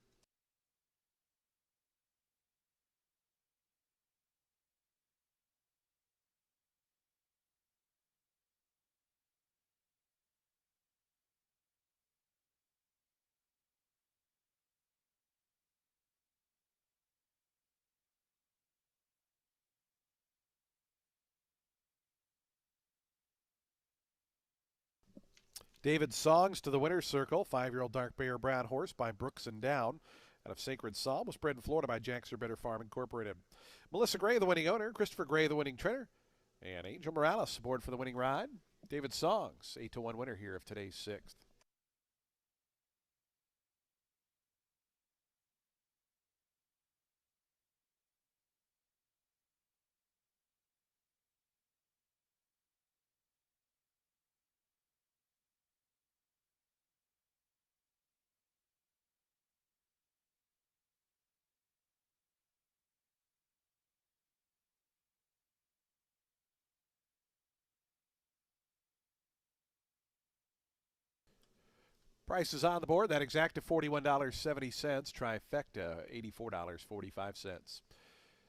David Songs to the winner's circle. 5-year-old Dark Bear Brown Horse by Brooks and Down out of Sacred Psalm was bred in Florida by Jackson Better Farm Incorporated. Melissa Gray, the winning owner. Christopher Gray, the winning trainer. And Angel Morales aboard for the winning ride. David Songs, 8 to 1 winner here of today's sixth. Prices on the board. That exacta $41.70. Trifecta, $84.45.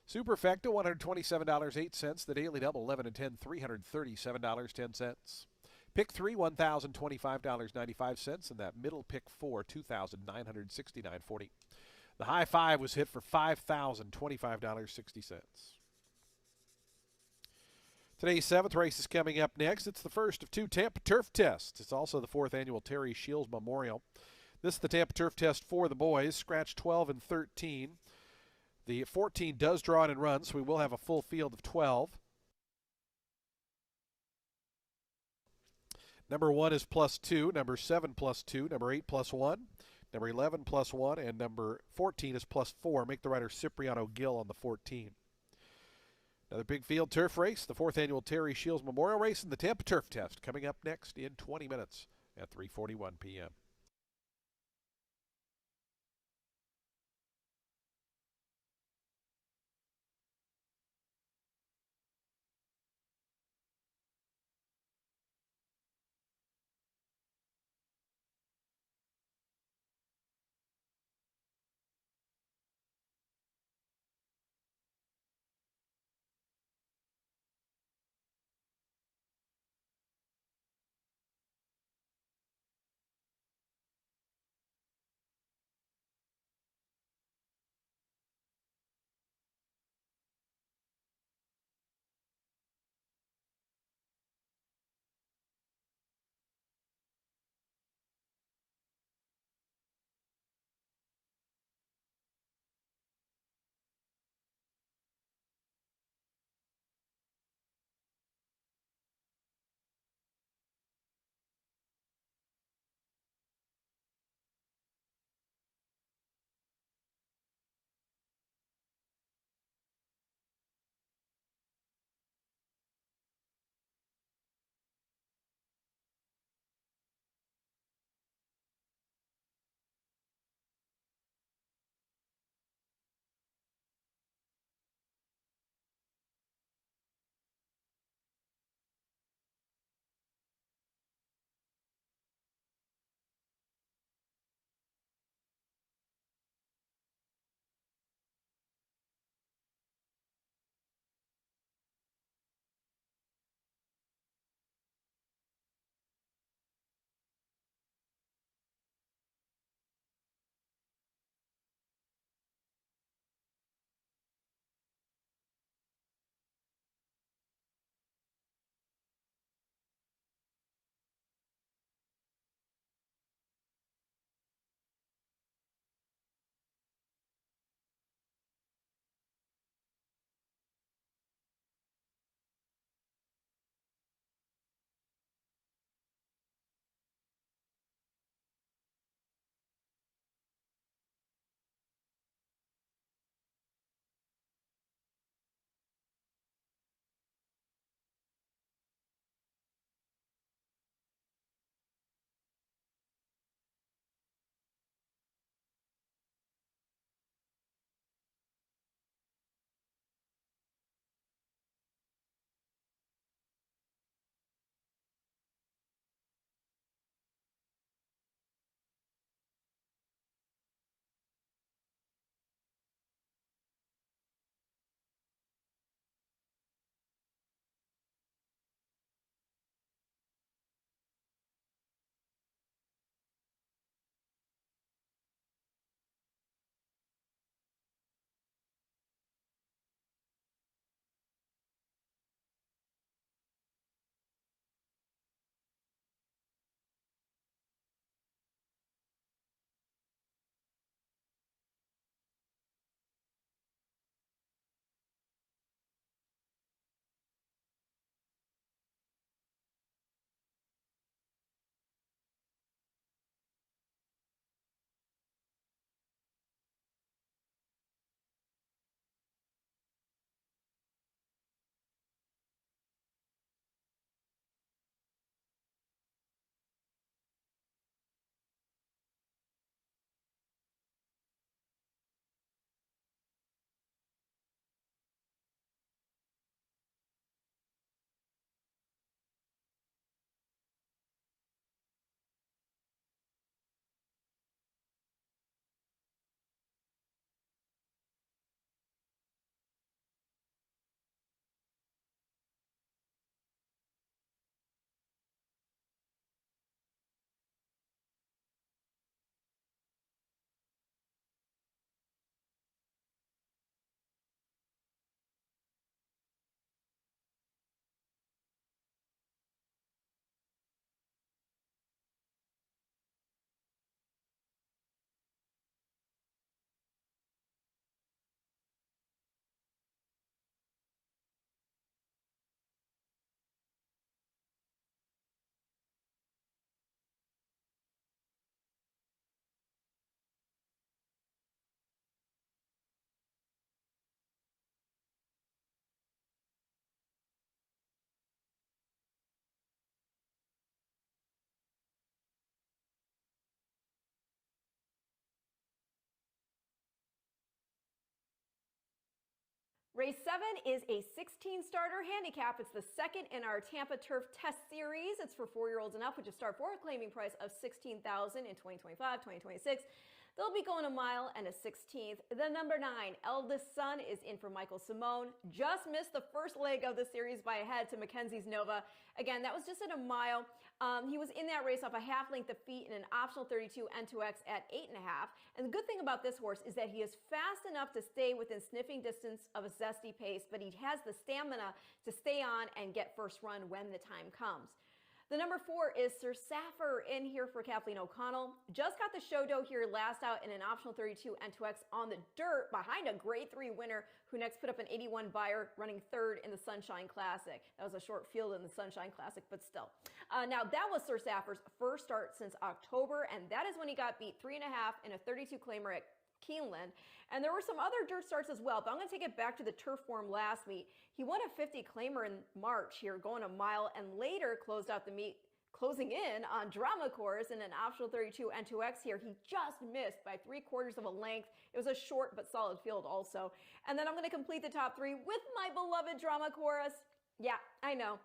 Superfecta, $127.08. The daily double, 11 and 10, $337.10. Pick 3, $1,025.95. And that middle pick 4, $2,969.40. The high five was hit for $5,025.60. Today's seventh race is coming up next. It's the first of 2 Tampa Turf Tests. It's also the 4th annual Terry Shields Memorial. This is the Tampa Turf Test for the boys. Scratch 12 and 13. The 14 does draw in and run, so we will have a full field of 12. Number 1 is +2, number 7 +2, number 8 +1, number 11 +1, and number 14 is +4. Make the rider Cipriano Gill on the 14. Another big field turf race, the 4th annual Terry Shields Memorial Race, and the Tampa Turf Test coming up next in 20 minutes at 3:41 p.m. Race 7 is a 16 starter handicap. It's the second in our Tampa Turf Test Series. It's for 4-year-olds and up, which is start for a claiming price of $16,000 in 2025, 2026. They'll be going a mile and a 16th. The number 9, Eldest Son, is in for Michael Simone. Just missed the first leg of the series by a head to Mackenzie's Nova. Again, that was just at a mile. He was in that race off a half length of feet in an optional 32 N2X at 8.5. And the good thing about this horse is that he is fast enough to stay within sniffing distance of a zesty pace, but he has the stamina to stay on and get first run when the time comes. The number 4 is Sir Saffer, in here for Kathleen O'Connell. Just got the show dough here last out in an optional 32 N2X on the dirt behind a grade 3 winner who next put up an 81 buyer running third in the Sunshine Classic. That was a short field in the Sunshine Classic, but still. Now that was Sir Saffer's first start since October, and that is when he got beat 3.5 in a 32 claimer at Keeneland. And there were some other dirt starts as well, but I'm going to take it back to the turf form last meet. He won a 50 claimer in March here, going a mile, and later closed out the meet, closing in on Drama Course in an optional 32 N2X here. He just missed by 3/4 of a length. It was a short but solid field also. And then I'm going to complete the top 3 with my beloved Drama Chorus. Yeah, I know.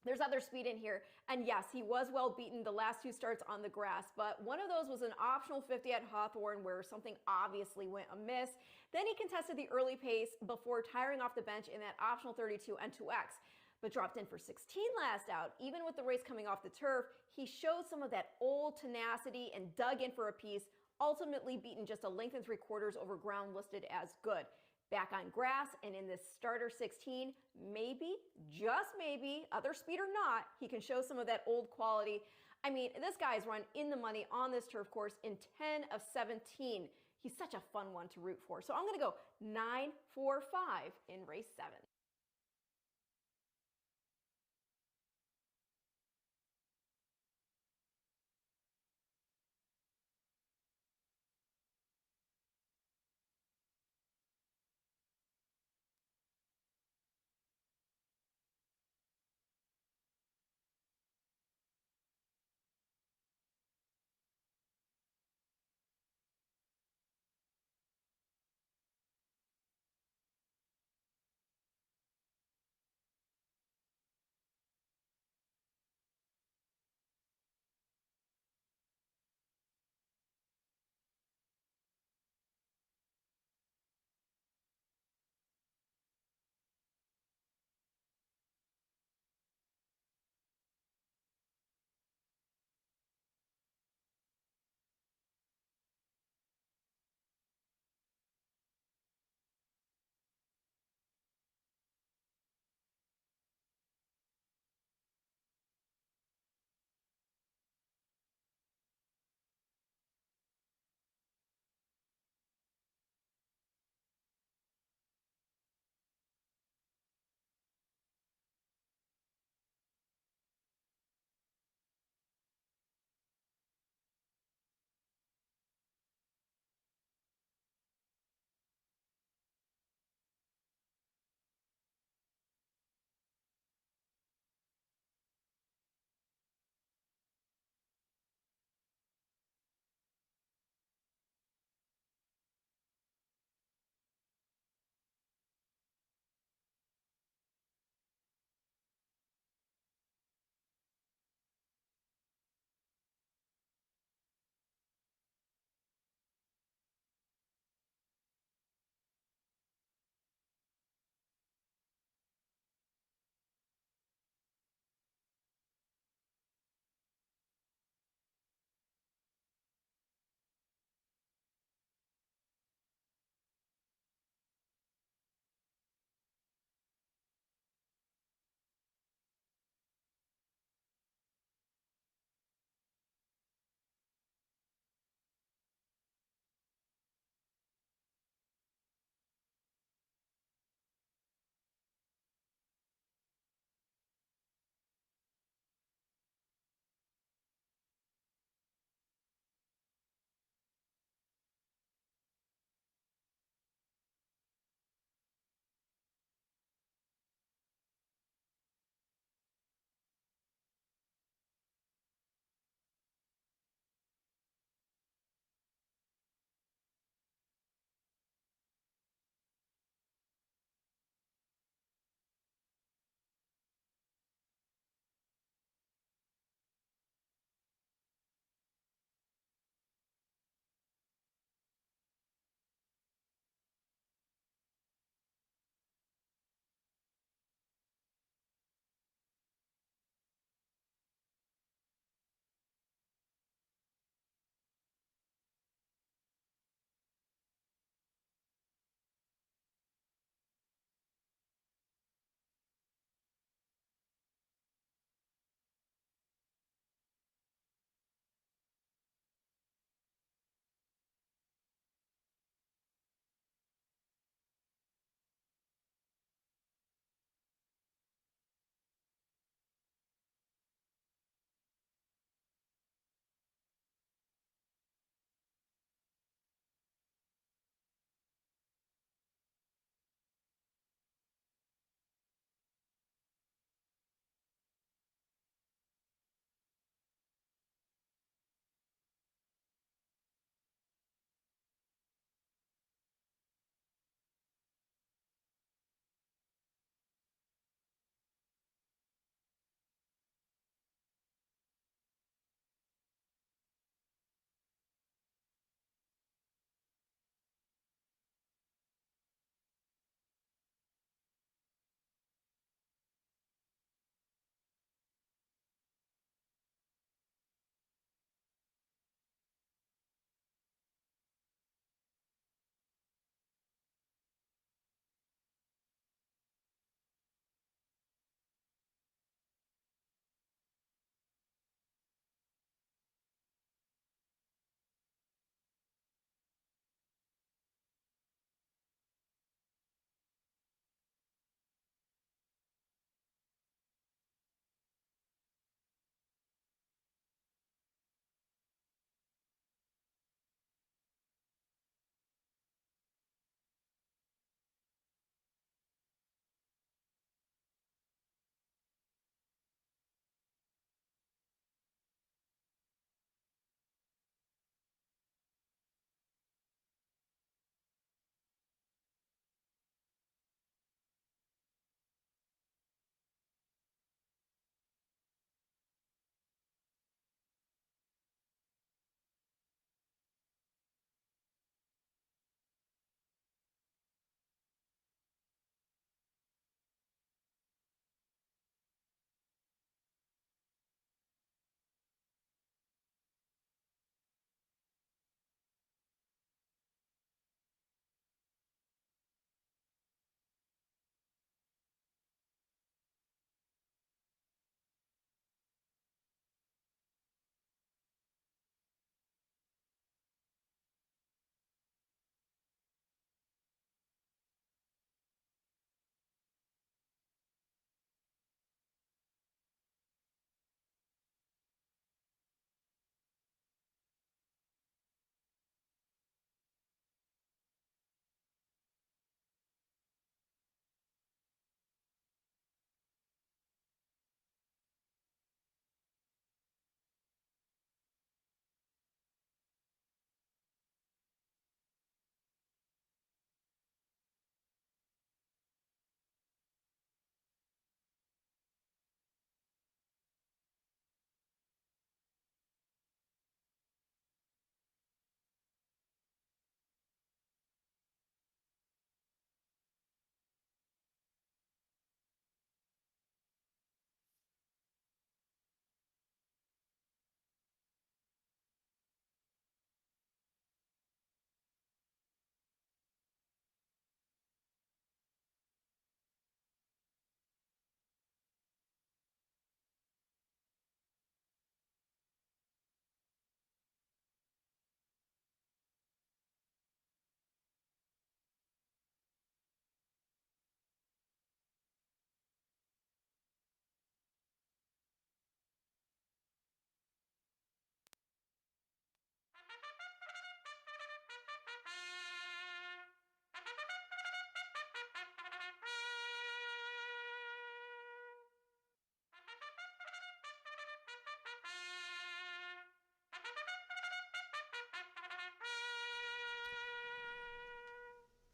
There's other speed in here. And yes, he was well beaten the last 2 starts on the grass, but one of those was an optional 50 at Hawthorne where something obviously went amiss. Then he contested the early pace before tiring off the bench in that optional 32 N2X, but dropped in for 16 last out. Even with the race coming off the turf, he showed some of that old tenacity and dug in for a piece, ultimately beaten just a length and 3/4 over ground listed as good. Back on grass and in this starter 16, maybe, just maybe, other speed or not, he can show some of that old quality. I mean, this guy's run in the money on this turf course in 10 of 17. He's such a fun one to root for. So I'm going to go 9, 4, 5 in race 7.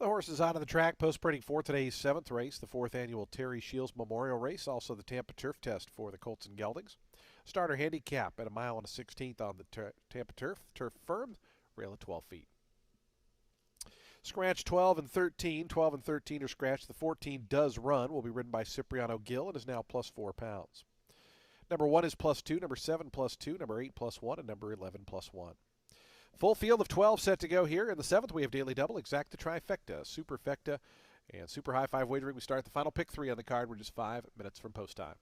The horse is out of the track, post-sprinting for today's 7th race, the 4th annual Terry Shields Memorial Race, also the Tampa Turf Test for the Colts and Geldings. Starter handicap at 1.16 miles on the Tampa Turf. Turf firm, rail at 12 feet. Scratch 12 and 13. 12 and 13 are scratched. The 14 does run. Will be ridden by Cipriano Gill and is now plus 4 pounds. Number 1 is plus 2, number 7 plus 2, number 8 plus 1, and number 11 plus 1. Full field of 12 set to go here. In the 7th, we have Daily Double, Exacta Trifecta, Superfecta, and Super High 5 wagering. We start the final pick 3 on the card. We're just 5 minutes from post time.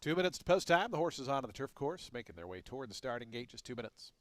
Two minutes to post time. The horses onto the turf course, making their way toward the starting gate. Just 2 minutes.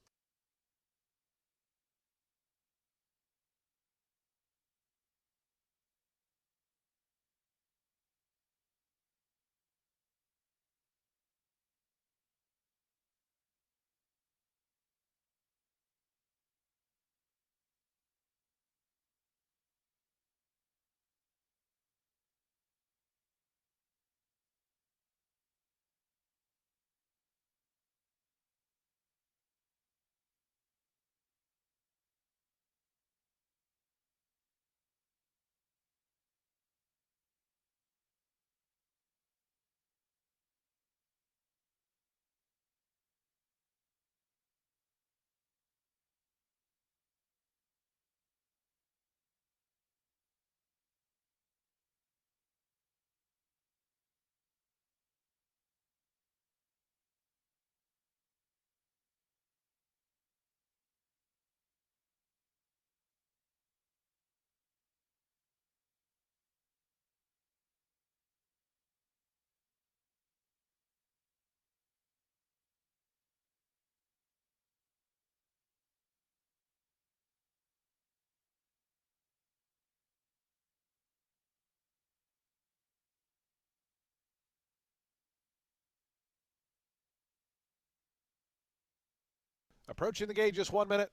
Approaching the gate, just 1 minute.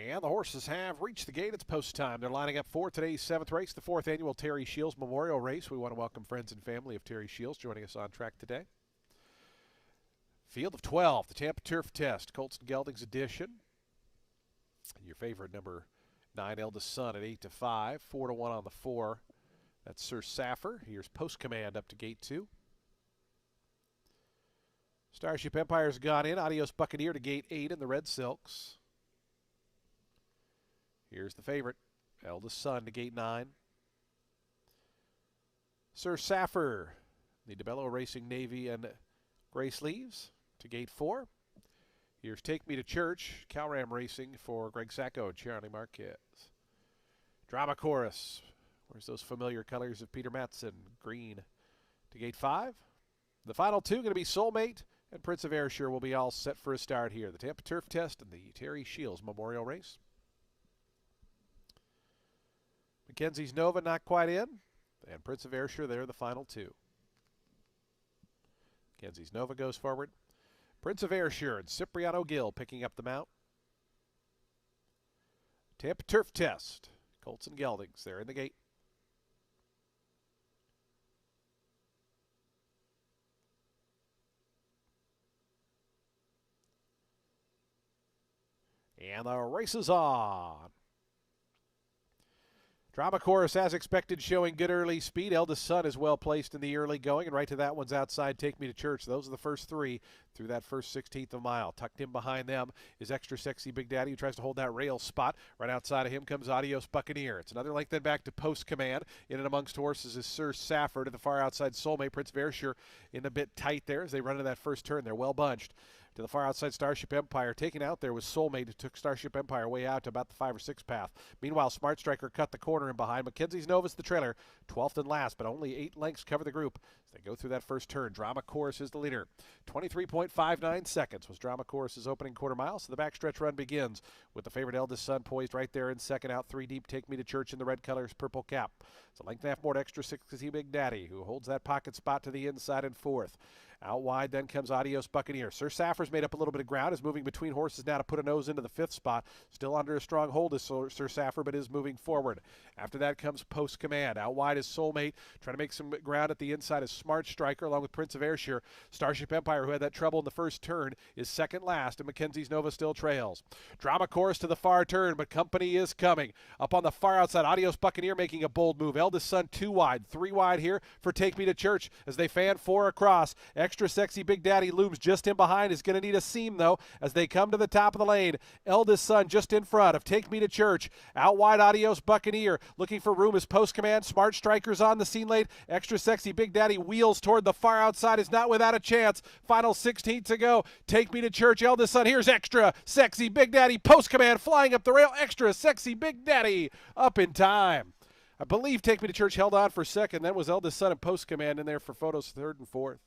And the horses have reached the gate. It's post time. They're lining up for today's 7th race, the 4th annual Terry Shields Memorial Race. We want to welcome friends and family of Terry Shields joining us on track today. Field of 12, the Tampa Turf Test, Colts and Geldings edition. And your favorite number 9, Eldest Son at 8-5, 4-1 on the 4. That's Sir Saffer. Here's Post Command up to gate 2. Starship Empire's gone in. Adios Buccaneer to gate 8 in the Red Silks. Here's the favorite, Eldest Son to gate 9. Sir Saffer, the DeBello Racing Navy and Gray Sleeves to gate 4. Here's Take Me to Church, Calram Racing for Greg Sacco and Charlie Marquez. Drama Chorus, where's those familiar colors of Peter Matson, green to gate 5. The final two going to be Soulmate and Prince of Ayrshire will be all set for a start here. The Tampa Turf Test and the Terry Shields Memorial Race. Mackenzie's Nova not quite in, and Prince of Ayrshire there, the final two. Mackenzie's Nova goes forward. Prince of Ayrshire and Cipriano Gill picking up the mount. Tampa Turf Test, Colts and Geldings, they're in the gate. And the race is on. Drama Chorus, as expected, showing good early speed. Eldest Son is well placed in the early going, and right to that one's outside. Take Me to Church. Those are the first three through that first 16th of a mile. Tucked in behind them is Extra Sexy Big Daddy, who tries to hold that rail spot. Right outside of him comes Adios Buccaneer. It's another length then back to Post Command. In and amongst horses is Sir Saffer. To the far outside, Soulmate. Prince of Ayrshire in a bit tight there as they run into that first turn. They're well bunched. To the far outside, Starship Empire. Taken out there was Soulmate, who took Starship Empire way out to about the 5 or 6 path. Meanwhile, Smart Striker cut the corner in behind. Mackenzie's Nova's the trailer, 12th and last, but only 8 lengths cover the group as they go through that first turn. Drama Chorus is the leader. 23.59 seconds was Drama Chorus's opening quarter mile, so the backstretch run begins with the favorite Eldest Son poised right there in second, out 3 deep. Take Me to Church in the red colors, purple cap. It's a length and a half more to Extra Sexy Big Daddy, who holds that pocket spot to the inside in 4th. Out wide then comes Adios Buccaneer. Sir Saffer's made up a little bit of ground, is moving between horses now to put a nose into the 5th spot. Still under a strong hold is Sir Saffer, but is moving forward. After that comes Post Command. Out wide is Soulmate, trying to make some ground at the inside is Smart Striker, along with Prince of Ayrshire. Starship Empire, who had that trouble in the first turn, is second last, and Mackenzie's Nova still trails. Drama Chorus to the far turn, but company is coming. Up on the far outside, Adios Buccaneer making a bold move. Eldest Son 2 wide, 3 wide here for Take Me to Church as they fan 4 across. Extra Sexy Big Daddy looms just in behind, is going to need a seam though as they come to the top of the lane. Eldest Son just in front of Take Me to Church. Out wide, Adios Buccaneer looking for room as Post Command. Smart Strikers on the scene late. Extra Sexy Big Daddy wheels toward the far outside, is not without a chance. Final 16 to go. Take Me to Church, Eldest Son. Here's Extra Sexy Big Daddy. Post Command flying up the rail. Extra Sexy Big Daddy up in time. I believe Take Me to Church held on for second. Then was Eldest Son and Post Command in there for photos 3rd and 4th.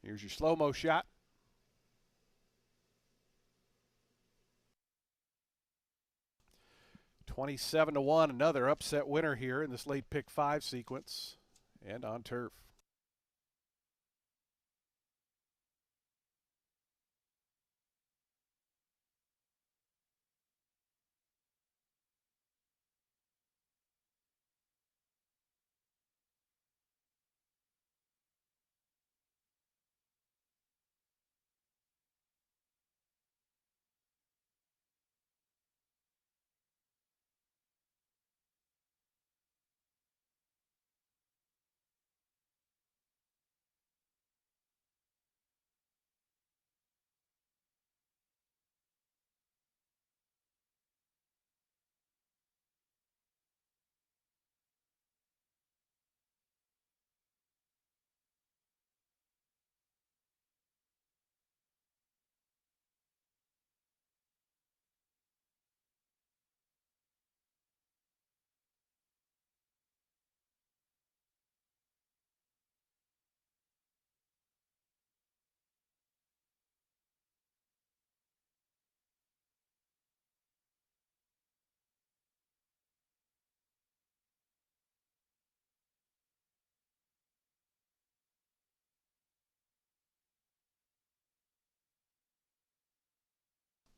Here's your slow-mo shot. $27-1, another upset winner here in this late pick 5 sequence and on turf.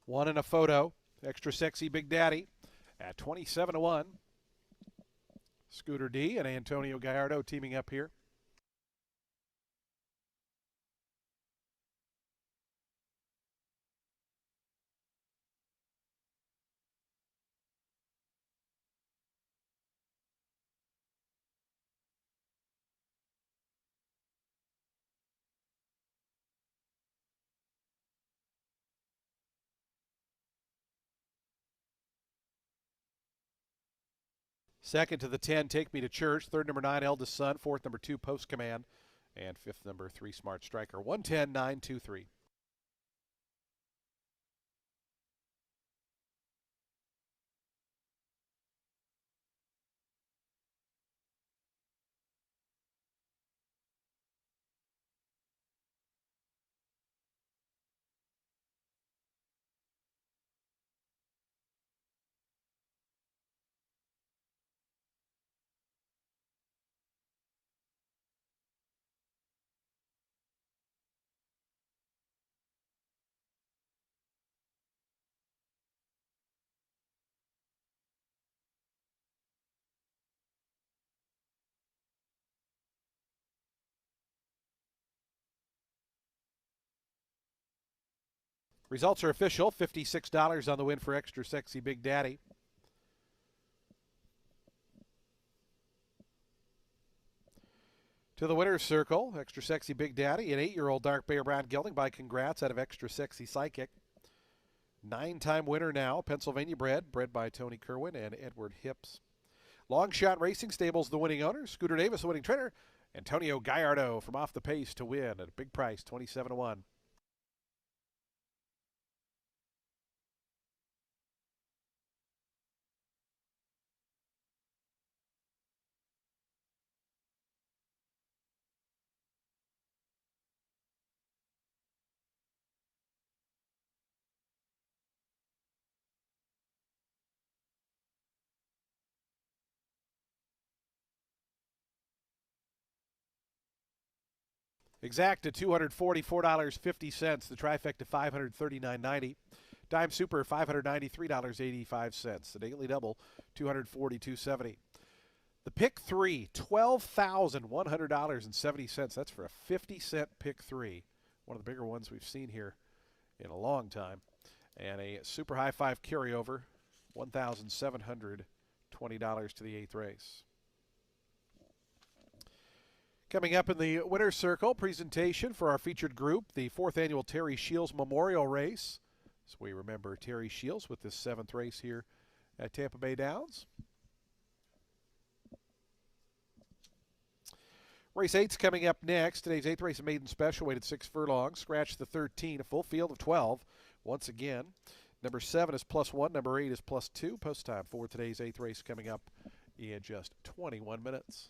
One in a photo. Extra Sexy Big Daddy at 27-1. Scooter D and Antonio Gallardo teaming up here. Second to the 10, Take Me to Church. Third, number 9, Eldest Son. Fourth, number 2, Post Command. And fifth, number 3, Smart Striker. 110-9-2-3. Results are official. $56 on the win for Extra Sexy Big Daddy. To the winner's circle, Extra Sexy Big Daddy, an 8-year-old dark bear brown gelding by Congrats out of Extra Sexy Psychic. 9-time winner now, Pennsylvania bred by Tony Kerwin and Edward Hips. Long Shot Racing Stables, the winning owner. Scooter Davis, the winning trainer. Antonio Gallardo from Off the Pace to win at a big price, 27-1. Exact at $244.50. The trifecta $539.90. Dime Super $593.85. The daily double $242.70. The pick three $12,100.70. That's for a 50-cent pick three. One of the bigger ones we've seen here in a long time. And a super high five carryover $1,720 to the 8th race. Coming up in the winner's circle, presentation for our featured group, the 4th annual Terry Shields Memorial Race. So we remember Terry Shields with this 7th race here at Tampa Bay Downs. Race 8's coming up next. Today's 8th race, a maiden special, weighted 6 furlongs. Scratch the 13, a full field of 12. Once again, number 7 is +1, number 8 is +2. Post time for today's 8th race coming up in just 21 minutes.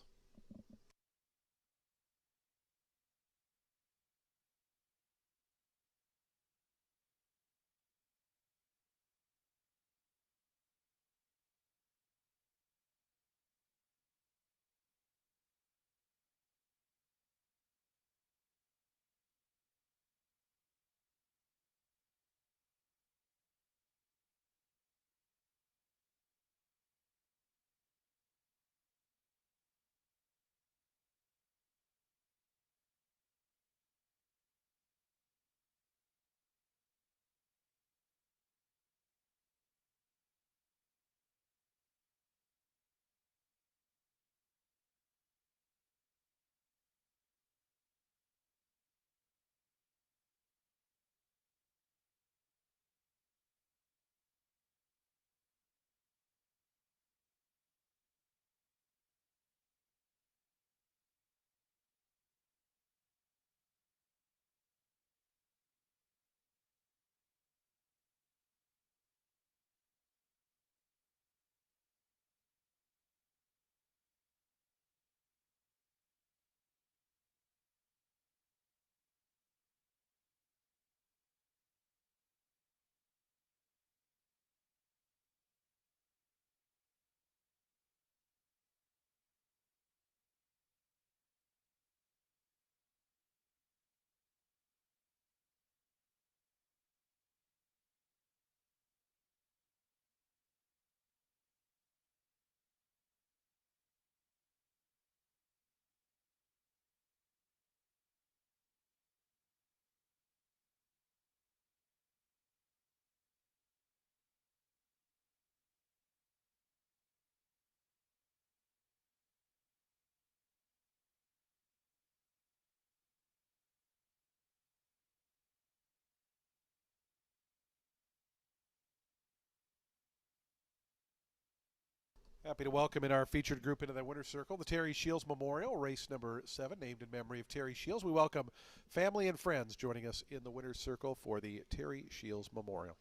Happy to welcome in our featured group into the winner's circle, the Terry Shields Memorial, race number 7, named in memory of Terry Shields. We welcome family and friends joining us in the winner's circle for the Terry Shields Memorial.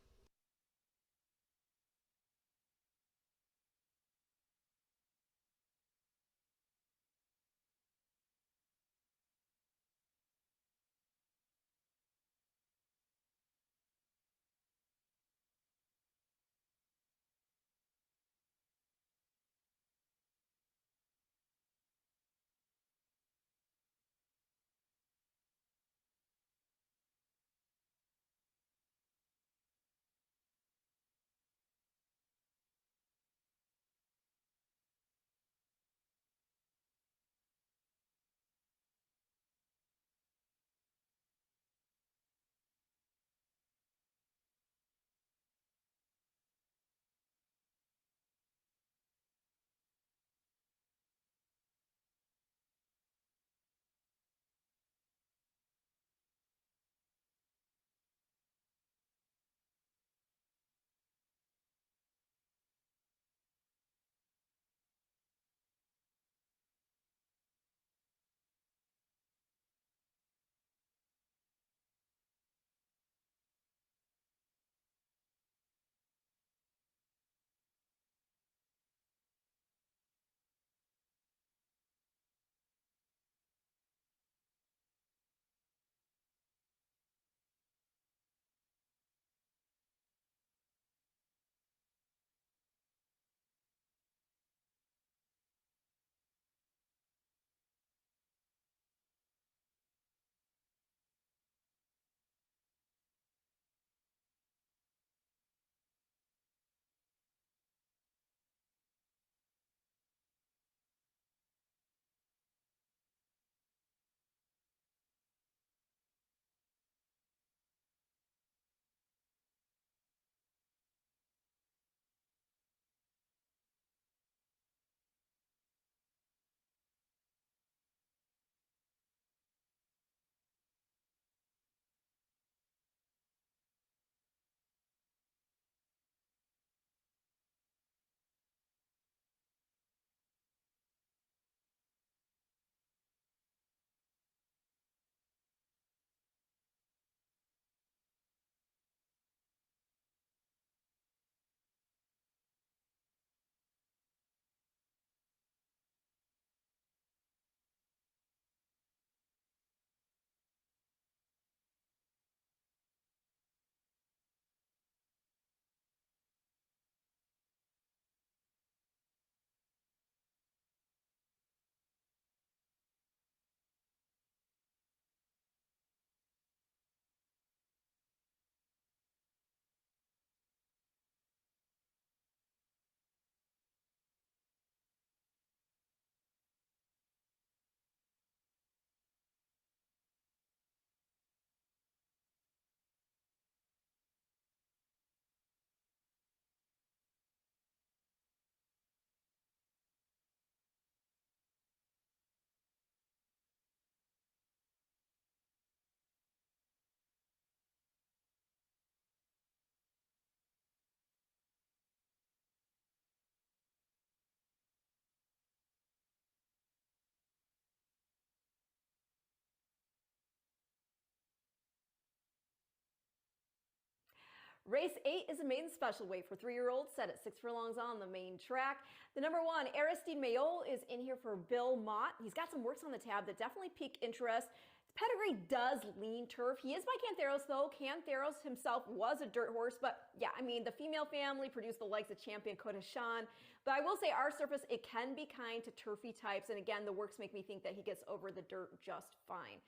Race 8 is a maiden special weight for 3-year-olds set at 6 furlongs on the main track. The number 1, Aristide Mayol, is in here for Bill Mott. He's got some works on the tab that definitely pique interest. His pedigree does lean turf. He is by Cantheros, though. Cantheros himself was a dirt horse, but yeah, I mean, the female family produced the likes of Champion Kodashan. But I will say our surface, it can be kind to turfy types, and again, the works make me think that he gets over the dirt just fine.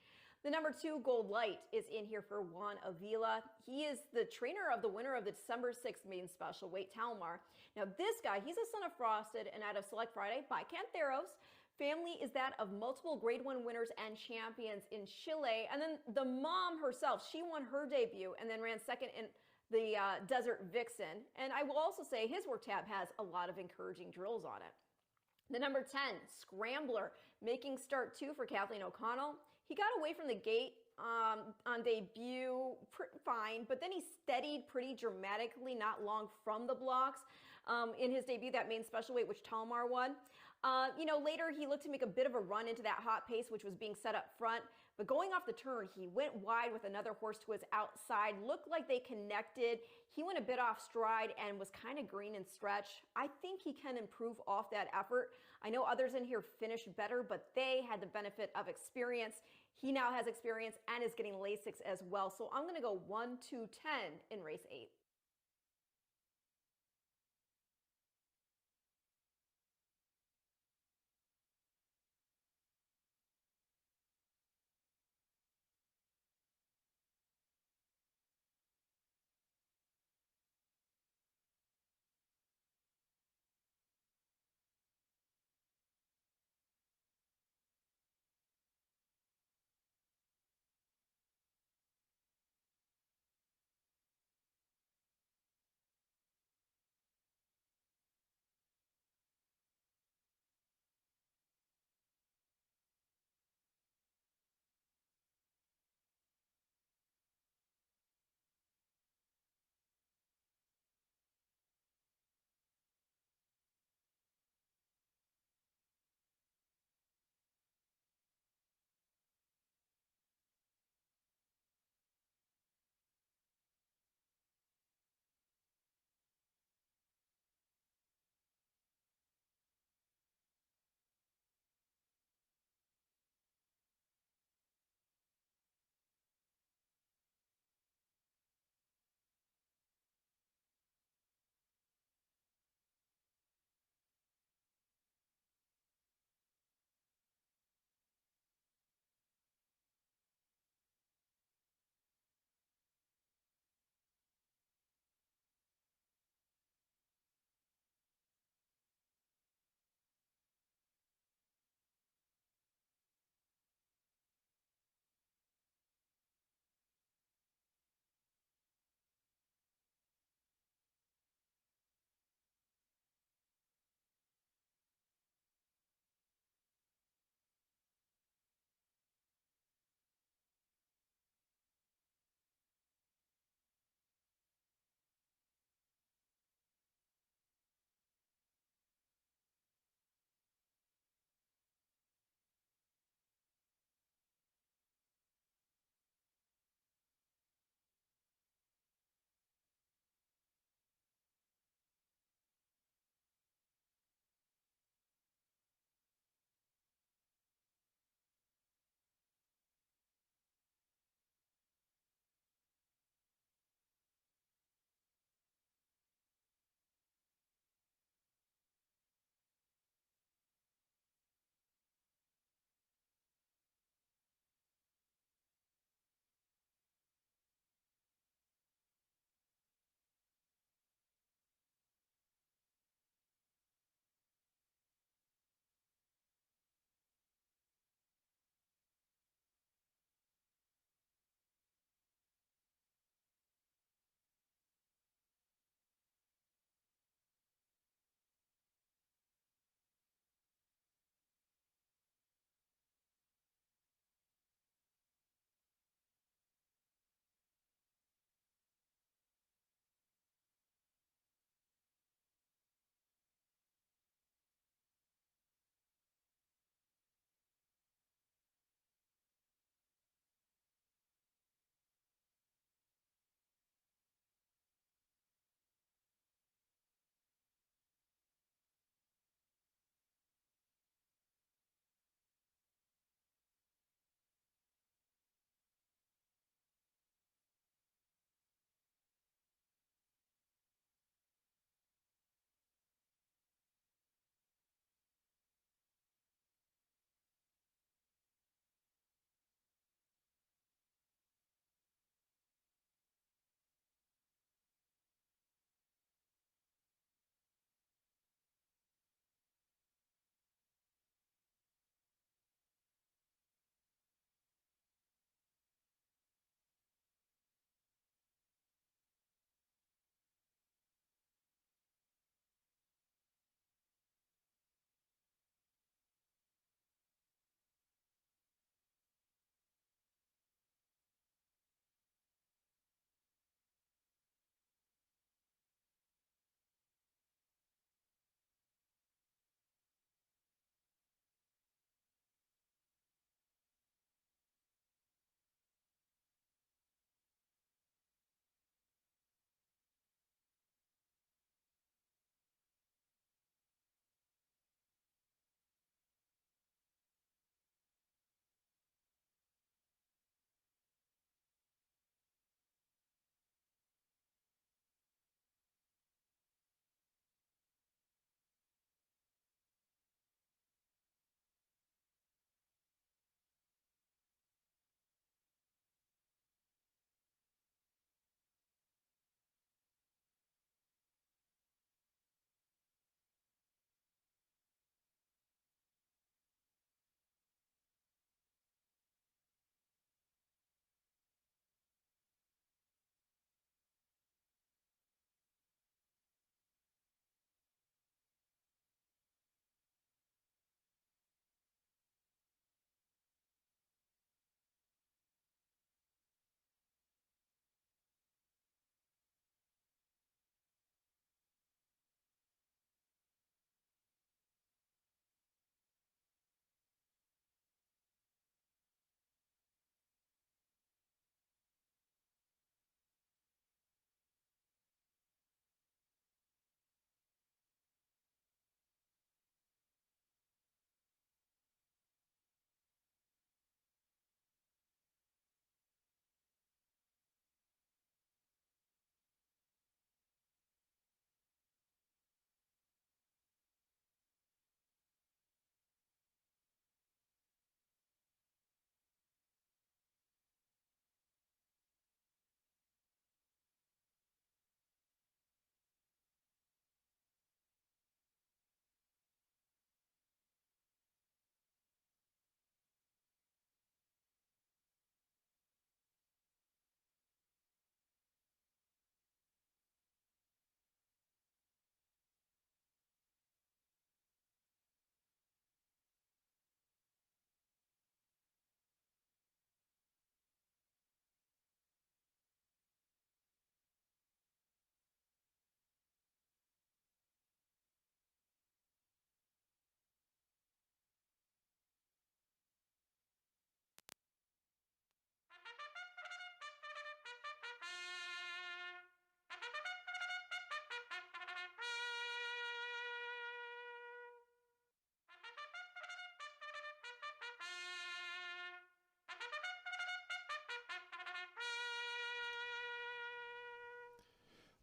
The number 2, Gold Light, is in here for Juan Avila. He is the trainer of the winner of the December 6th maiden special weight, Talmar. Now this guy, he's a son of Frosted and out of Select Friday by Cantheros. Family is that of multiple Grade 1 winners and champions in Chile. And then the mom herself, she won her debut and then ran second in the Desert Vixen. And I will also say his work tab has a lot of encouraging drills on it. The number 10, Scrambler, making start 2 for Kathleen O'Connell. He got away from the gate on debut fine, but then he steadied pretty dramatically not long from the blocks. in his debut, that main special weight, which Talmar won. Later he looked to make a bit of a run into that hot pace, which was being set up front. But going off the turn, he went wide with another horse to his outside. Looked like they connected. He went a bit off stride and was kind of green and stretch. I think he can improve off that effort. I know others in here finished better, but they had the benefit of experience. He now has experience and is getting Lasix as well. So I'm going to go 1, 2, 10 in race 8.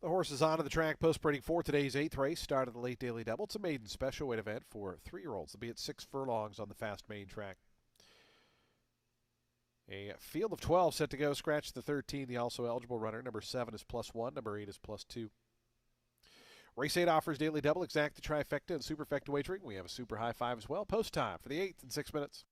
The horse is onto the track post-breeding for today's 8th race. Start of the late daily double. It's a maiden special weight event for 3-year-olds. They'll be at 6 furlongs on the fast main track. A field of 12 set to go. Scratch the 13, the also eligible runner. Number 7 is +1. Number 8 is +2. Race 8 offers daily double, exacta, trifecta, and superfecta wagering. We have a super high 5 as well. Post time for the 8th in 6 minutes.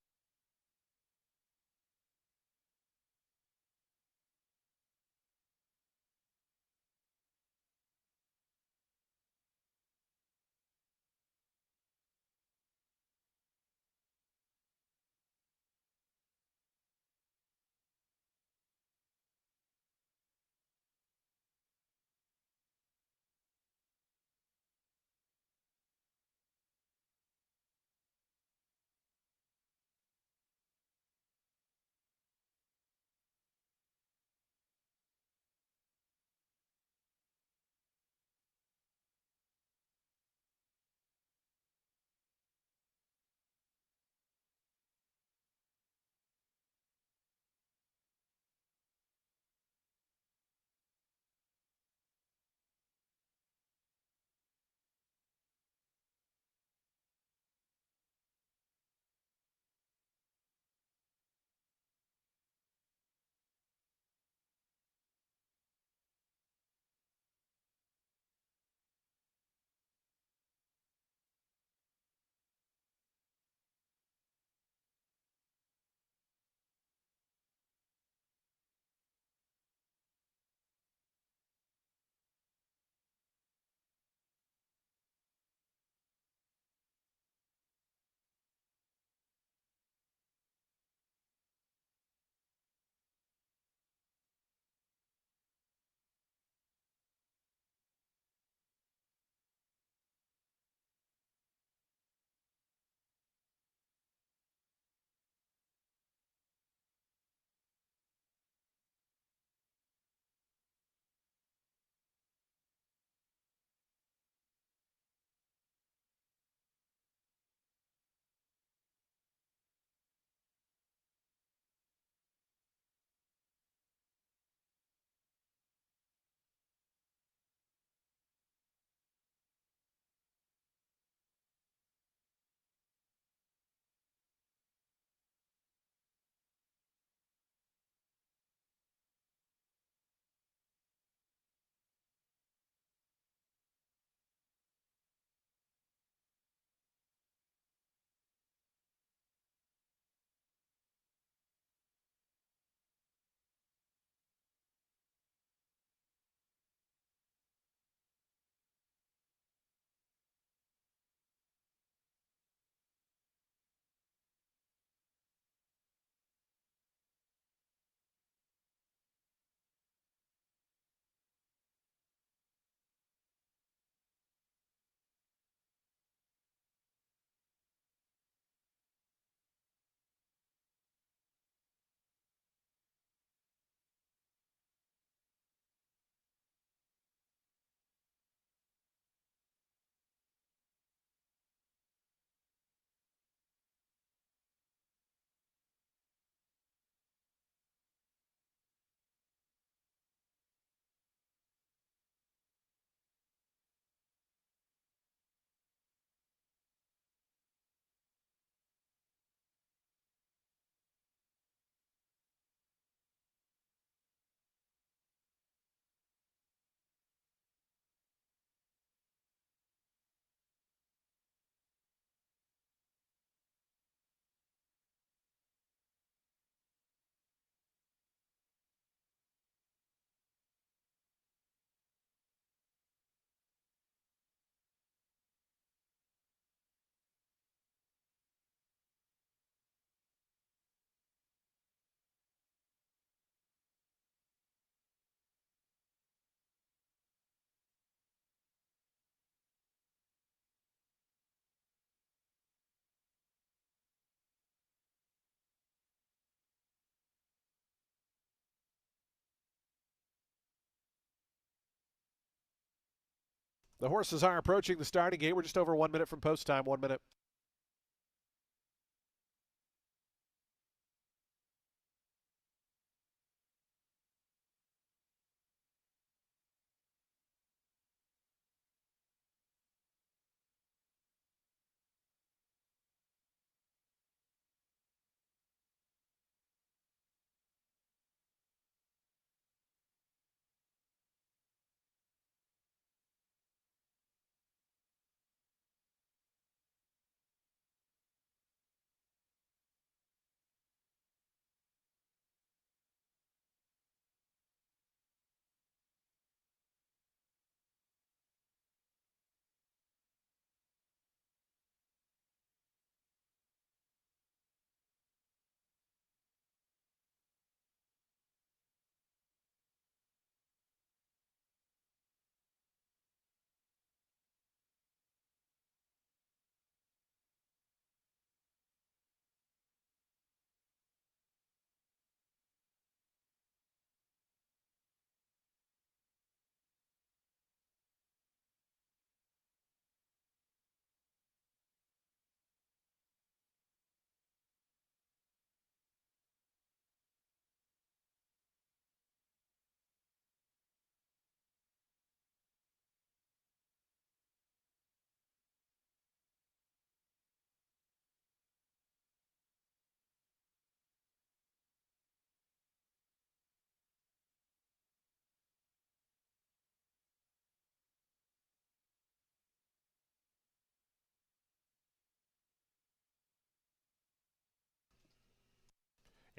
The horses are approaching the starting gate. We're just over 1 minute from post time. 1 minute.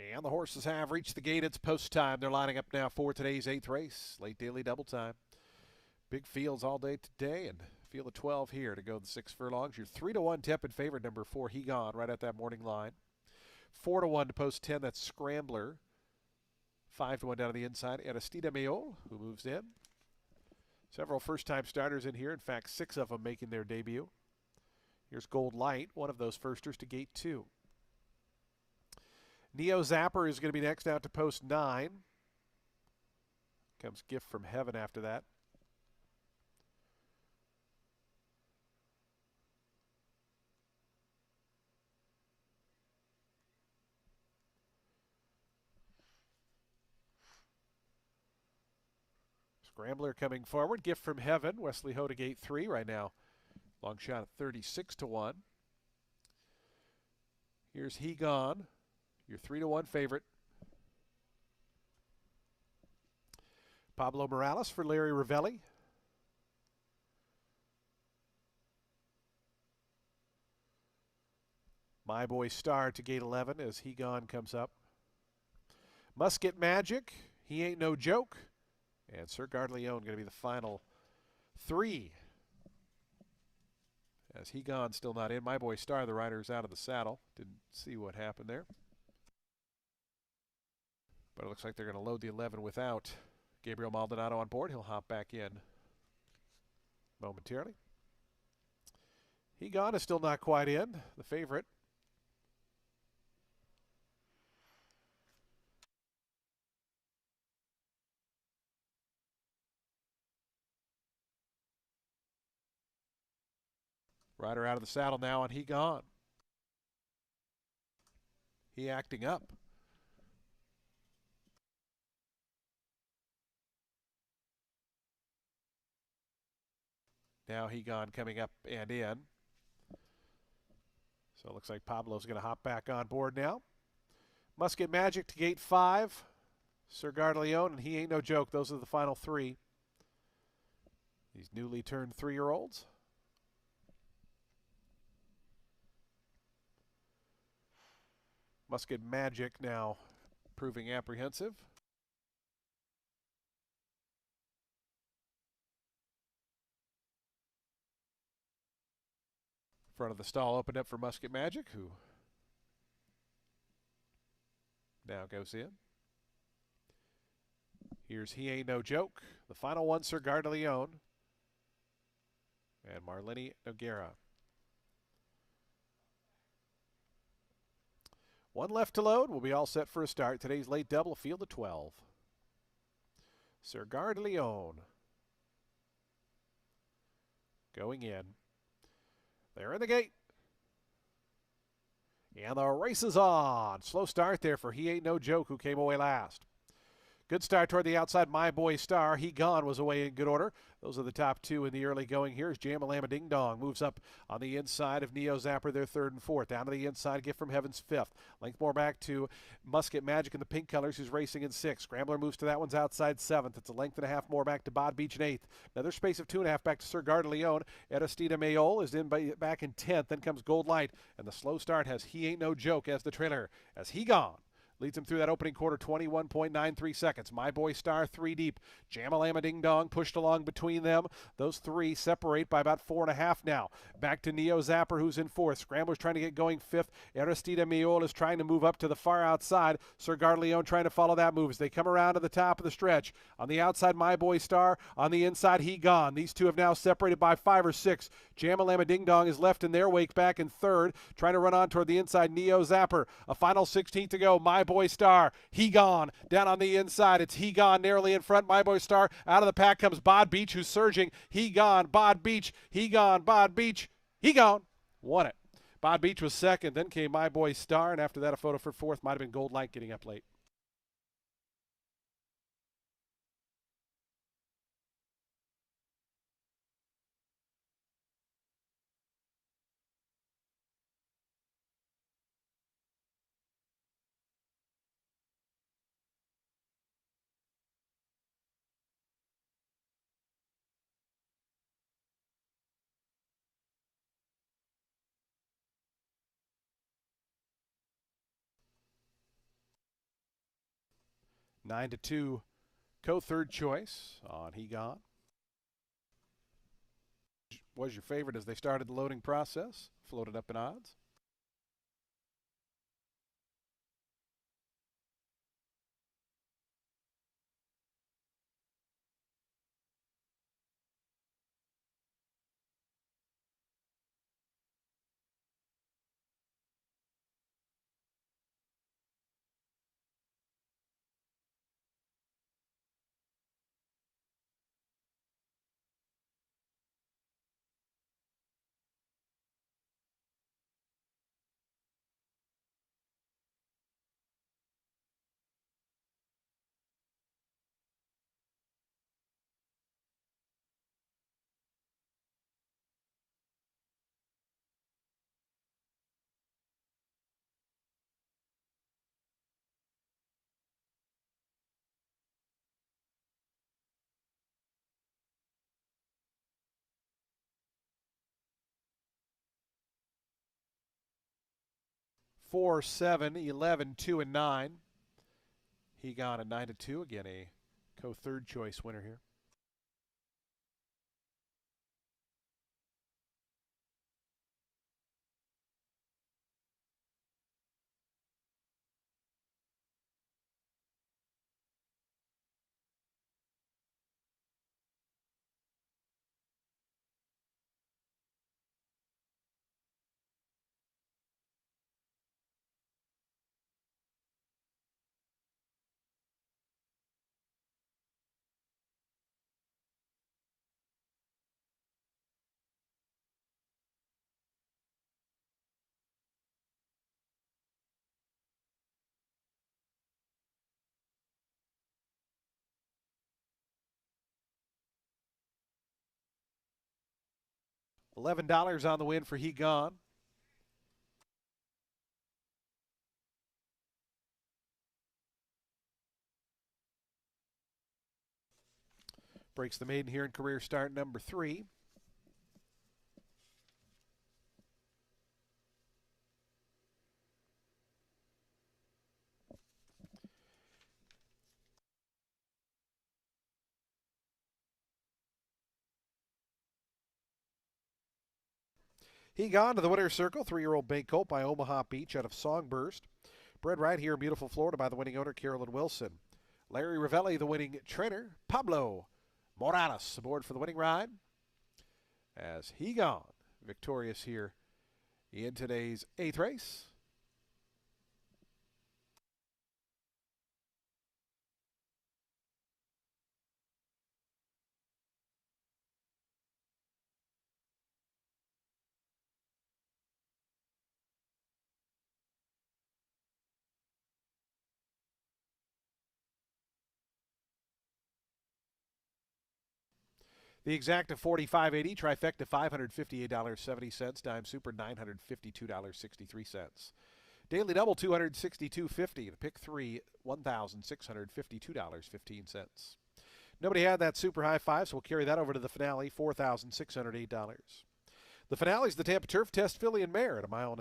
And the horses have reached the gate. It's post time. They're lining up now for today's 8th race. Late daily double time. Big fields all day today, and field of 12 here to go the 6 furlongs. You're 3-1 tepid favorite, number 4, He Gone, right at that morning line. 4-1 to post 10, that's Scrambler. 5-1 down to the inside, Aristide Mayol, who moves in. Several first-time starters in here. In fact, 6 of them making their debut. Here's Gold Light, one of those firsters to gate 2. Neo Zapper is going to be next out to post 9. Comes Gift from Heaven after that. Scrambler coming forward. Gift from Heaven. Wesley Ho to gate 3 right now. Long shot at 36-1. Here's He Gone, your 3-1 favorite. Pablo Morales for Larry Ravelli. My Boy Star to gate 11 as He Gone comes up. Musket Magic, He Ain't No Joke. And Sir Gardleon going to be the final 3. As He Gone still not in. My Boy Star, the rider's out of the saddle. Didn't see what happened there. But it looks like they're going to load the 11 without Gabriel Maldonado on board. He'll hop back in momentarily. He Gone is still not quite in, the favorite. Rider out of the saddle now on He Gone. He acting up. Now He Gone coming up and in. So it looks like Pablo's going to hop back on board now. Musket Magic to gate 5. Sir Gardleon and He Ain't No Joke. Those are the final 3. These newly turned 3-year-olds. Musket Magic now proving apprehensive. Front of the stall opened up for Musket Magic, who now goes in. Here's He Ain't No Joke. The final one, Sir Gardleon and Marlene Noguera. One left to load. We'll be all set for a start. Today's late double, field of 12. Sir Gardleon going in. They're in the gate. And the race is on. Slow start there for He Ain't No Joke, who came away last. Good start toward the outside. My Boy Star. He Gone was away in good order. Those are the top 2 in the early going here. As Jamalama Ding Dong moves up on the inside of Neo Zapper, their 3rd and 4th. Down to the inside, Gift from Heaven's 5th. Length more back to Musket Magic in the pink colors, who's racing in 6th. Scrambler moves to that one's outside 7th. It's a length and a half more back to Bod Beach in 8th. Another space of 2.5 back to Sir Gardleon. Aristide Mayol is in back in 10th. Then comes Gold Light. And the slow start has He Ain't No Joke as the trailer. As He Gone leads him through that opening quarter, 21.93 seconds. My Boy Star 3 deep. Jamalama Ding Dong pushed along between them. Those 3 separate by about 4.5 now. Back to Neo Zapper, who's in 4th. Scrambler's trying to get going 5th. Aristide Mayol is trying to move up to the far outside. Sir Gardleon trying to follow that move as they come around to the top of the stretch. On the outside, My Boy Star. On the inside, He Gone. These 2 have now separated by 5 or 6. Jamalama Ding Dong is left in their wake back in 3rd. Trying to run on toward the inside, Neo Zapper. A final 16th to go. My Boy Star. He Gone. Down on the inside. It's He Gone narrowly in front. My Boy Star. Out of the pack comes Bod Beach, who's surging. He Gone. Bod Beach. He Gone. Bod Beach. He Gone. Won it. Bod Beach was 2nd. Then came My Boy Star. And after that, a photo for 4th. Might have been Gold Light getting up late. 9-2 co-third choice on He Gone. Was your favorite as they started the loading process, floated up in odds. Four, 7, 11, 2, and 9. He Gone at 9-2. Again, a co-third choice winner here. $11 on the win for He Gone. Breaks the maiden here in career start number 3. He Gone to the winner's circle, 3-year-old bay colt by Omaha Beach out of Songburst. Bred right here in beautiful Florida by the winning owner, Carolyn Wilson. Larry Ravelli, the winning trainer. Pablo Morales aboard for the winning ride. As He Gone, victorious here in today's 8th race. The exacta 45.80, trifecta $558.70, dime super $952.63. Daily double $262.50. The pick 3 $1,652.15. Nobody had that super high five, so we'll carry that over to the finale, $4,608. The finale is the Tampa Turf Test Filly and Mare at 1.16 mile.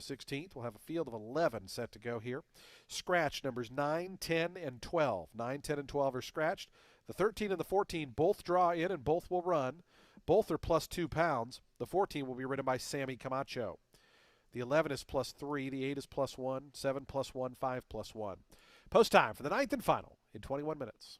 We'll have a field of 11 set to go here. Scratch numbers 9, 10, and 12. 9, 10, and 12 are scratched. The 13 and the 14 both draw in and both will run. Both are plus 2 pounds. The 14 will be ridden by Sammy Camacho. The 11 is plus 3. The 8 is plus 1. 7 plus 1. 5 plus 1. Post time for the 9th and final in 21 minutes.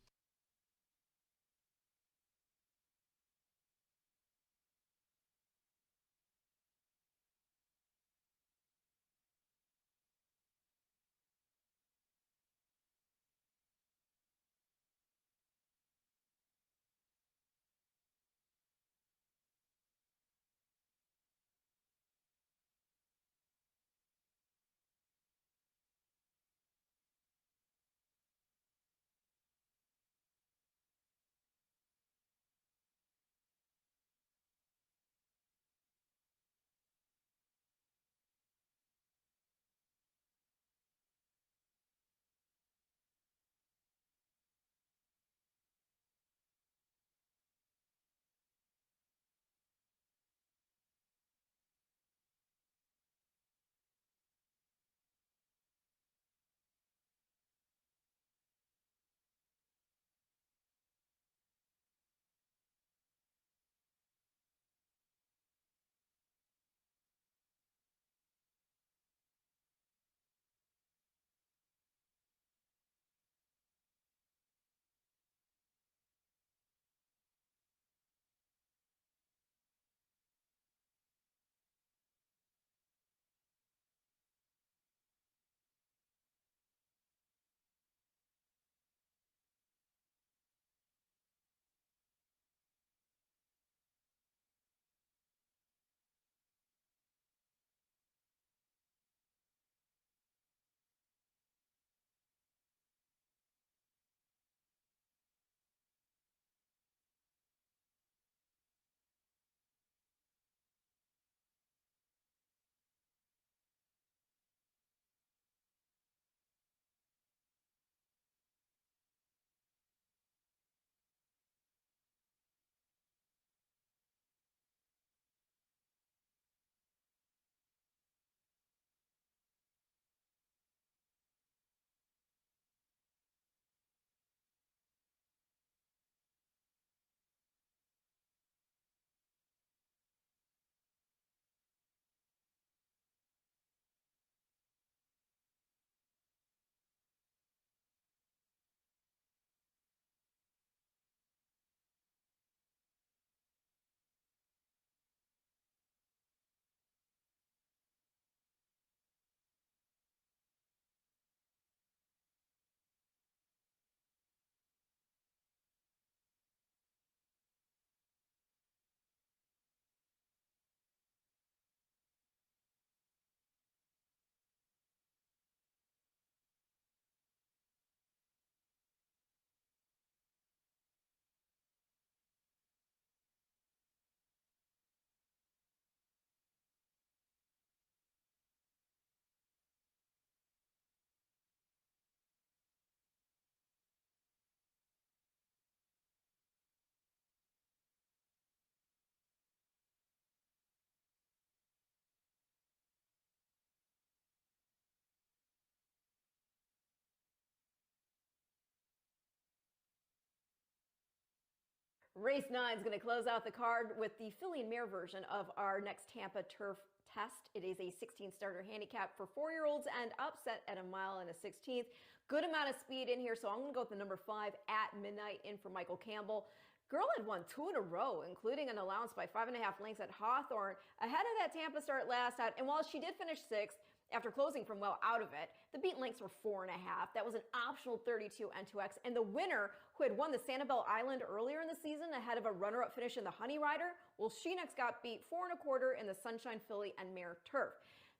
Race 9 is going to close out the card with the filly and mare version of our next Tampa Turf Test. It is a 16 starter handicap for 4-year-olds and up, set at 1 mile and a 16th. Good amount of speed in here, so I'm going to go with the number 5 at midnight in for Michael Campbell. Girl had won 2 in a row, including an allowance by 5.5 lengths at Hawthorne ahead of that Tampa start last out. And while she did finish 6th, after closing from well out of it, the beaten lengths were 4.5. That was an optional 32 N2X. And the winner, who had won the Sanibel Island earlier in the season ahead of a runner-up finish in the Honey Rider, well, she next got beat 4.25 in the Sunshine Filly and Mare Turf.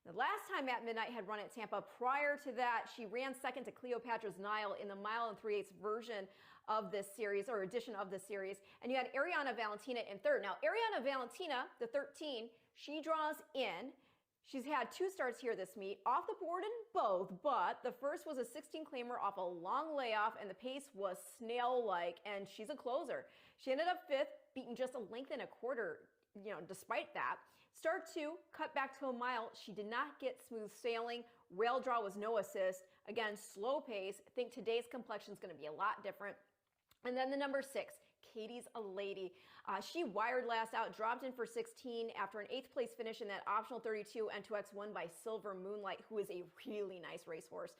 The last time at midnight had run at Tampa. Prior to that, she ran second to Cleopatra's Nile in the 1 mile and 3/8 version of this series, or edition of this series. And you had Ariana Valentina in third. Now, Ariana Valentina, the 13, she draws in. She's had 2 starts here this meet, off the board in both, but the first was a 16 claimer off a long layoff, and the pace was snail-like, and she's a closer. She ended up 5th, beaten just 1.25 lengths, despite that. Start 2, cut back to 1 mile. She did not get smooth sailing. Rail draw was no assist. Again, slow pace. I think today's complexion is going to be a lot different. And then the number 6, Katie's a Lady. She wired last out, dropped in for 16 after an 8th place finish in that optional 32 N2X won by Silver Moonlight, who is a really nice racehorse.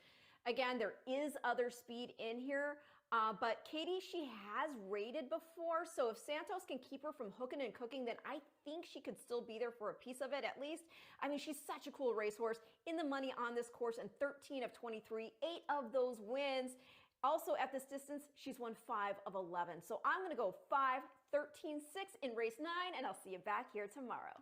Again, there is other speed in here, but Katie, she has rated before, so if Santos can keep her from hooking and cooking, then I think she could still be there for a piece of it at least. I mean, she's such a cool racehorse, in the money on this course, and 13 of 23, 8 of those wins. Also at this distance, she's won 5 of 11. So I'm going to go 5, 13, 6 in race 9, and I'll see you back here tomorrow.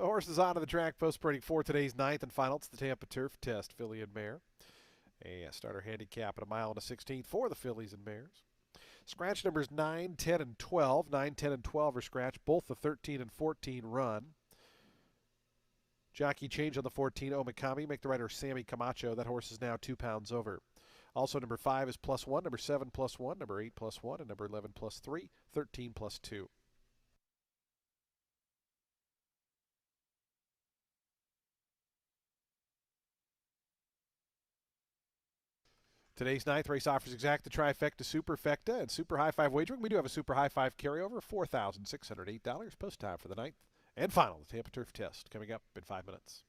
The horses onto the track post sprinting for today's ninth and final. It's the Tampa Turf Test, filly and mare. A starter handicap at 1.16 for the fillies and mares. Scratch numbers 9, 10, and 12. 9, 10, and 12 are scratch. Both the 13 and 14 run. Jockey change on the 14, Omikami. Make the rider Sammy Camacho. That horse is now 2 pounds over. Also, number 5 is +1, number 7 +1, number 8 +1, and number 11 +3, 13 +2. Today's ninth race offers exact the trifecta, superfecta, and super high five wagering. We do have a super high five carryover, $4,608. Post time for the ninth and final, the Tampa Turf Test, coming up in 5 minutes.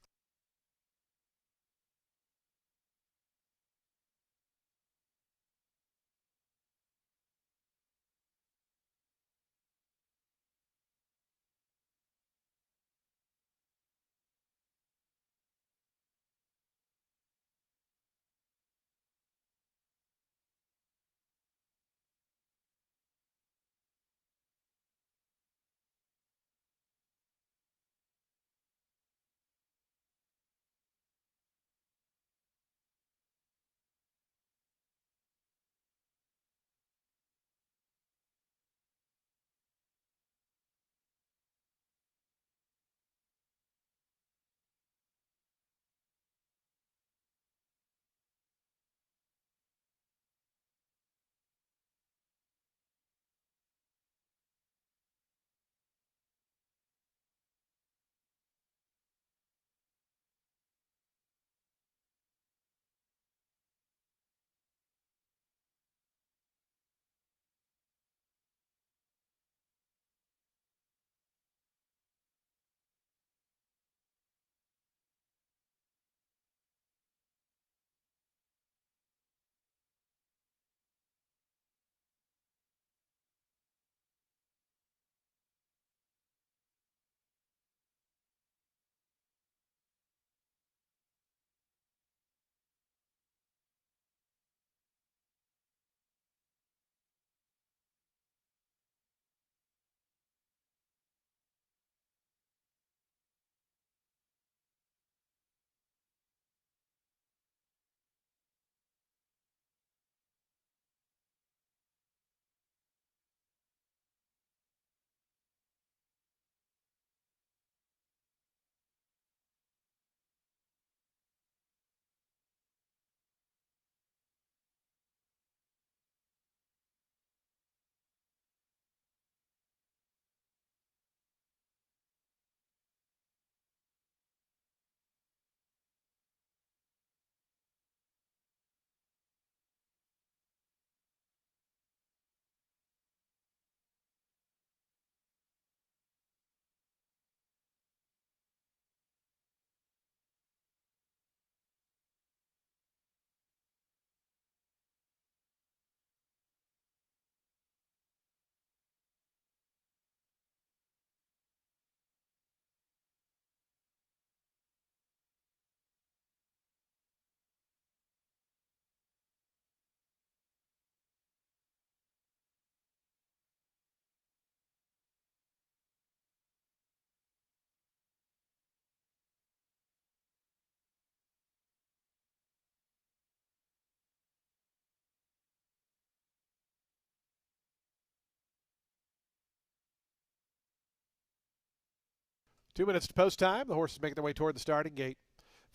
Two minutes to post time. The horses making their way toward the starting gate.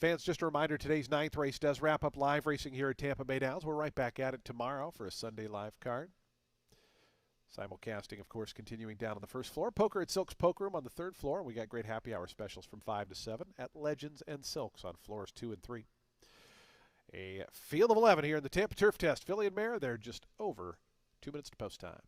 Fans, just a reminder, today's ninth race does wrap up live racing here at Tampa Bay Downs. We're right back at it tomorrow for a Sunday live card. Simulcasting, of course, continuing down on the first floor. Poker at Silk's Poker Room on the third floor. We got great happy hour specials from 5 to 7 at Legends and Silks on floors 2 and 3. A field of 11 here in the Tampa Turf Test. Filly and mare, they're just over 2 minutes to post time.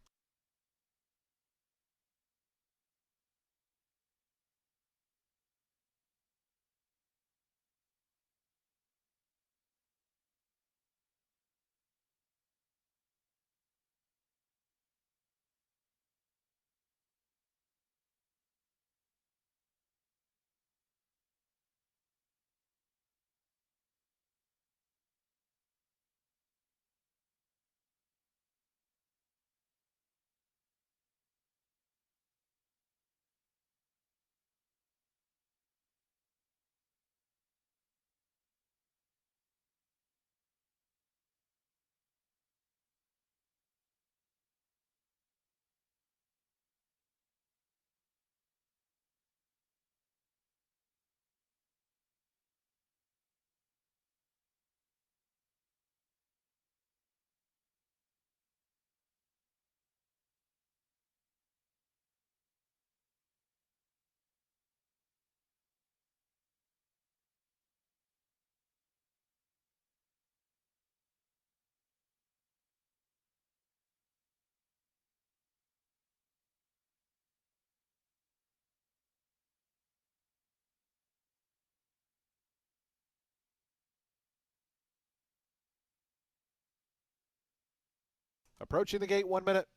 Approaching the gate, 1 minute.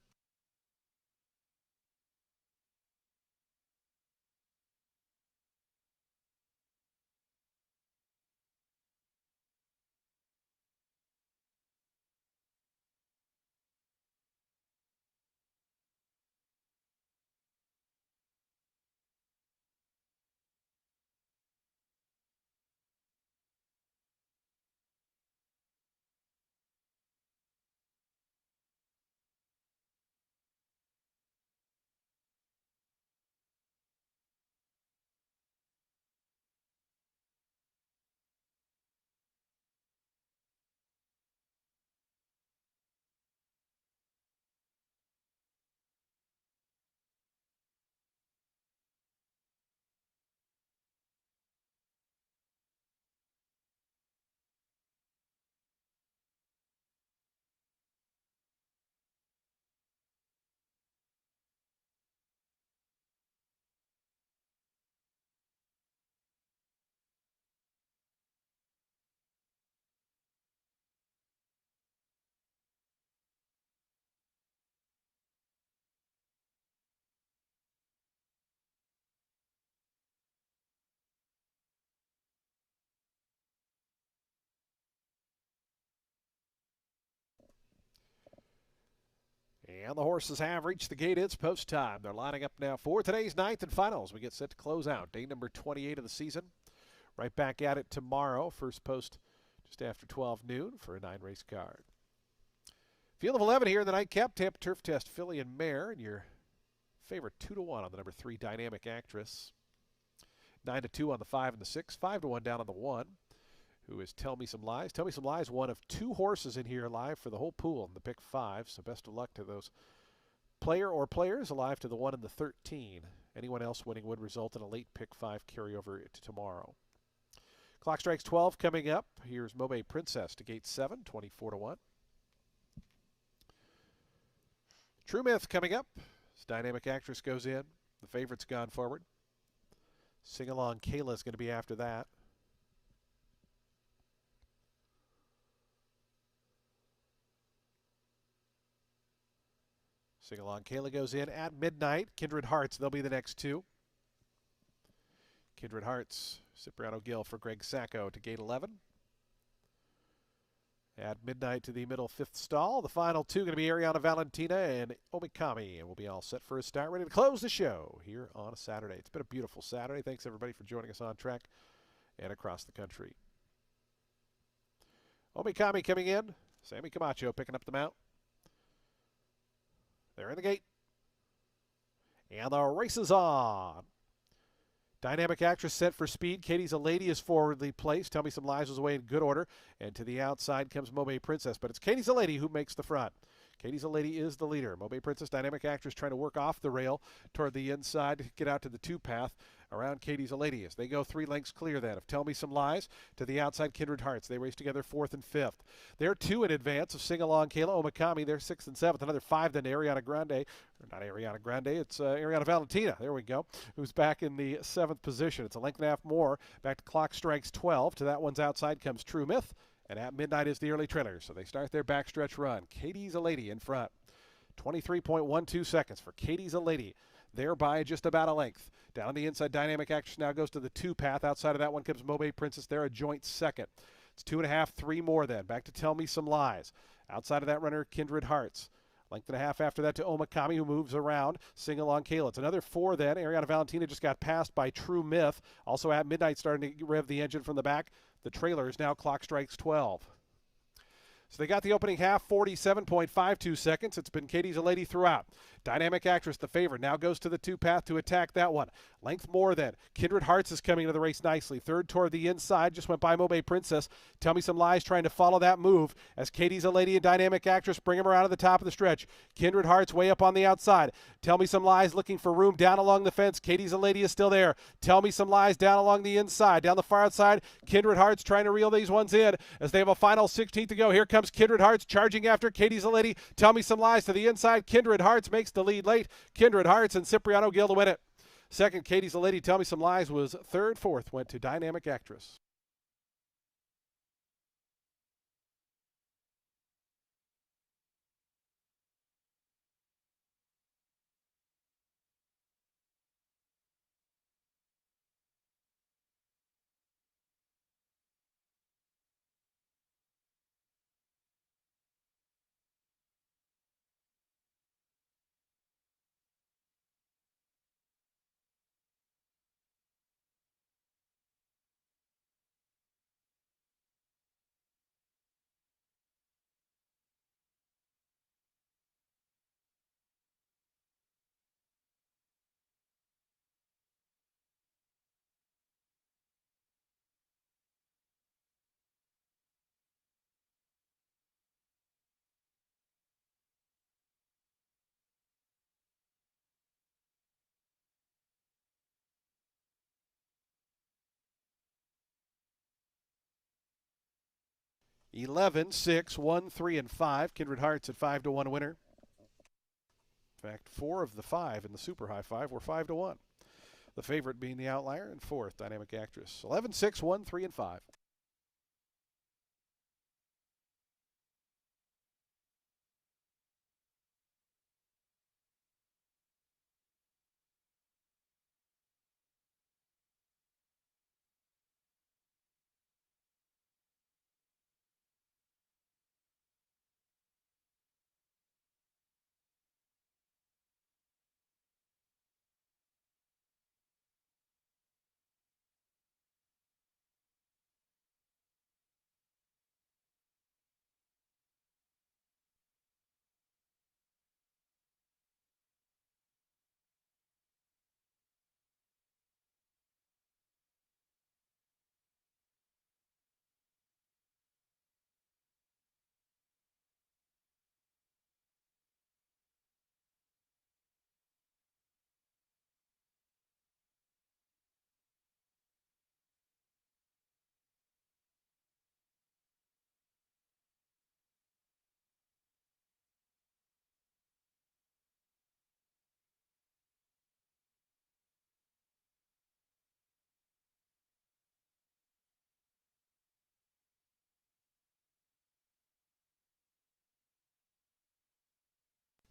And the horses have reached the gate. It's post time. They're lining up now for today's ninth and finals. We get set to close out day number 28 of the season. Right back at it tomorrow. First post just after 12 noon for a 9-race card. Field of 11 here in the nightcap. Tampa Turf Test, filly and mare. And your favorite 2-1 on the number 3, Dynamic Actress. 9-2 on the 5 and the 6. 5-1 down on the 1. Who is Tell Me Some Lies. Tell Me Some Lies, one of 2 horses in here live for the whole pool in the pick 5. So best of luck to those player or players alive to the 1 and the 13. Anyone else winning would result in a late pick 5 carryover to tomorrow. Clock strikes 12 coming up. Here's Mobe Princess to gate 7, 24-1. True Myth coming up. As Dynamic Actress goes in. The favorite's gone forward. Sing Along Kayla is going to be after that. Sing Along Kayla goes in at midnight. Kindred Hearts, they'll be the next 2. Kindred Hearts, Cipriano Gill for Greg Sacco to gate 11. At midnight to the middle 5th stall. The final 2 going to be Ariana Valentina and Omikami. And we'll be all set for a start, ready to close the show here on a Saturday. It's been a beautiful Saturday. Thanks, everybody, for joining us on track and across the country. Omikami coming in. Sammy Camacho picking up the mount. They're in the gate. And the race is on. Dynamic Actress set for speed. Katie's a Lady is forwardly placed. Tell Me Some Lies was away in good order. And to the outside comes Mobe Princess. But it's Katie's a Lady who makes the front. Katie's a Lady is the leader. Mobe Princess, Dynamic Actress trying to work off the rail toward the inside to get out to the 2 path around Katie's a Lady as they go 3 lengths clear then of Tell Me Some Lies to the outside Kindred Hearts. They race together 4th and 5th. They're 2 in advance of Sing Along Kayla. Omikami, they're 6th and 7th. Another 5 then to Ariana Grande. Or not Ariana Grande, it's Ariana Valentina. There we go. Who's back in the 7th position. It's a length and a half more. Back to clock strikes 12. To that one's outside comes True Myth. And at midnight is the early trailer. So they start their backstretch run. Katie's a Lady in front. 23.12 seconds for Katie's a Lady. Thereby just about a length. Down the inside, Dynamic Actress now goes to the 2 path. Outside of that one comes Mobe Princess. They're a joint second. It's 2.5, 3 more then. Back to Tell Me Some Lies. Outside of that runner, Kindred Hearts. Length and a half after that to Omikami, who moves around. Sing Along Kayla. It's another 4 then. Ariana Valentina just got passed by True Myth. Also at midnight starting to rev the engine from the back. The trailer is now clock strikes 12. So they got the opening half, 47.52 seconds. It's been Katie's a Lady throughout. Dynamic Actress, the favorite, now goes to the 2 path to attack that one. Length more then. Kindred Hearts is coming into the race nicely. 3rd toward the inside, just went by Mobe Princess. Tell Me Some Lies trying to follow that move as Katie's a Lady and Dynamic Actress bring him around to the top of the stretch. Kindred Hearts way up on the outside. Tell Me Some Lies looking for room down along the fence. Katie's a Lady is still there. Tell Me Some Lies down along the inside. Down the far outside, Kindred Hearts trying to reel these ones in as they have a final 16th to go. Here comes Kindred Hearts charging after Katie's a Lady. Tell Me Some Lies to the inside. Kindred Hearts makes the lead late. Kindred Hearts and Cipriano Gill to win it. Second, Katie's a Lady. Tell Me Some Lies was 3rd. 4th went to Dynamic Actress. 11, 6, 1, 3, and 5. Kindred Hearts at 5-1 winner. In fact, 4 of the 5 in the Super High 5 were 5-1. The favorite being the outlier, and 4th, Dynamic Actress. 11, 6, 1, 3, and 5.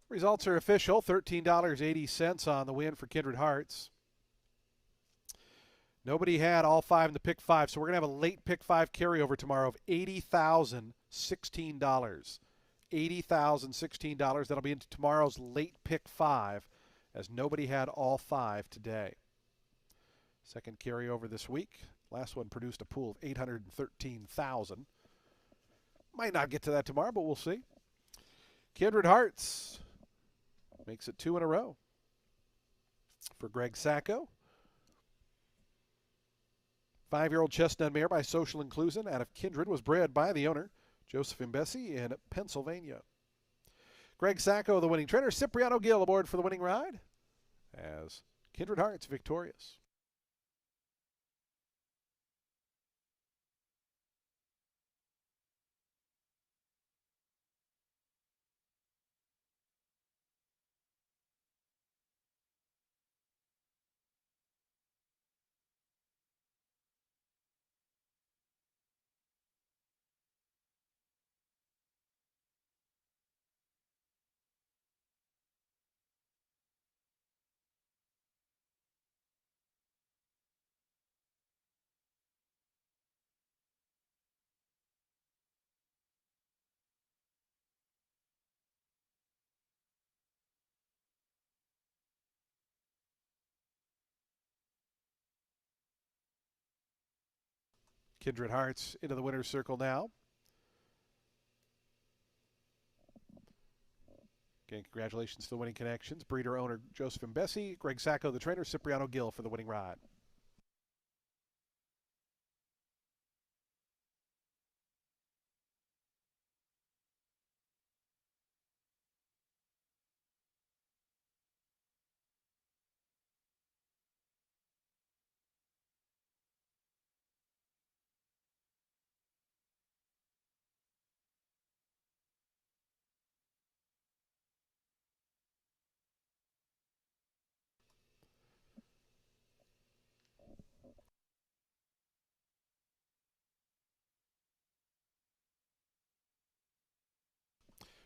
Results are official. $13.80 on the win for Kindred Hearts. Nobody had all 5 in the pick 5, so we're going to have a late pick 5 carryover tomorrow of $80,016. $80,016. That'll be into tomorrow's late pick 5, as nobody had all 5 today. Second carryover this week. Last one produced a pool of $813,000. Might not get to that tomorrow, but we'll see. Kindred Hearts makes it 2 in a row for Greg Sacco. 5-year-old chestnut mare by Social Inclusion out of Kindred was bred by the owner, Joseph Imbesi, in Pennsylvania. Greg Sacco, the winning trainer. Cipriano Gill aboard for the winning ride as Kindred Hearts victorious. Kindred Hearts into the winner's circle now. Again, congratulations to the winning connections. Breeder owner Joseph Imbesi, Greg Sacco, the trainer, Cipriano Gill for the winning ride.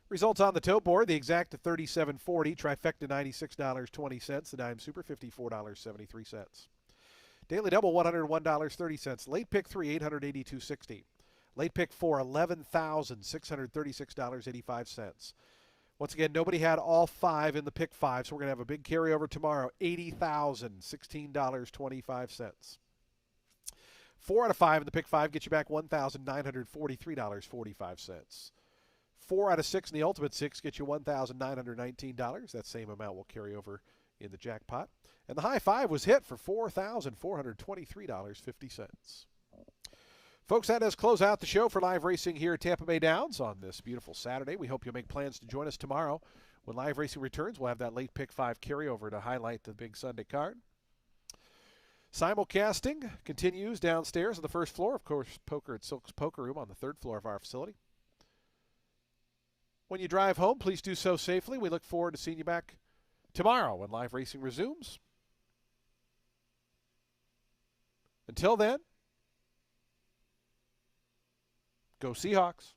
Results on the tote board. The exacta $37.40. Trifecta $96.20. The dime super $54.73. Daily double $101.30. Late pick 3 $882.60. Late pick 4 $11,636.85. Once again, nobody had all 5 in the pick 5, so we're going to have a big carryover tomorrow. $80,016.25. 4 out of 5 in the pick 5 get you back $1,943.45. 4 out of 6 in the ultimate 6 get you $1,919. That same amount will carry over in the jackpot. And the high 5 was hit for $4,423.50. Folks, that does close out the show for live racing here at Tampa Bay Downs on this beautiful Saturday. We hope you'll make plans to join us tomorrow. When live racing returns, we'll have that late pick 5 carryover to highlight the big Sunday card. Simulcasting continues downstairs on the first floor. Of course, poker at Silk's Poker Room on the third floor of our facility. When you drive home, please do so safely. We look forward to seeing you back tomorrow when live racing resumes. Until then, go Seahawks.